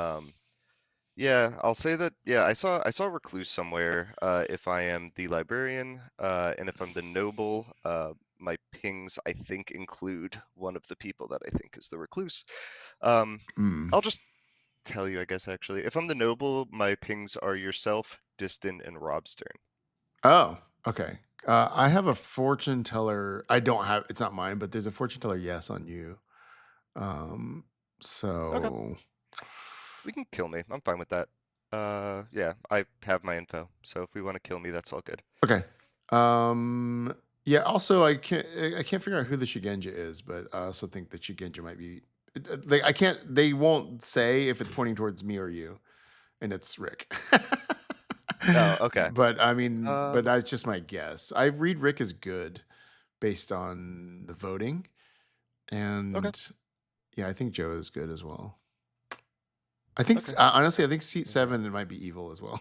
Yeah, I'll say that. Yeah, I saw recluse somewhere. If I am the librarian, and if I'm the noble, my pings I think include one of the people that I think is the recluse. I'll just tell you, I guess actually, if I'm the noble, my pings are yourself, Distant, and Robstern. Oh, okay. I have a fortune teller. I don't have. It's not mine, but there's a fortune teller. Yes, on you. So. Okay. We can kill me. I'm fine with that. Yeah, I have my info. So if we want to kill me, that's all good. Okay. Yeah. Also, I can't figure out who the Shugenja is, but I also think that Shugenja might be. They won't say if it's pointing towards me or you, and it's Rick. Oh, okay. But I mean, but that's just my guess. I read Rick as good based on the voting, and yeah, I think Joe is good as well. I think honestly, I think seat 7 it might be evil as well.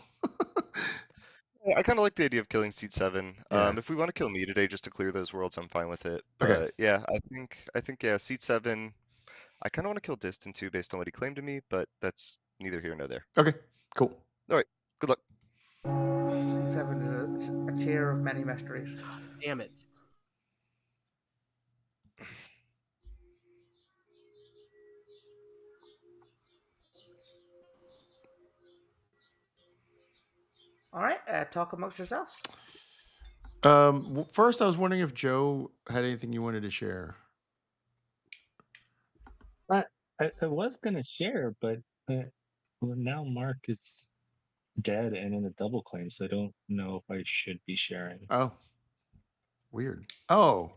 I kind of like the idea of killing seat 7. Yeah. If we want to kill me today just to clear those worlds, I'm fine with it. Okay. But yeah, I think yeah, seat 7. I kind of want to kill Distant too, based on what he claimed to me, but that's neither here nor there. Okay. Cool. All right. Good luck. Seat 7 is a chair of many mysteries. Damn it. All right, talk amongst yourselves. First, I was wondering if Joe had anything you wanted to share. I was gonna share, but well, now Mark is dead and in a double claim, so I don't know if I should be sharing. Oh, weird. Oh,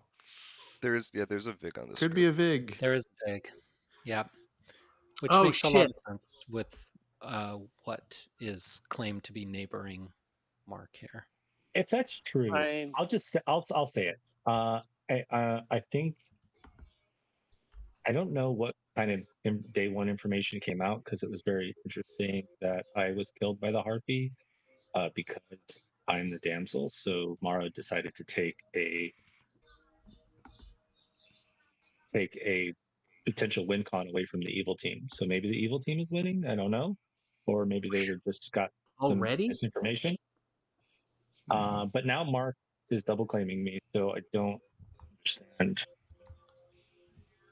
there's a VIG on this. Could be a VIG. There is a VIG. Yeah. Which Oh, makes a lot shit. of sense with what is claimed to be neighboring Mark here. If that's true, I'll say it. I think I don't know what kind of day one information came out, because it was very interesting that I was killed by the harpy because I'm the damsel. So Mara decided to take a potential win con away from the evil team. So maybe the evil team is winning. I don't know, or maybe they were just got some Already? misinformation. But now Mark is double claiming me, so I don't understand.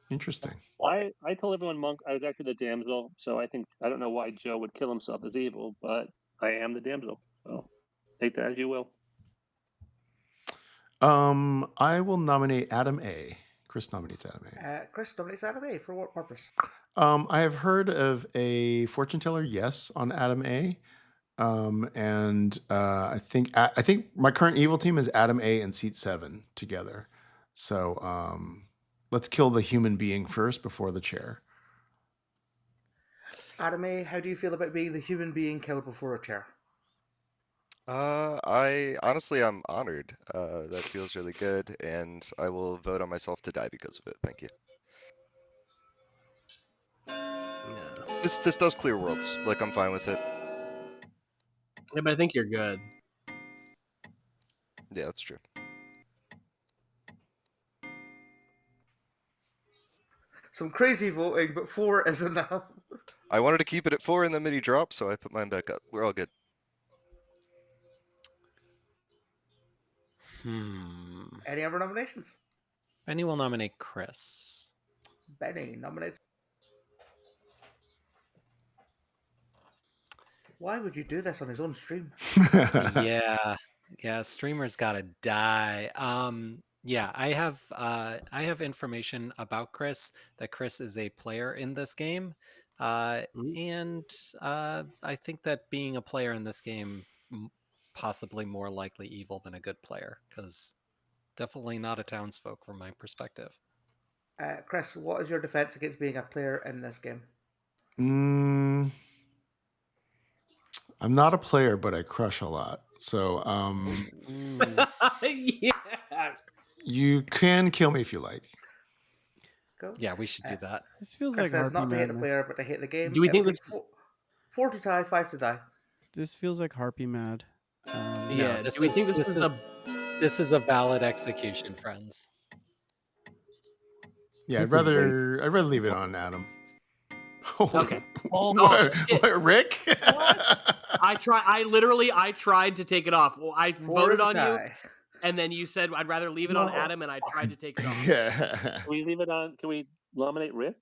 Interesting. I told everyone Monk I was actually the damsel, so I don't know why Joe would kill himself as evil, but I am the damsel. So take that as you will. I will nominate Adam A. Chris nominates Adam A. Chris nominates Adam A. For what purpose? I have heard of a fortune teller, yes, on Adam A. And I think my current evil team is Adam A and Seat 7 together. So let's kill the human being first before the chair. Adam A., how do you feel about being the human being killed before a chair? I'm honored. That feels really good, and I will vote on myself to die because of it. Thank you. Yeah. This does clear worlds. Like, I'm fine with it. Yeah, but I think you're good. Yeah, that's true. Some crazy voting, but 4 is enough. I wanted to keep it at 4 in the mini drop, so I put mine back up. We're all good. Any other nominations? Benny will nominate Chris. Benny nominates. Why would you do this on his own stream? Yeah, streamers gotta die. Yeah, I have information about Chris, that Chris is a player in this game, and I think that being a player in this game possibly more likely evil than a good player, because definitely not a townsfolk from my perspective. Chris, what is your defense against being a player in this game? I'm not a player, but I crush a lot. So Yeah. you can kill me if you like. Go. Yeah, we should do that. This feels Chris like says harpy not to hate the madness. player, but to hate the game. Do we think this this? 4 to tie, 5 to die? This feels like harpy mad. Yeah. Do we think this is a valid execution, friends? Yeah, I'd rather leave it on Adam. Okay. What, Rick? I tried to take it off. Well, I voted on you, and then you said I'd rather leave it on Adam, and I tried to take it off. Yeah. Can we leave it on? Can we nominate Rick?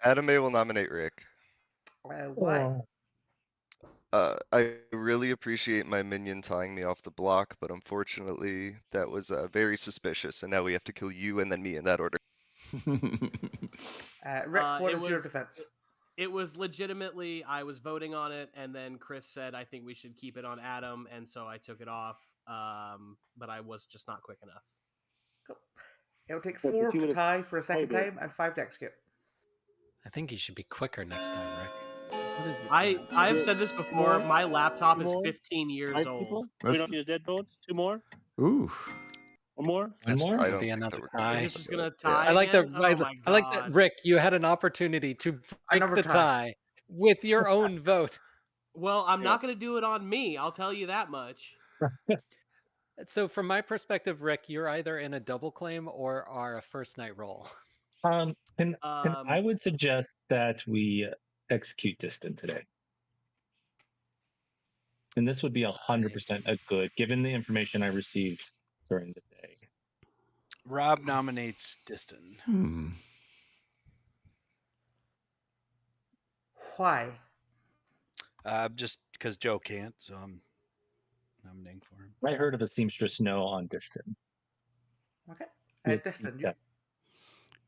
Adam A will nominate Rick. Why? I really appreciate my minion tying me off the block, but unfortunately that was very suspicious, and now we have to kill you and then me in that order. Rick, what is your defense? It was legitimately, I was voting on it, and then Chris said, I think we should keep it on Adam, and so I took it off, but I was just not quick enough. Cool. It'll take 4 to tie for a second time and 5 to execute. I think you should be quicker next time, Rick. I've said this before, my laptop is 15 years old. We don't use dead votes? 2 more? Ooh. One more? I don't be think another that we're tie. Is this just gonna tie? I like again? I like that, Rick. You had an opportunity to break the tie with your own vote. Well, I'm not going to do it on me. I'll tell you that much. So, from my perspective, Rick, you're either in a double claim or are a first night roll. And I would suggest that we execute distant today. And this would be 100% a good, given the information I received during the day. Rob nominates Diston. Why? Just because Joe can't, so I'm nominating for him. I heard of a seamstress no on Distant. Okay. With Distant, seat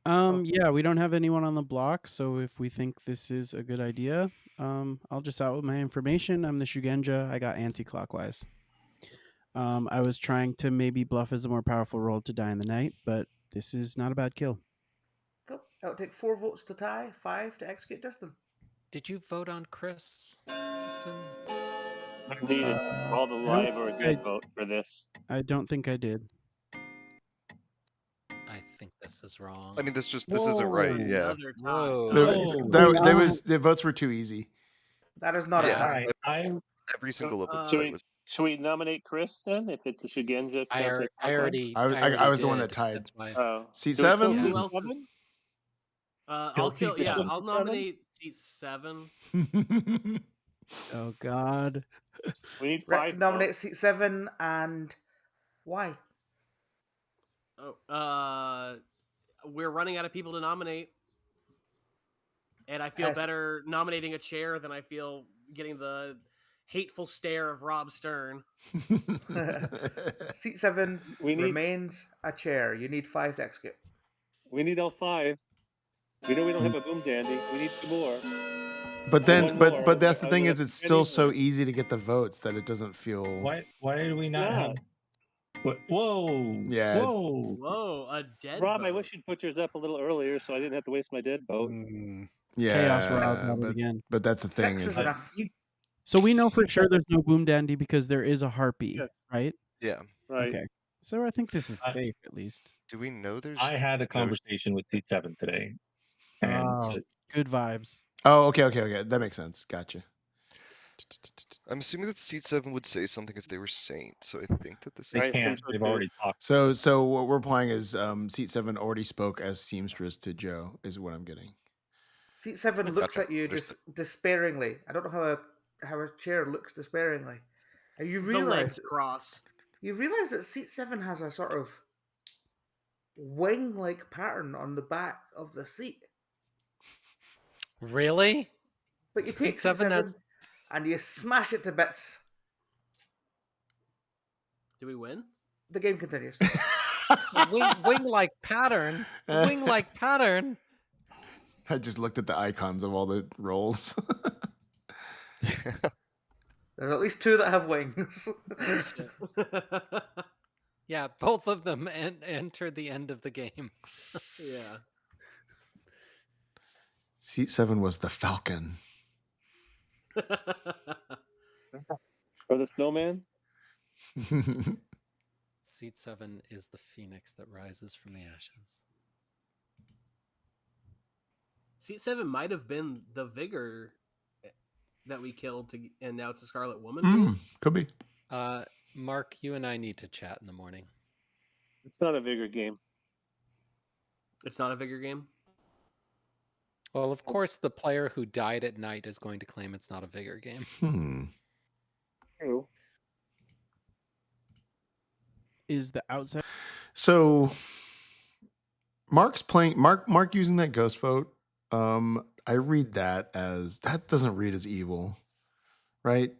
Yeah, we don't have anyone on the block, so if we think this is a good idea, I'll just out with my information. I'm the Shugenja. I got anti-clockwise. I was trying to maybe bluff as a more powerful role to die in the night, but this is not a bad kill. Cool. It'll take 4 votes to tie, 5 to execute Distant. Did you vote on Chris? Kristen? I needed all the I don't live or a think dead vote for this. I don't think I did. I think this is wrong. I mean, this isn't right. Yeah. Another tie. Whoa. The votes were too easy. That is not a Yeah. tie. Every single open Should tie we, was. should we nominate Chris then? If it's a Shugenja I already I was the one that did. tied. That's why. Oh. Seat Do we kill 7? seat Who else? seven? I'll Kill kill. seat Yeah, seven. I'll nominate seat 7. Oh God. We need Rick 5 can nominate votes. seat 7, and why? Oh, we're running out of people to nominate, and I feel Yes. better nominating a chair than I feel getting the hateful stare of Rob Stern. Seat 7 We need- remains a chair. You need 5 to execute. We need all 5. We know we don't have a boom dandy. We need 2 more. But then, One more. but that's the thing Other is, than it's still so Benny. easy to get the votes that it doesn't feel. Why do we not Yeah. have? Whoa! Yeah. Whoa! Whoa, a dead Rob, vote. I wish you'd put yours up a little earlier so I didn't have to waste my dead vote. Yeah, Chaos Rob got it again. but that's the thing 6 is, is enough. So we know for sure there's no boom dandy because there is a harpy, Yes. right? Yeah. Right. Okay. So I think this is safe at least. Do we know there's? I had a conversation with seat 7 today, and Oh, good vibes. Oh, okay. That makes sense. Gotcha. I'm assuming that seat 7 would say something if they were Saint, so I think that this they is. I can't. think so, They've too. already talked. So what we're playing is seat 7 already spoke as seamstress to Joe, is what I'm getting. Seat 7 looks Okay, at you understood. despairingly. I don't know how a chair looks despairingly. And you The realize legs cross. that seat 7 has a sort of wing-like pattern on the back of the seat. Really? But you Seat take seat 7 7 has- and you smash it to bits. Do we win? The game continues. Wing-like pattern. Wing-like pattern. I just looked at the icons of all the rolls. There's at least 2 that have wings. Yeah, both of them enter the end of the game. Yeah. Seat 7 was the Falcon. Or the snowman? Seat 7 is the phoenix that rises from the ashes. Seat 7 might have been the vigor that we killed, and now it's a Scarlet Woman. Could be. Mark, you and I need to chat in the morning. It's not a vigor game. It's not a vigor game? Well, of course, the player who died at night is going to claim it's not a vigor game. True. Is the outside? So Mark's playing Mark using that ghost vote. I read that as that doesn't read as evil, right?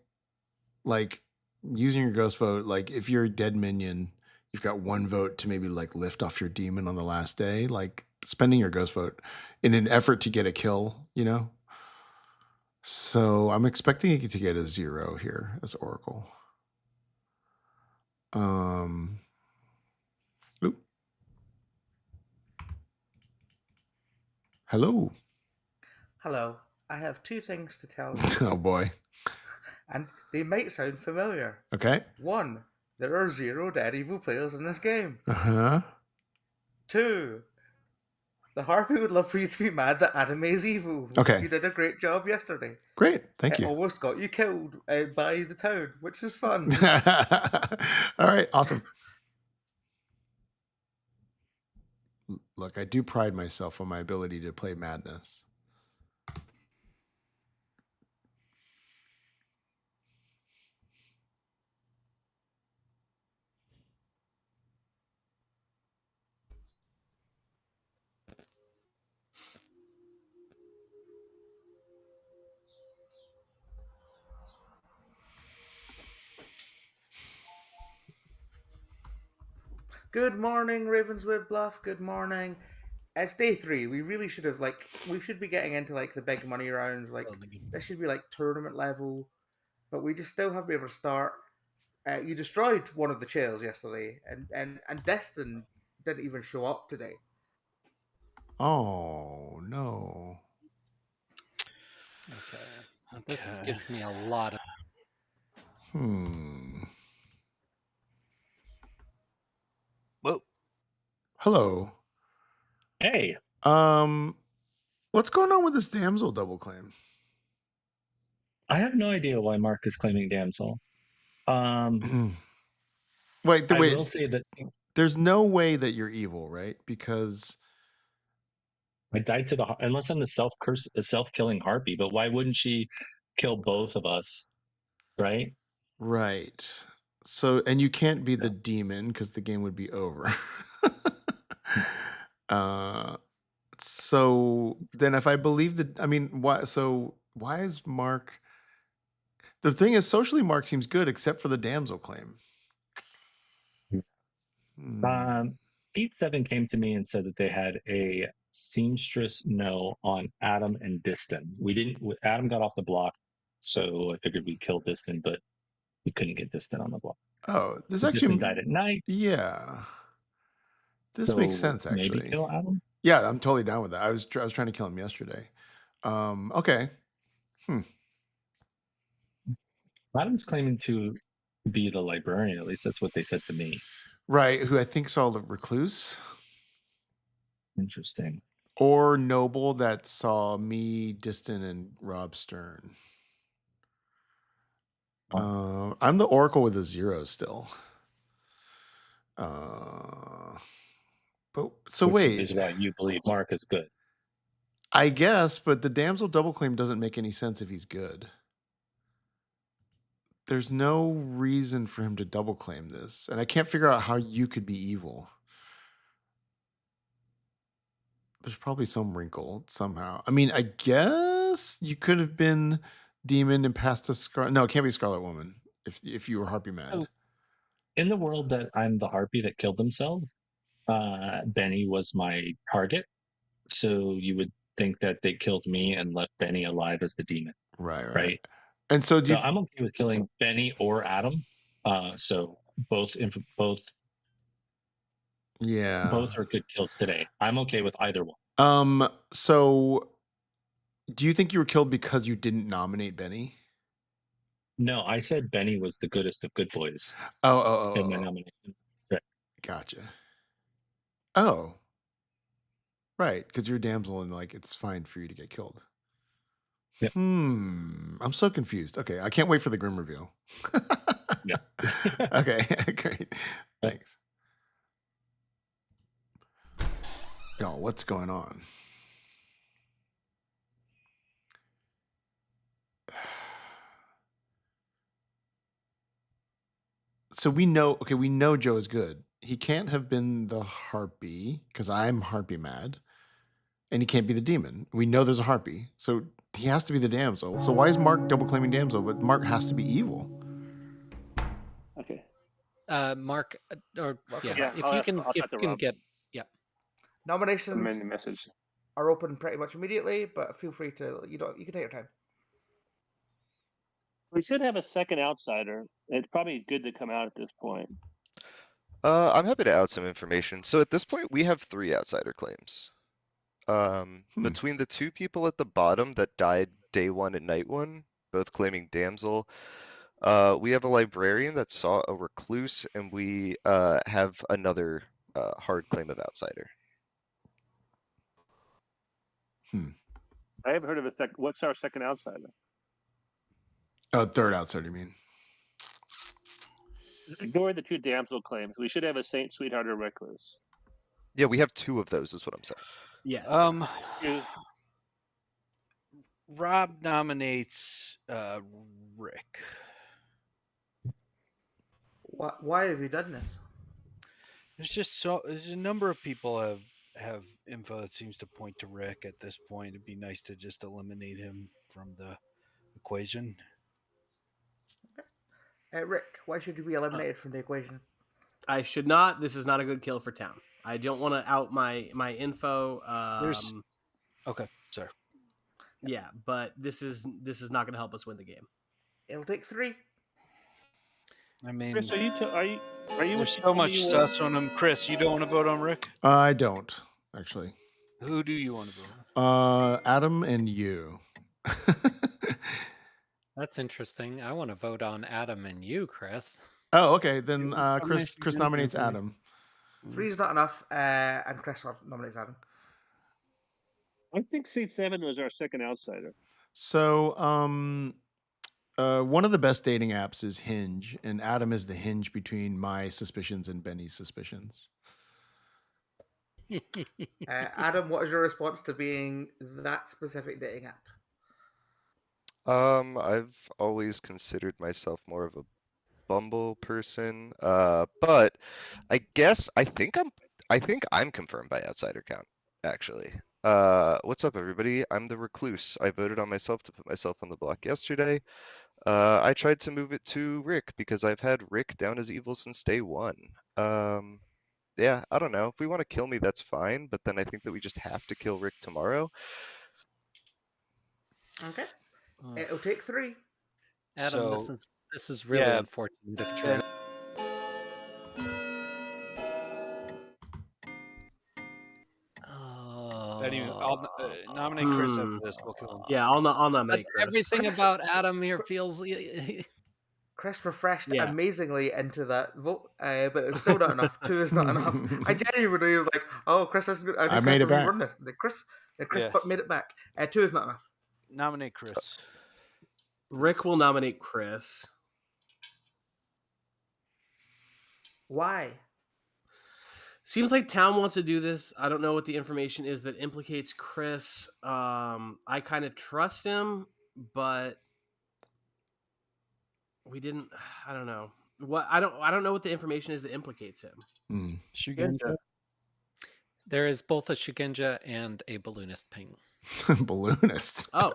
Like using your ghost vote, like if you're a dead minion, you've got 1 vote to maybe like lift off your demon on the last day, like spending your ghost vote in an effort to get a kill, you know? So I'm expecting it to get a 0 here as Oracle. Oop. Hello. Hello. I have 2 things to tell you. Oh boy. And they might sound familiar. Okay. 1. There are 0 dead evil players in this game. 2. The Harpy would love for you to be mad that anime is evil. Okay. You did a great job yesterday. Great. Thank you. It almost got you killed by the town, which is fun. All right. Awesome. Look, I do pride myself on my ability to play madness. Good morning, Ravenswood Bluff. Good morning. It's day 3. We really should have we should be getting into the big money rounds. This should be tournament level, but we just still haven't been able to start. You destroyed one of the chairs yesterday, and Destin didn't even show up today. Oh no. Okay. This gives me a lot of. Whoa. Hello. Hey. What's going on with this damsel double claim? I have no idea why Mark is claiming damsel. Wait, I will say that there's no way that you're evil, right? Because I died to the unless I'm the self-killing harpy. But why wouldn't she kill both of us? Right. Right. So, and you can't be the demon because the game would be over. So then if I believe that, I mean, why? So why is Mark? The thing is, socially, Mark seems good except for the damsel claim. Pete 7 came to me and said that they had a seamstress no on Adam and Diston. We didn't. Adam got off the block, so I figured we'd kill Diston, but we couldn't get Diston on the block. Oh, this Diston actually died at night. Yeah, this So makes sense. Actually, maybe kill Adam. Yeah, I'm totally down with that. I was trying to kill him yesterday. Okay. Adam's claiming to be the librarian. At least that's what they said to me. Right, who I think saw the recluse. Interesting. Or Noble that saw me, Diston, and Rob Stern. I'm the Oracle with a 0 still. But so which wait, is why you believe Mark is good. I guess, but the damsel double claim doesn't make any sense if he's good. There's no reason for him to double claim this, and I can't figure out how you could be evil. There's probably some wrinkle somehow. I mean, I guess you could have been demon and passed to Scarlet. No, it can't be Scarlet Woman if you were Harpy Mad. In the world that I'm the harpy that killed himself, Benny was my target. So you would think that they killed me and left Benny alive as the demon. Right. And so I'm okay with killing Benny or Adam. So both are good kills today. I'm okay with either one. So do you think you were killed because you didn't nominate Benny? No, I said Benny was the goodest of good boys. In my nomination. Right. Gotcha. Oh. Right, because you're a damsel and it's fine for you to get killed. Yep. I'm so confused. Okay, I can't wait for the grim reveal. Yeah. Okay, great. Thanks. Yo, what's going on? So we know Joe is good. He can't have been the harpy because I'm harpy mad. And he can't be the demon. We know there's a harpy. So he has to be the damsel. So why is Mark double claiming damsel? But Mark has to be evil. Okay. Mark, or Yeah, if you can get Nominations amend the message. are open pretty much immediately, but feel free to you can take your time. We should have a second outsider. It's probably good to come out at this point. I'm happy to out some information. So at this point, we have 3 outsider claims. Between the 2 people at the bottom that died day 1 and night 1, both claiming damsel, we have a librarian that saw a recluse, and we have another hard claim of outsider. I haven't heard of a second. What's our second outsider? Oh, third outsider, you mean? Ignore the 2 damsel claims. We should have a saint, sweetheart, or recluse. Yeah, we have 2 of those, is what I'm saying. Yes. Rob nominates Rick. Why have you done this? There's a number of people have info that seems to point to Rick at this point. It'd be nice to just eliminate him from the equation. Rick, why should you be eliminated from the equation? I should not. This is not a good kill for town. I don't want to out my info. Okay, sorry. Yeah, but this is not going to help us win the game. It'll take 3. I mean, Chris, are you there's what you so told me much you were? sus on him. Chris, you don't want to vote on Rick? I don't actually. Who do you want to vote on? Adam and you. That's interesting. I want to vote on Adam and you, Chris. Oh, okay. Then How Chris nice nominates again, Adam. 3 is not enough, and Chris nominates Adam. I think Seat 7 was our second outsider. So, one of the best dating apps is Hinge, and Adam is the hinge between my suspicions and Benny's suspicions. Adam, what is your response to being that specific dating app? I've always considered myself more of a Bumble person, but I think I'm confirmed by outsider count, actually. What's up, everybody? I'm the recluse. I voted on myself to put myself on the block yesterday. I tried to move it to Rick because I've had Rick down as evil since day one. Yeah, I don't know. If we want to kill me, that's fine, but then I think that we just have to kill Rick tomorrow. Okay. It'll take 3. Adam, this is really unfortunate if true. I'll nominate Chris after this. We'll kill him. Yeah, I'll nominate Chris. Everything about Adam here feels. Chris refreshed amazingly into that vote, but it's still not enough. 2 is not enough. I genuinely was like, "Oh, Chris is good. I made it back. Run this." Chris made it back. 2 is not enough. Nominate Chris. Rick will nominate Chris. Why? Seems like town wants to do this. I don't know what the information is that implicates Chris. I kind of trust him, but we didn't. I don't know what. I don't know what the information is that implicates him. Shugenja. There is both a Shugenja and a balloonist ping. Balloonist. Oh.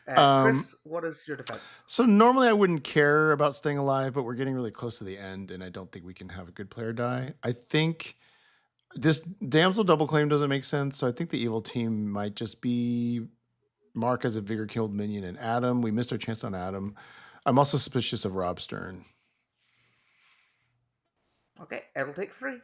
Chris, what is your defense? So normally I wouldn't care about staying alive, but we're getting really close to the end, and I don't think we can have a good player die. I think this damsel double claim doesn't make sense, so I think the evil team might just be Mark as a vigor killed minion and Adam. We missed our chance on Adam. I'm also suspicious of Rob Stern. Okay, it'll take 3.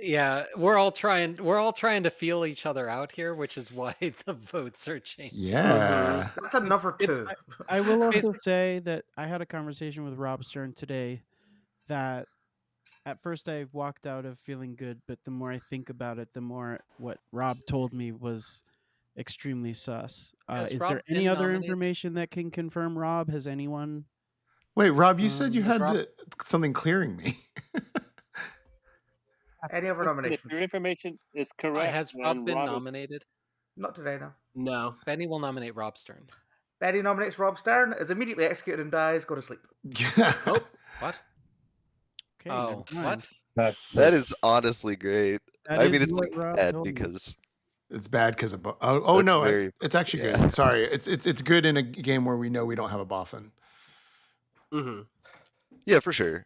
Yeah. We're all trying to feel each other out here, which is why the votes are changing. Yeah. That's another 2. I will also say that I had a conversation with Rob Stern today that at first I walked out of feeling good, but the more I think about it, the more what Rob told me was extremely sus. Is there any other information that can confirm Rob? Has anyone? Wait, Rob, you said you had something clearing me. Any other nominations? If your information is correct, has Rob been nominated? Not today, no. No. Benny will nominate Rob Stern. Benny nominates Rob Stern, is immediately executed and dies. Go to sleep. Oh, what? Okay. Oh, what? That is honestly great. I mean, it's like Rob bad told me. because it's bad because of it's actually good. Sorry, it's good in a game where we know we don't have a boffin. Mm-hmm. Yeah, for sure.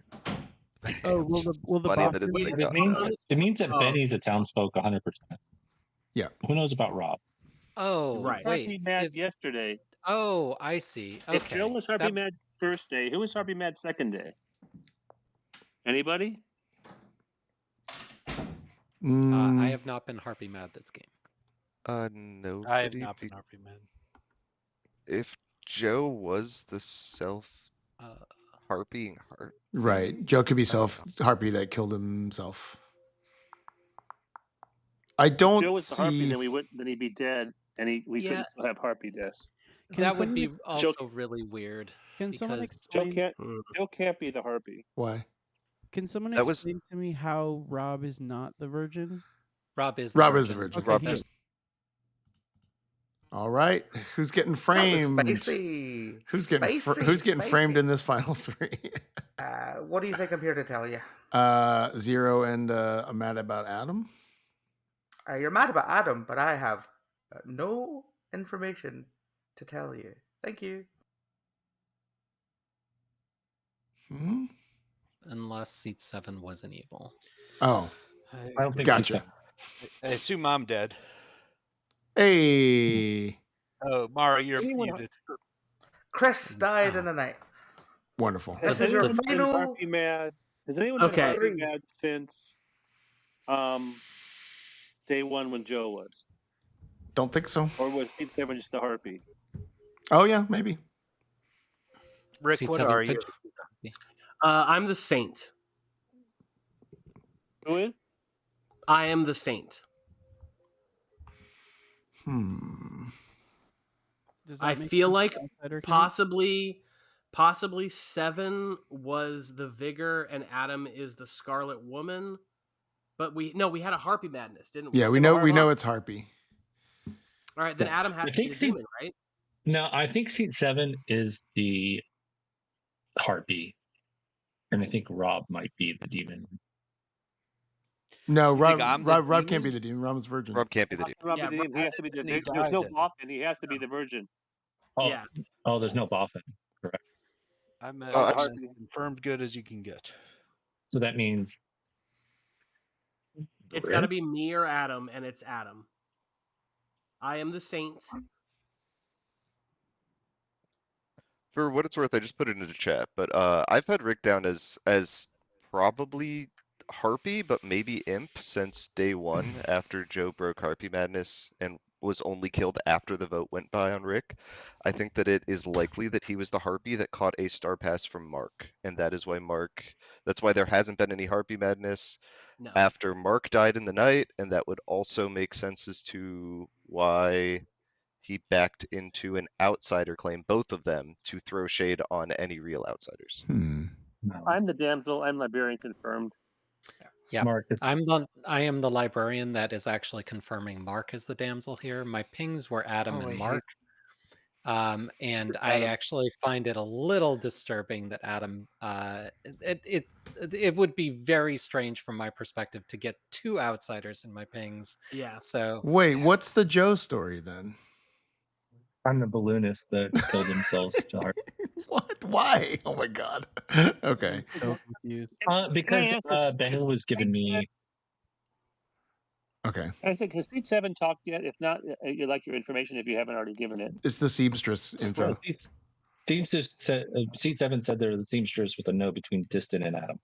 Oh, will the funny that it's boffin- like It means that Benny's a townsfolk 100%. Yeah. Who knows about Rob? Oh, Right. Harpy Mad yesterday. Oh, I see. Okay. If Joe was Harpy Mad first day, who was Harpy Mad second day? Anybody? I have not been Harpy Mad this game. No. I have not been Harpy Mad. If Joe was the self harpying harp. Right. Joe could be harpy that killed himself. I don't if Joe was the Harpy, see. then he'd be dead, and we couldn't still have Harpy deaths. That would be also really weird. Can someone because explain? Joe can't be the Harpy. Why? Can someone explain to me how Rob is not the virgin? Rob is the virgin. Okay, Rob he's- All right, who's getting That was framed? spicy. Who's getting Spicy, framed in this final three? What do you think I'm here to tell you? Zero and I'm mad about Adam. You're mad about Adam, but I have no information to tell you. Thank you. Hmm? Unless seat 7 was an evil. Oh, I don't think gotcha. I assume I'm dead. Hey, Oh, Mara, you're Anyone- muted. Chris died Wow. in the night. wonderful. This Has is your anyone been final. Harpy mad? Has anyone Okay. been Harpy Three. mad since day one when Joe was? Don't think so. Or was seat 7 just a Harpy? Oh yeah, maybe. Rick, Seat what 7 are could you? just be Harpy. I'm the saint. Who is? I am the saint. Does that I make feel you like the outsider count? possibly 7 was the vigor and Adam is the Scarlet Woman. But we had a Harpy Madness, didn't we? Yeah, we know it's Harpy. All right, then Yeah. Adam has I to be think the seat- demon, right? No, I think seat 7 is the Harpy, and I think Rob might be the demon. No, You think Rob, I'm the Rob can't be demon? the demon. Rob's virgin. Rob can't be the demon. Rob Yeah, the Demon, he has to be the. and he There's no died then. Boffin. He has to be the Virgin. Oh, Yeah. Oh, there's no Boffin. Correct. I'm Oh, as actually- confirmed good as you can get. So that means It's got to be me or Adam, and it's Adam. I am the saint. For what it's worth, I just put it into chat, but I've had Rick down as probably Harpy, but maybe Imp since day one after Joe broke Harpy Madness and was only killed after the vote went by on Rick. I think that it is likely that he was the Harpy that caught a star pass from Mark, and that is why that's why there hasn't been any Harpy Madness No. after Mark died in the night, and that would also make sense as to why he backed into an outsider claim, both of them, to throw shade on any real outsiders. I'm the damsel. I'm Liberian confirmed. Yeah, Mark. I am the librarian that is actually confirming Mark as the damsel here. My pings were Adam Oh, I and hate- Mark. And I actually find it a little disturbing that Adam. It would be very strange from my perspective to get 2 outsiders in my pings. Yeah. So Wait, what's the Joe story then? I'm the balloonist that killed themselves to Harpy. What? Why? Oh my god. Okay. I'm so confused. Because answer Benny was giving me. Okay. I think has seat 7 talked yet? If not, you'd like your information if you haven't already given it. It's the seamstress info. Well, seat 7 said they're the seamstress with a no between Distant and Adam.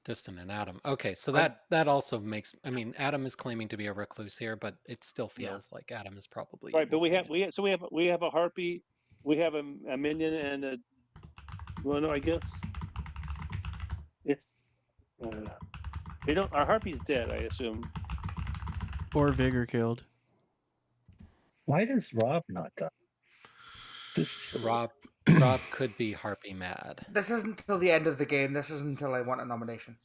Distant and Adam. Okay, so that also makes. I mean, Adam is claiming to be a recluse here, but it still feels like Adam is probably Right, but evil we have a Harpy, we have a minion, and a. Well, no, I guess it's. Our Harpy's dead, I assume. Or Vigor killed. Why does Rob not die? Rob could be Harpy mad. This isn't until the end of the game. This isn't until I want a nomination.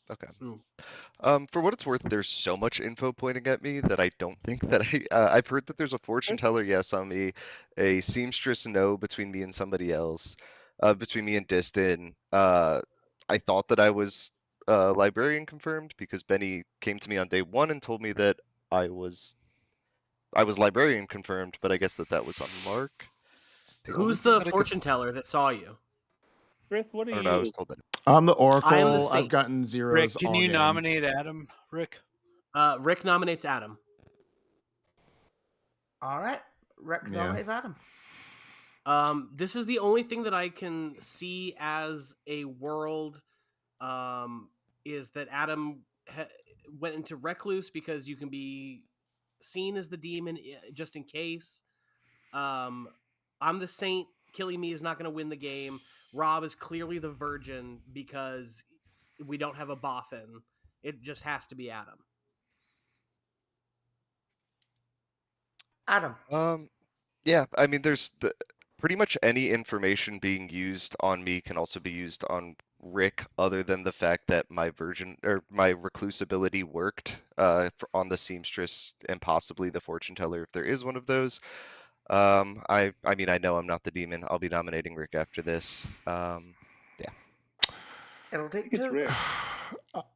Okay. Mm. For what it's worth, there's so much info pointing at me that I don't think that I've heard that there's a fortune teller yes on me, a seamstress no between me and somebody else, between me and Distin. I thought that I was librarian confirmed because Benny came to me on day one and told me that I was librarian confirmed, but I guess that was on Mark. Who's the fortune teller that saw you? Rick, what are I don't you? know. I was told that. I'm the Oracle. I am the I've saint. gotten zeros. Rick, can all you game. nominate Adam? Rick? Rick nominates Adam. All right. Rick Yeah. nominates Adam. This is the only thing that I can see as a world. Is that Adam went into recluse because you can be seen as the demon just in case. I'm the saint. Killing me is not going to win the game. Rob is clearly the virgin because we don't have a boffin. It just has to be Adam. Adam. Yeah, I mean, there's pretty much any information being used on me can also be used on Rick other than the fact that my version or my recluse ability worked on the seamstress and possibly the fortune teller if there is one of those. I mean I know I'm not the demon. I'll be nominating Rick after this. Yeah. It'll take It's two. Rick.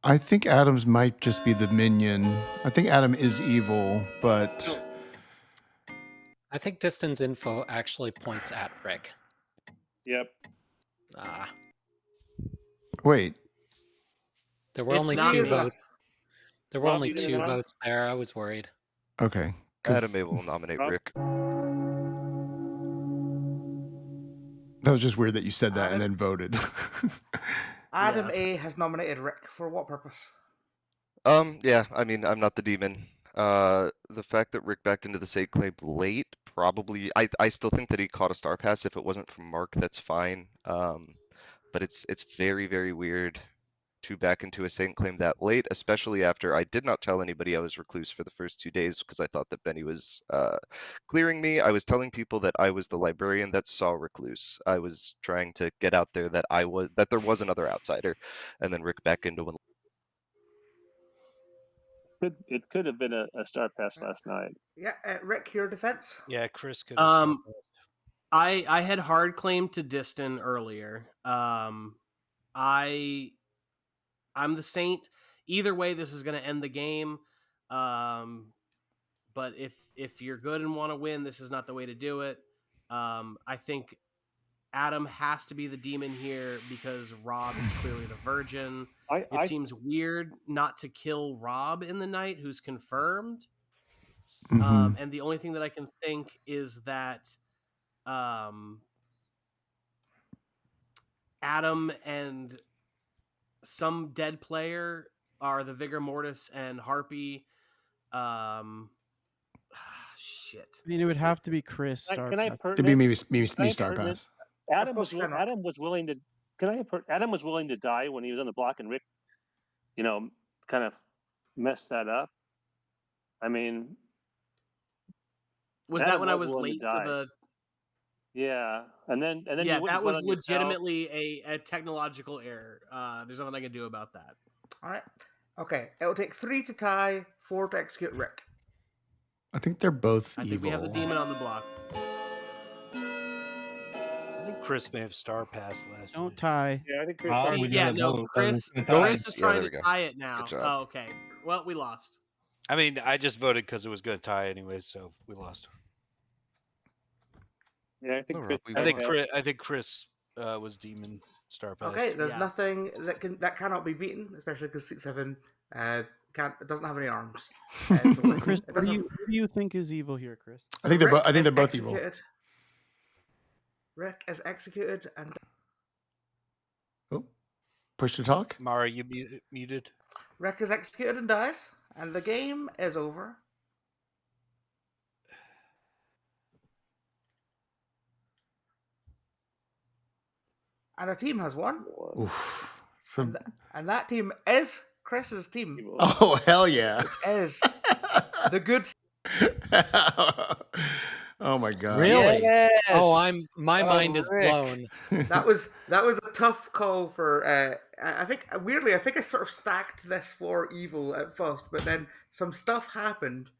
I think Adams might just be the minion. I think Adam is evil, but I think distance info actually points at Rick. Yep. Ah, wait. there were It's only not two Rick. votes. There were Rob, only you didn't two know? votes there. I was worried. Okay. 'cause Adam A will nominate Rob? Rick. that was just weird that you said that and Adam, then voted. Adam Yeah. A has nominated Rick. For what purpose? Yeah, I mean, I'm not the demon. The fact that Rick backed into the state claim late, probably, I still think that he caught a star pass. If it wasn't from Mark, that's fine. But it's very, very weird to back into a saint claim that late, especially after I did not tell anybody I was recluse for the first 2 days because I thought that Benny was clearing me. I was telling people that I was the librarian that saw recluse. I was trying to get out there that there was another outsider, and then Rick back into one. It could have been a star pass last night. Yeah, Rick, your defense? Yeah, Chris could have started. I had hard claim to Distin earlier. I'm the saint. Either way, this is going to end the game. But if you're good and want to win, this is not the way to do it. I think Adam has to be the demon here because Rob is clearly the virgin. It seems weird not to kill Rob in the night, who's confirmed. Mhm. And the only thing that I can think is that Adam and some dead player are the Vigor Mortis and Harpy. Shit. I mean, it would have to be Chris Star Can I Pass. It'd be me Can I Star pertinent? Pass. Adam course was you cannot. Adam was willing to. Adam was willing to die when he was on the block, and Rick, kind of messed that up. I mean, Was Adam that when I was was willing late to to die. the? Yeah, and then Yeah, you wouldn't that vote was on yourself. legitimately a technological error. There's nothing I can do about that. All right. Okay, it'll take 3 to tie, 4 to execute Rick. I think they're both I evil. think we have the demon on the block. I think Chris may have star passed last Don't week. tie. Yeah, I think Chris. Ah, See, we yeah, gotta no, vote. Chris It's gonna is Yeah, trying there to we go. tie it now. Good job. Oh, okay. Well, we lost. I mean, I just voted because it was going to tie anyways, so we lost. Yeah, I think No, Chris. Rob, we Chris I think Chris was demon star passed. Okay, there's Yeah. nothing that cannot be beaten, especially because 6-7 doesn't have any arms. Chris, It what do doesn't. you think is evil here, Chris? I think they're Rick both. I think is they're both evil. executed. Rick is executed and Oh, push to talk. Mara, you muted. Rick is executed and dies, and the game is over. And a team has won. Oof. And that team is Chris's team. Oh hell yeah! It is the good. Oh my god! Really? Yes! Oh, my mind is Rick. blown. That was a tough call for. I think weirdly, I think I sort of stacked this for evil at first, but then some stuff happened,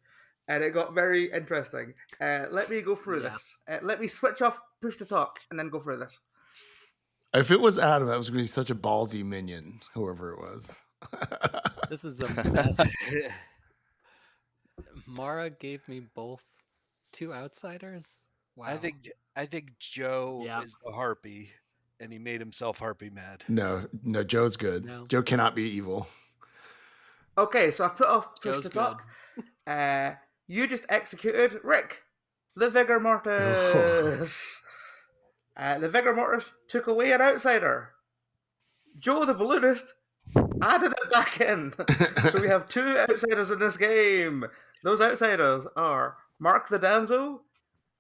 and it got very interesting. Let me go through this. Let me switch off push to talk, and then go through this. If it was Adam, that was going to be such a ballsy minion, whoever it was. This is a mess. Mara gave me both two outsiders. Wow. I think Joe Yeah. is the harpy, and he made himself harpy mad. No, Joe's good. No. Joe cannot be evil. Okay, so I've put off push Joe's to good. talk. You just executed Rick, the Vigor Mortis. The Vigor Mortis took away an outsider. Joe the balloonist added it back in. So we have two outsiders in this game. Those outsiders are Mark the Damsel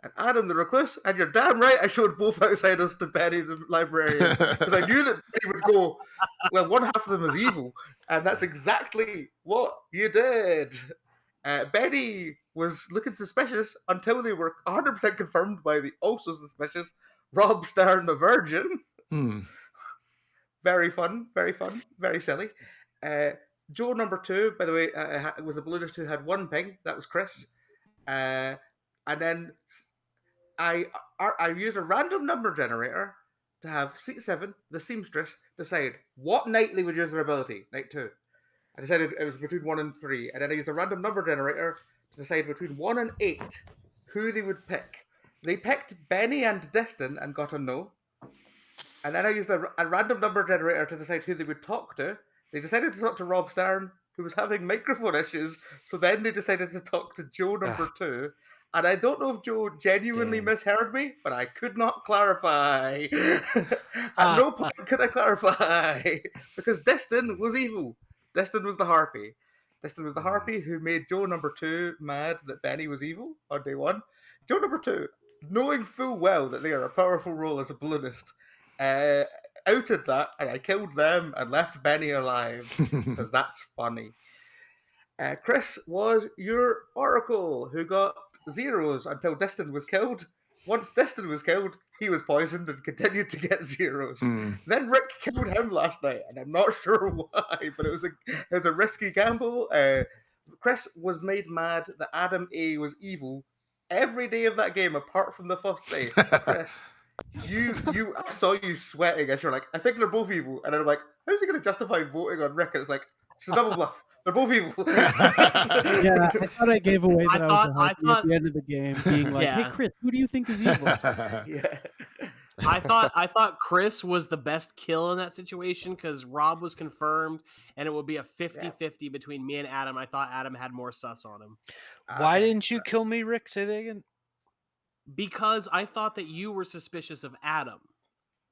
and Adam the Recluse. And you're damn right I showed both outsiders to Benny the Librarian. Because I knew that Benny would go, well, one half of them is evil. And that's exactly what you did. Benny was looking suspicious until they were 100% confirmed by the also suspicious Rob Stern, the Virgin. Very fun, very silly. Joe number 2, by the way, was the balloonist who had 1 ping. That was Chris. And then I used a random number generator to have seat 7, the seamstress, decide what night they would use their ability. Night 2. I decided it was between 1 and 3, and then I used a random number generator to decide between 1 and 8 who they would pick. They picked Benny and Destin and got a no. And then I used a random number generator to decide who they would talk to. They decided to talk to Rob Stern, who was having microphone issues. So then they decided to talk to Joe number 2. And I don't know if Joe genuinely misheard me, but I could not clarify. At no point could I clarify. Because Destin was evil. Destin was the harpy. Destin was the harpy who made Joe number 2 mad that Benny was evil on day 1. Joe number 2, knowing full well that they are a powerful role as a balloonist, outed that, and I killed them and left Benny alive because that's funny. Chris was your oracle who got 0s until Destin was killed. Once Destin was killed, he was poisoned and continued to get 0s. Then Rick killed him last night, and I'm not sure why, but it was a risky gamble. Chris was made mad that Adam A was evil every day of that game apart from the first day. Chris, I saw you sweating as you're like, I think they're both evil, and then I'm like, how's he going to justify voting on Rick? And it's like, it's a double bluff. They're both evil. Yeah, I thought I gave away that I was the harpy at the end of the game, being like, "Hey, Chris, who do you think is evil?" Yeah. I thought Chris was the best kill in that situation because Rob was confirmed, and it would be a 50-50 between me and Adam. I thought Adam had more sus on him. Why didn't you kill me, Rick? Say that again. Because I thought that you were suspicious of Adam,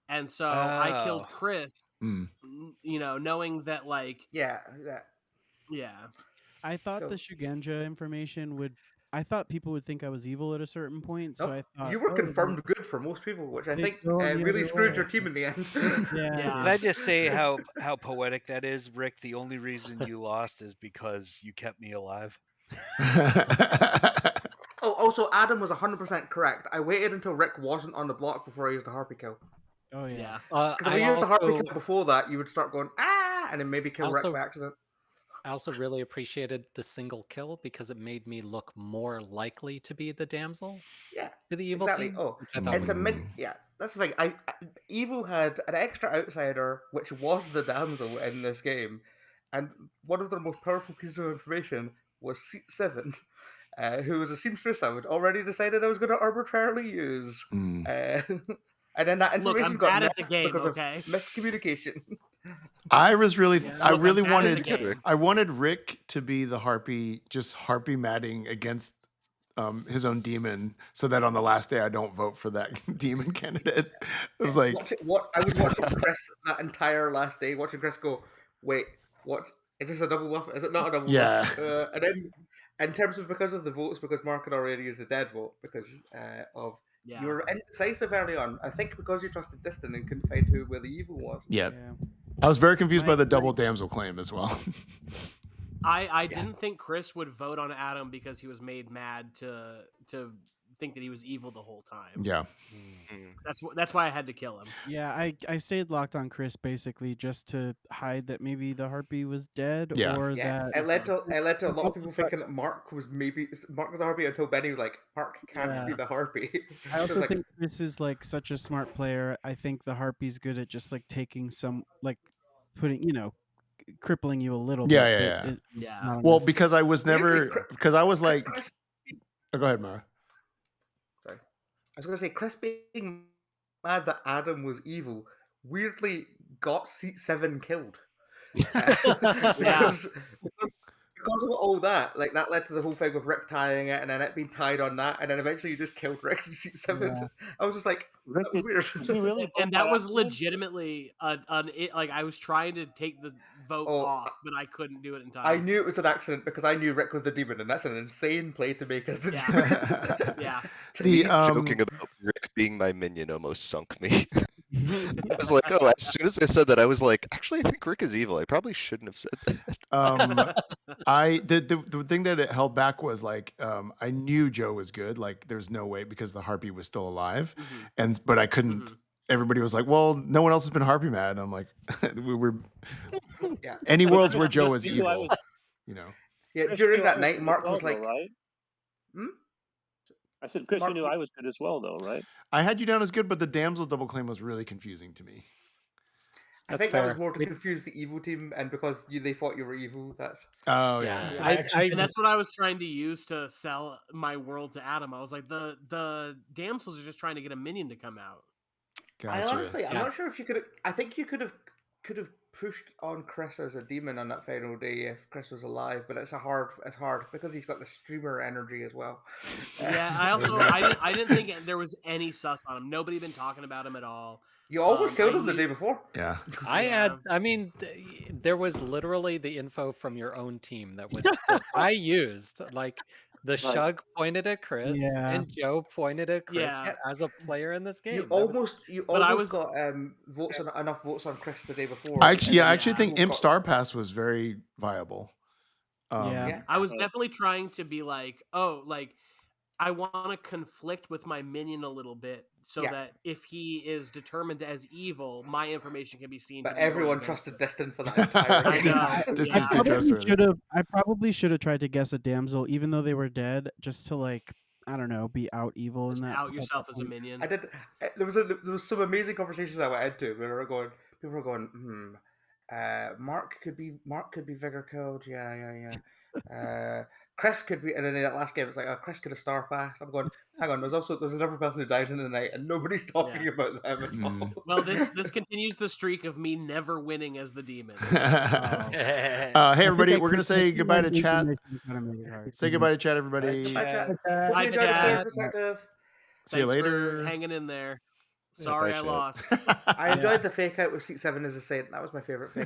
and so I killed Chris. You know, knowing that, like, yeah. I thought the Shugenja information would. I thought people would think I was evil at a certain point, so I thought you were confirmed good for most people, which I think go on the really other screwed way. your team in the end. Can I just say how poetic that is, Rick? The only reason you lost is because you kept me alive. Oh, also, Adam was 100% correct. I waited until Rick wasn't on the block before I used the harpy kill. Oh yeah. Because if I used the harpy kill before that, you would start going and then maybe kill Rick by accident. I also really appreciated the single kill because it made me look more likely to be the damsel. Yeah, to the evil exactly. team. Oh, which I thought it's was that's the thing. Evil had an extra outsider, which was the damsel in this game, and one of their most powerful pieces of information was seat 7, who was a seamstress I had already decided I was going to arbitrarily use. And then that information got bad at the nerfed game, because okay? of miscommunication. I was really, I really wanted, game. I wanted Rick to be the harpy, just harpy matting against his own demon, so that on the last day I don't vote for that demon candidate. It was like, I was watching Chris that entire last day, watching Chris go, wait, what? Is this a double bluff? Is it not a double bluff? And then, in terms of because of the votes, because Mark had already used the dead vote, because of you were indecisive early on. I think because you trusted Destin and couldn't find where the evil was. Yeah. I was very confused by the double damsel claim as well. I didn't think Chris would vote on Adam because he was made mad to think that he was evil the whole time. Yeah. That's why I had to kill him. Yeah, I stayed locked on Chris basically just to hide that maybe the harpy was dead or that it led to a lot of people thinking that Mark was the harpy until Benny was like, Mark can't be the harpy. I also think Chris is like such a smart player. I think the harpy's good at just like taking some like putting, crippling you a little bit. Yeah. Well, because I was never, because I was like, oh, go ahead, Mara. Sorry. I was going to say, Chris being mad that Adam was evil weirdly got seat 7 killed. Because of all that, like that led to the whole thing of Rick tying it and then it being tied on that, and then eventually you just killed Rick in seat 7. Yeah. I was just like, that was weird. And that was legitimately like I was trying to take the vote off, but I couldn't do it in time. I knew it was an accident because I knew Rick was the demon, and that's an insane play to make as the demon. Yeah. Joking about Rick being my minion almost sunk me. I was like, oh, as soon as I said that, I was like, actually, I think Rick is evil. I probably shouldn't have said that. The thing that it held back was like, I knew Joe was good. Like, there's no way because the harpy was still alive, but I couldn't. everybody was like, "Well, no one else has been Harpy mad." And I'm like, "We're Yeah. any But worlds where Chris, Joe you was knew I evil, was- you know." Yeah, Chris during knew I that night, good as Mark well, was though, like, right? hmm? I said, Chris, Mark, you knew I was good as well, though, right? I had you down as good, but the damsel double claim was really confusing to me. I think that was more to confuse the evil team, and because they thought you were evil. That's Oh yeah. And that's what I was trying to use to sell my world to Adam. I was like, the damsels are just trying to get a minion to come out. Gotcha. I honestly, I'm not sure if you could. I think you could have pushed on Chris as a demon on that final day if Chris was alive, but it's hard because he's got the streamer energy as well. Yeah, I didn't think there was any sus on him. Nobody been talking about him at all. You almost killed him the day before. Yeah. I mean, there was literally the info from your own team that I used. Like the Shug pointed at Chris and Joe pointed at Chris as a player in this game. You almost got votes on enough votes on Chris the day before. I actually think Imp Star Pass was very viable. I was definitely trying to be like, I want to conflict with my minion a little bit so that if he is determined as evil, my information can be seen. But everyone trusted Destin for that entire game. I probably should have tried to guess a damsel, even though they were dead, just to like, I don't know, be out evil in that. Out yourself as a minion. I did. There was some amazing conversations I went into where people were going, Mark could be Vigor Code, yeah. Chris could be, and then in that last game, it's like, Chris could have star passed. I'm going, hang on, there's another person who died in the night, and nobody's talking about them at all. Well, this continues the streak of me never winning as the demon. Hey everybody, we're gonna say goodbye to chat. Say goodbye to chat, everybody. Bye, chat. Bye, chat. See you later. For hanging in there. Sorry, I lost. I enjoyed the fake out with Seat 7 as a saint. That was my favorite fake out.